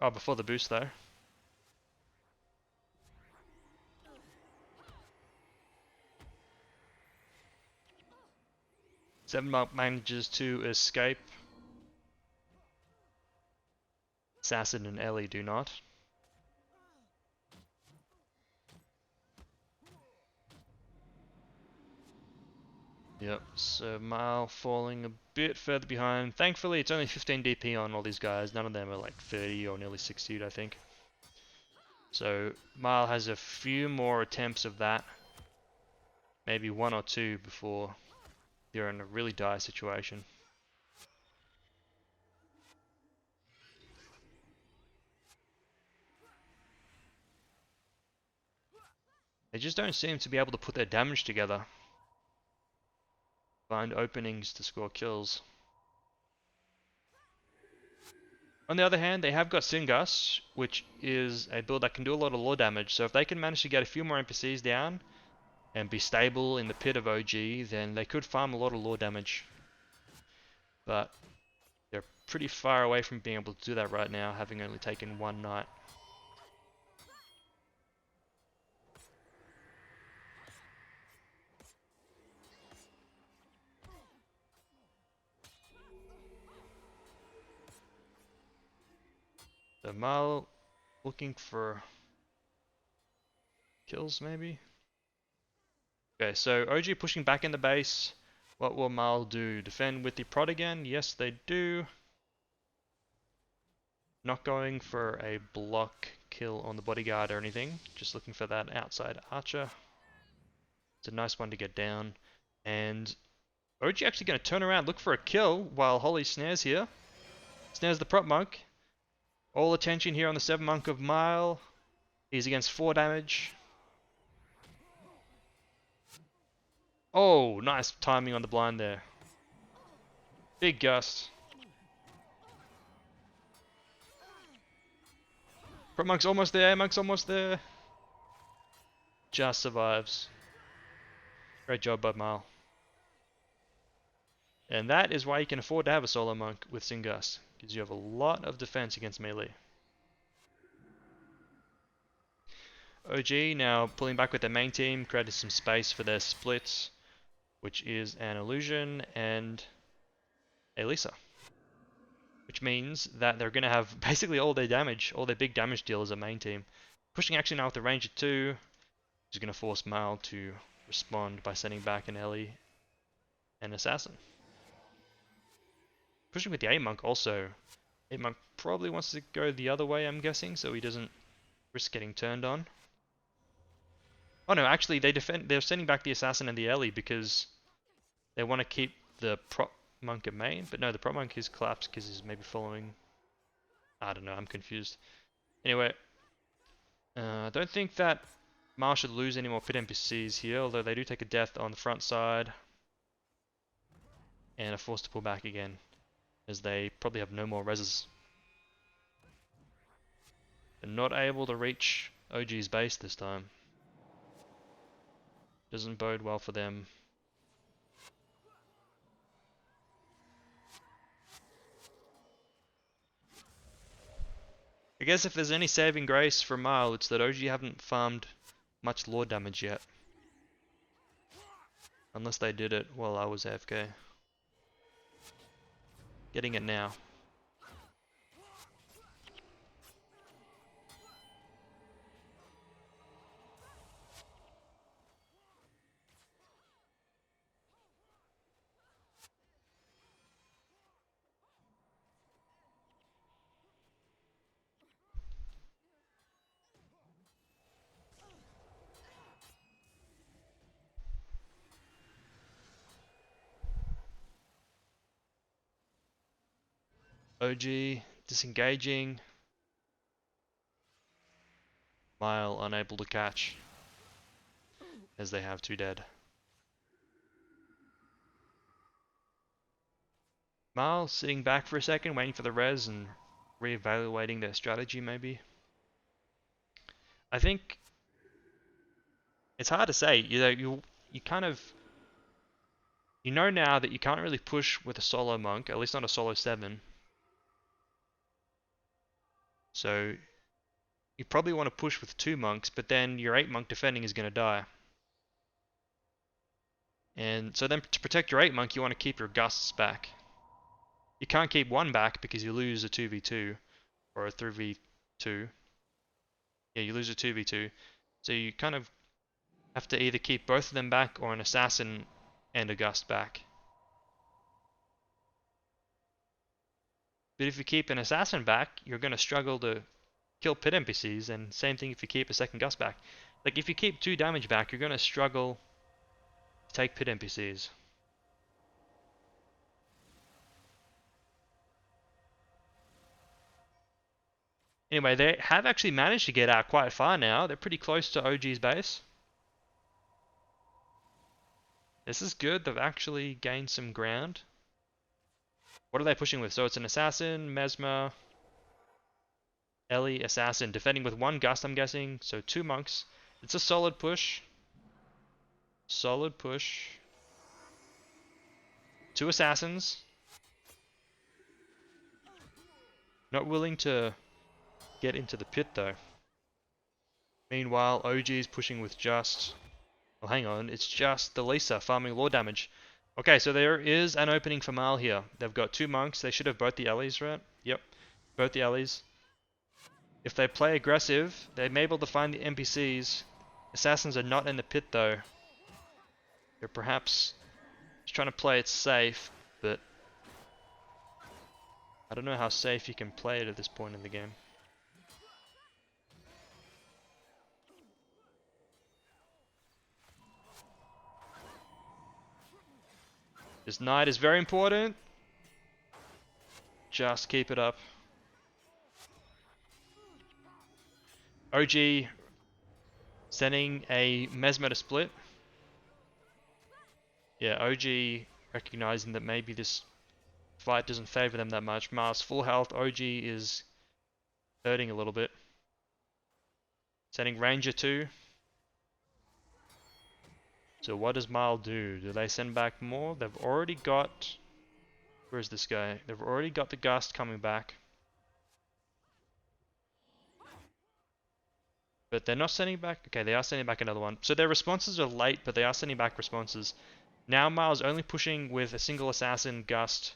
Oh, before the boost though. Seven monk manages to escape. Assassin and Ellie do not. Yep, so Mal falling a bit further behind. Thankfully, it's only 15 DP on all these guys. None of them are like 30 or nearly 60, I think. So Mal has a few more attempts of that. Maybe 1 or 2 before they're in a really dire situation. They just don't seem to be able to put their damage together. Find openings to score kills. On the other hand, they have got Singus, which is a build that can do a lot of lore damage. So if they can manage to get a few more NPCs down and be stable in the pit of OG, then they could farm a lot of lore damage. But they're pretty far away from being able to do that right now, having only taken 1 knight. So Mal looking for kills maybe? Okay, so OG pushing back in the base. What will Mal do? Defend with the prod again? Yes, they do. Not going for a block kill on the bodyguard or anything. Just looking for that outside archer. It's a nice one to get down. And OG actually going to turn around, look for a kill while Holly snares here. Snares the prop monk. All attention here on the 7 monk of Mal. He's against 4 damage. Oh, nice timing on the blind there. Big gust. Prop monk's almost there, monk's almost there. Just survives. Great job, Bud Mal. And that is why you can afford to have a solo monk with Singus. Gives you have a lot of defense against melee. OG now pulling back with their main team, created some space for their splits, which is an illusion and a Lisa. Which means that they're going to have basically all their damage, all their big damage dealers are main team. Pushing actually now with the Ranger 2, which is going to force Mal to respond by sending back an Ellie and Assassin. Pushing with the A-Monk also. A-Monk probably wants to go the other way, I'm guessing, so he doesn't risk getting turned on. Oh no, actually they're sending back the Assassin and the Ellie because they want to keep the prop monk at main, but no, the prop monk is collapsed because he's maybe following. I don't know, I'm confused. Anyway, I don't think that Mal should lose any more pit NPCs here, although they do take a death on the front side and are forced to pull back again, as they probably have no more reses. They're not able to reach OG's base this time. Doesn't bode well for them. I guess if there's any saving grace for Mal, it's that OG haven't farmed much lore damage yet. Unless they did it while I was AFK. getting it now. OG disengaging. Mile unable to catch, as they have two dead. Mile sitting back for a second, waiting for the res and reevaluating their strategy maybe. I think it's hard to say. You kind of now that you can't really push with a solo monk, at least not a solo 7. So you probably want to push with 2 monks, but then your 8 monk defending is going to die. And so then to protect your 8 monk, you want to keep your gusts back. You can't keep 1 back because you lose a 2v2 or a 3v2. Yeah, you lose a 2v2. So you kind of have to either keep both of them back or an assassin and a gust back. But if you keep an assassin back, you're going to struggle to kill pit NPCs, and same thing if you keep a second gust back. Like if you keep 2 damage back, you're going to struggle to take pit NPCs. Anyway, they have actually managed to get out quite far now. They're pretty close to OG's base. This is good. They've actually gained some ground. What are they pushing with? So it's an assassin, Mesmer, Ellie, assassin, defending with 1 gust, I'm guessing. So 2 monks. It's a solid push. Solid push. 2 assassins. Not willing to get into the pit though. Meanwhile, OG is pushing with just... Well, hang on, it's just the Lisa farming lore damage. Okay, so there is an opening for Mal here. They've got 2 monks. They should have both the Ellies, right? Yep, both the Ellies. If they play aggressive, they may be able to find the NPCs. Assassins are not in the pit though. They're perhaps just trying to play it safe, but I don't know how safe you can play it at this point in the game. This knight is very important. Just keep it up. OG sending a Mesmer to split. Yeah, OG recognizing that maybe this fight doesn't favor them that much. Mars full health. OG is hurting a little bit. Sending Ranger 2. So what does Mal do? Do they send back more? They've already got... Where's this guy? They've already got the Gust coming back. But they're not sending back... Okay, they are sending back another one. So their responses are late, but they are sending back responses. Now Mal's only pushing with a single assassin, Gust,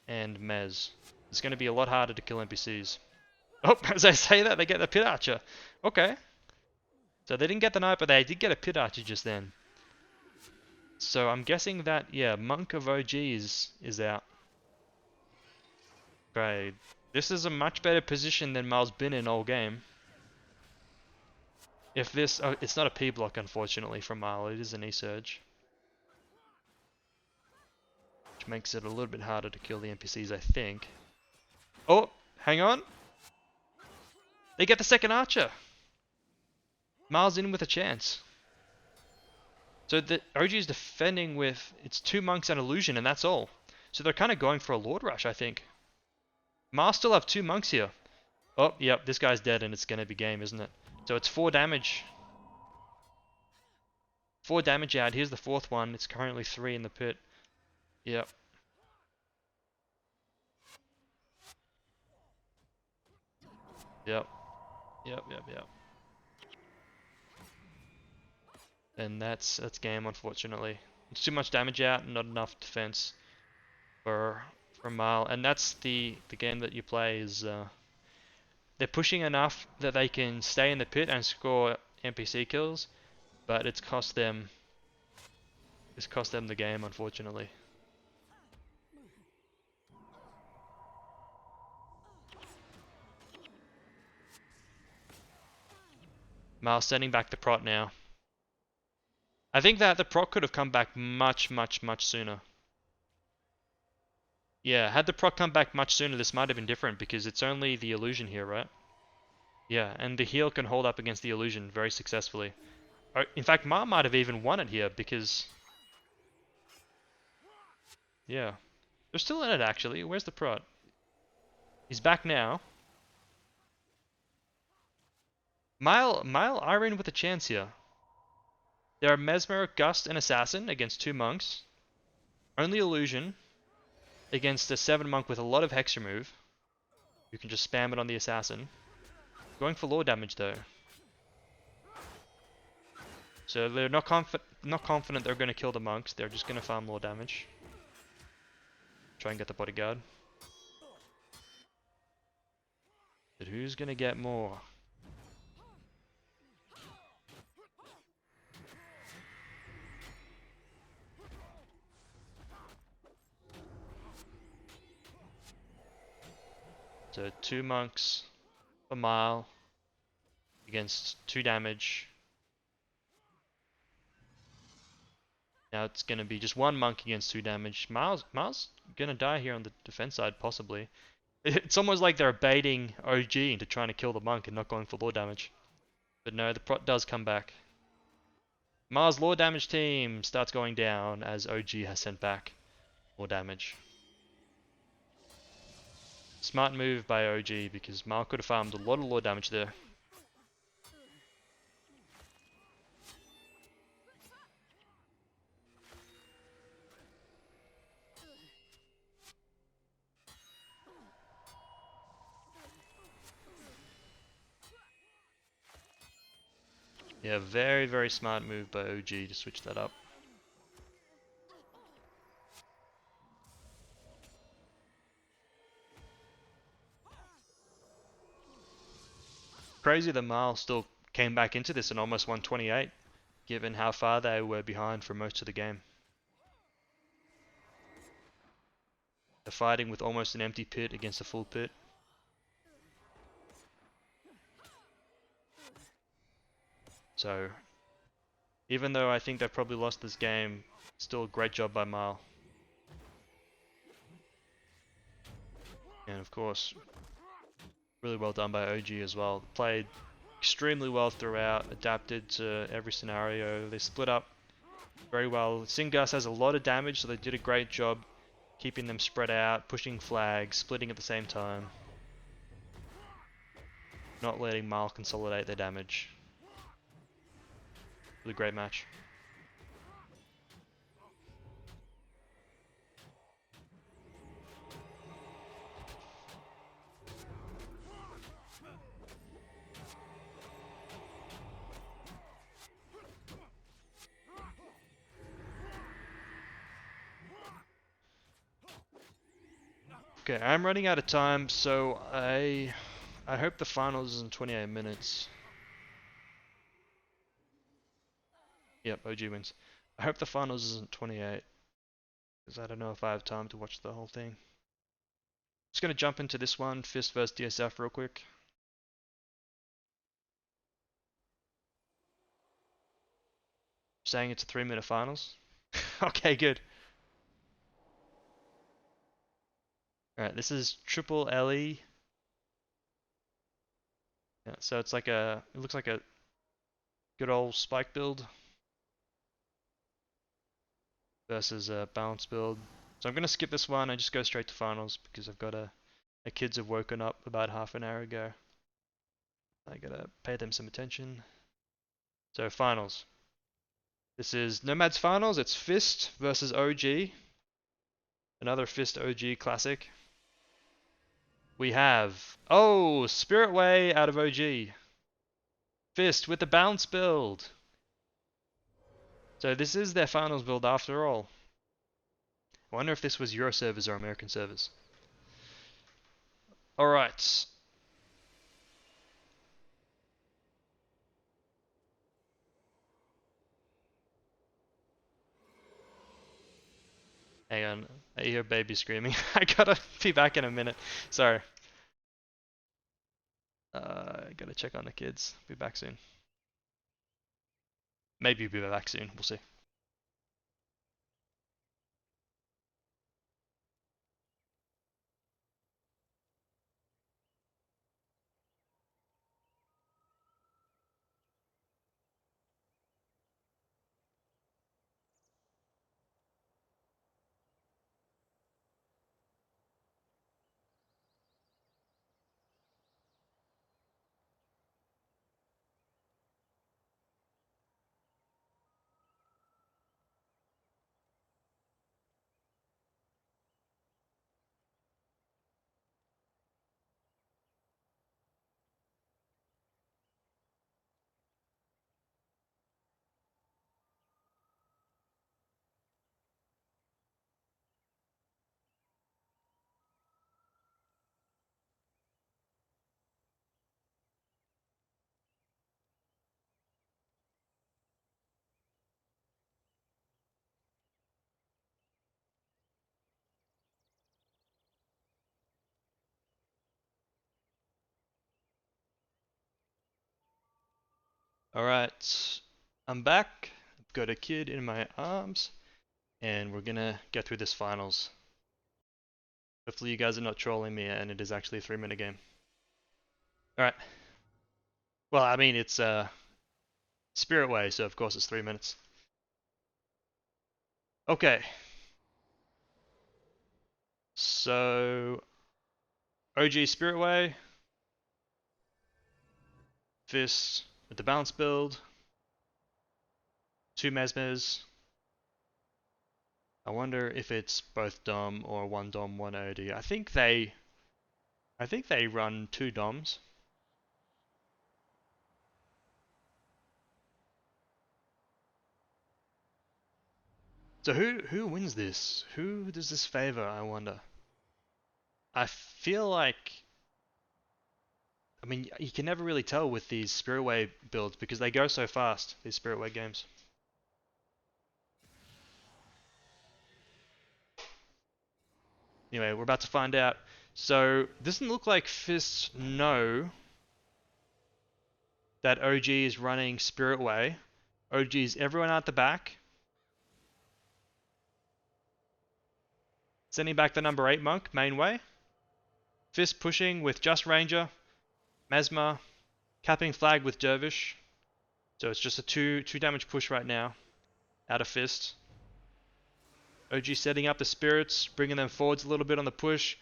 and Mez. It's going to be a lot harder to kill NPCs. Oh, as I say that, they get the Pit Archer. Okay. So they didn't get the Knight, but they did get a Pit Archer just then. So I'm guessing that, yeah, Monk of OG is out. Okay, this is a much better position than Mal's been in all game. If this... Oh, it's not a P block, unfortunately, from Mal. It is an E-Surge. Which makes it a little bit harder to kill the NPCs, I think. Oh, hang on. They get the second Archer. Mal's in with a chance. So the OG is defending with... It's 2 monks and illusion, and that's all. So they're kind of going for a Lord Rush, I think. Mal still have 2 monks here. Oh, yep, this guy's dead, and it's going to be game, isn't it? So it's 4 damage. 4 damage out. Here's the 4th one. It's currently 3 in the pit. Yep. Yep. Yep. And that's game, unfortunately. It's too much damage out and not enough defense for from Mile, and that's the game that you play is they're pushing enough that they can stay in the pit and score NPC kills, but it's cost them the game, unfortunately. Miles sending back the prot now. I think that the prot could have come back much sooner. Yeah, had the prot come back much sooner, this might have been different because it's only the illusion here, right? Yeah, and the heal can hold up against the illusion very successfully. In fact, Ma might have even won it here because... Yeah. They're still in it, actually. Where's the prot? He's back now. Mile Irene with a chance here. There are Mesmer, Gust, and Assassin against 2 monks. Only Illusion against a 7 monk with a lot of Hex remove. You can just spam it on the Assassin. Going for lore damage though. So they're not confident they're going to kill the monks. They're just going to farm lore damage. Try and get the bodyguard. But who's going to get more? So 2 monks a mile against 2 damage. Now it's going to be just 1 monk against 2 damage. Miles going to die here on the defense side, possibly. It's almost like they're baiting OG into trying to kill the monk and not going for lore damage. But no, the prot does come back. Mars lore damage team starts going down as OG has sent back more damage. Smart move by OG because Mal could have farmed a lot of lore damage there. Yeah, very smart move by OG to switch that up. Crazy that Mal still came back into this and almost won 28, given how far they were behind for most of the game. They're fighting with almost an empty pit against a full pit. So, even though I think they've probably lost this game, still a great job by Mal. And of course, really well done by OG as well. Played extremely well throughout, adapted to every scenario. They split up very well. Singus has a lot of damage, so they did a great job keeping them spread out, pushing flags, splitting at the same time. Not letting Mal consolidate their damage. Really great match. Okay, I'm running out of time, so I hope the finals is in 28 minutes. Yep, OG wins. I hope the finals isn't 28, because I don't know if I have time to watch the whole thing. Just gonna jump into this one, Fist vs DSF real quick. Saying it's a 3-minute finals. Okay, good. Alright, this is triple LE. Yeah, so it's like it looks like a good old spike build versus a balance build. So I'm gonna skip this one and just go straight to finals because I've got my kids have woken up about half an hour ago. I gotta pay them some attention. So finals. This is Nomad's finals. It's Fist versus OG. Another Fist OG classic. We have, oh, Spirit Way out of OG. Fist with the balance build. So this is their finals build after all. I wonder if this was Euro servers or American servers. Alright. Hang on, I hear baby screaming. I gotta be back in a minute. Sorry. I gotta check on the kids. Be back soon. Maybe be back soon. We'll see. Alright, I'm back. I've got a kid in my arms, and we're gonna get through this finals. Hopefully you guys are not trolling me and it is actually a 3-minute game. Alright. Well, I mean, it's Spirit Way, so of course it's 3 minutes. Okay. So, OG Spirit Way. Fist with the balance build. 2 Mesmers. I wonder if it's both Dom or 1 Dom, 1 OD. I think they run 2 Doms. So who wins this? Who does this favor, I wonder? I feel like, I mean, you can never really tell with these Spirit Way builds because they go so fast, these Spirit Way games. Anyway, we're about to find out. So, doesn't look like Fists know that OG is running Spirit Way. OG is everyone out the back. Sending back the number 8 monk, main way. Fist pushing with just Ranger. Mesmer. Capping flag with Dervish. So it's just a 2 damage push right now. Out of Fist. OG setting up the spirits, bringing them forwards a little bit on the push.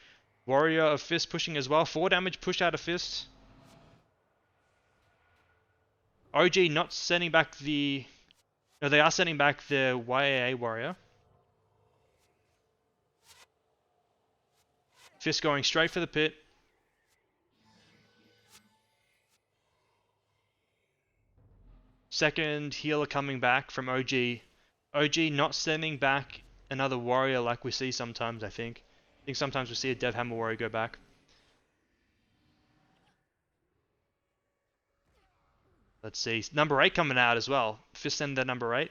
Warrior of Fist pushing as well. 4 damage push out of Fist. OG not sending back the... No, they are sending back the YAA Warrior. Fist going straight for the pit. Second healer coming back from OG. OG not sending back another warrior like we see sometimes, I think. I think sometimes we see a Dev Hammer warrior go back. Let's see. Number 8 coming out as well. Fist send the number 8.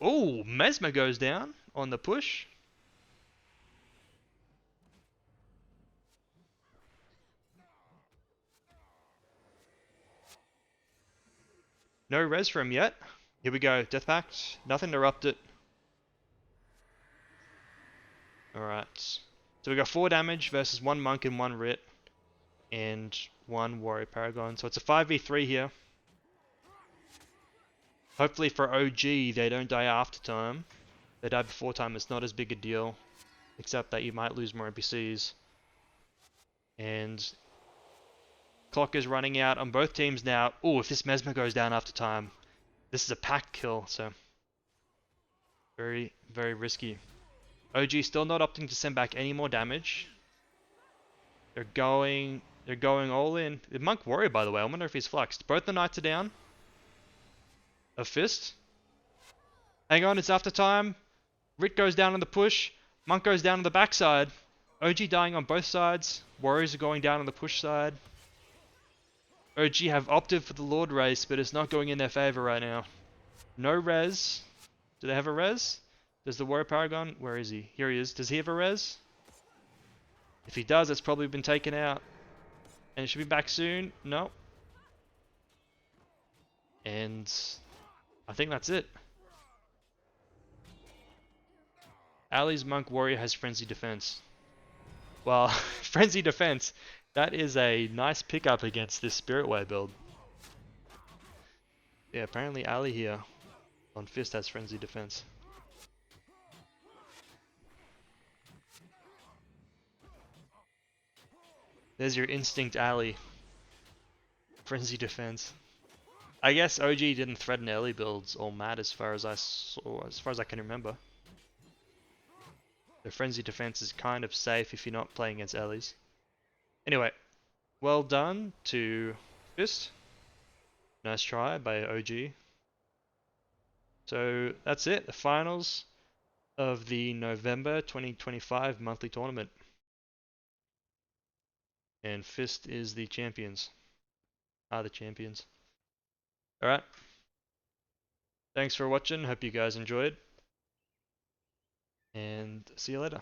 Oh, Mesmer goes down on the push. No res for him yet. Here we go. Death Pact. Nothing to erupt it. Alright. So we got 4 damage versus 1 monk and 1 writ. And 1 warrior paragon. So it's a 5v3 here. Hopefully for OG they don't die after time. They die before time, it's not as big a deal. Except that you might lose more NPCs. And clock is running out on both teams now. Oh, if this Mesmer goes down after time, this is a pack kill, so very, very risky. OG still not opting to send back any more damage. They're going all in. The Monk Warrior, by the way, I wonder if he's fluxed. Both the Knights are down. A Fist. Hang on, it's after time. Rit goes down on the push. Monk goes down on the backside. OG dying on both sides. Warriors are going down on the push side. OG have opted for the Lord race, but it's not going in their favor right now. No res. Do they have a res? Does the Warrior Paragon... Where is he? Here he is. Does he have a res? If he does, it's probably been taken out. And it should be back soon. No. And I think that's it. Ali's Monk Warrior has Frenzy Defense. Well, Frenzy Defense, that is a nice pickup against this Spirit Way build. Yeah, apparently Ali here on Fist has Frenzy Defense. There's your Instinct Ali. Frenzy Defense. I guess OG didn't threaten early builds or mad as far as I saw, as far as I can remember. The Frenzy Defense is kind of safe if you're not playing against Ellie's. Anyway, well done to Fist. Nice try by OG. So that's it, the finals of the November 2025 monthly tournament. And Fist is the champions. Are the champions. Alright. Thanks for watching, hope you guys enjoyed. And see you later.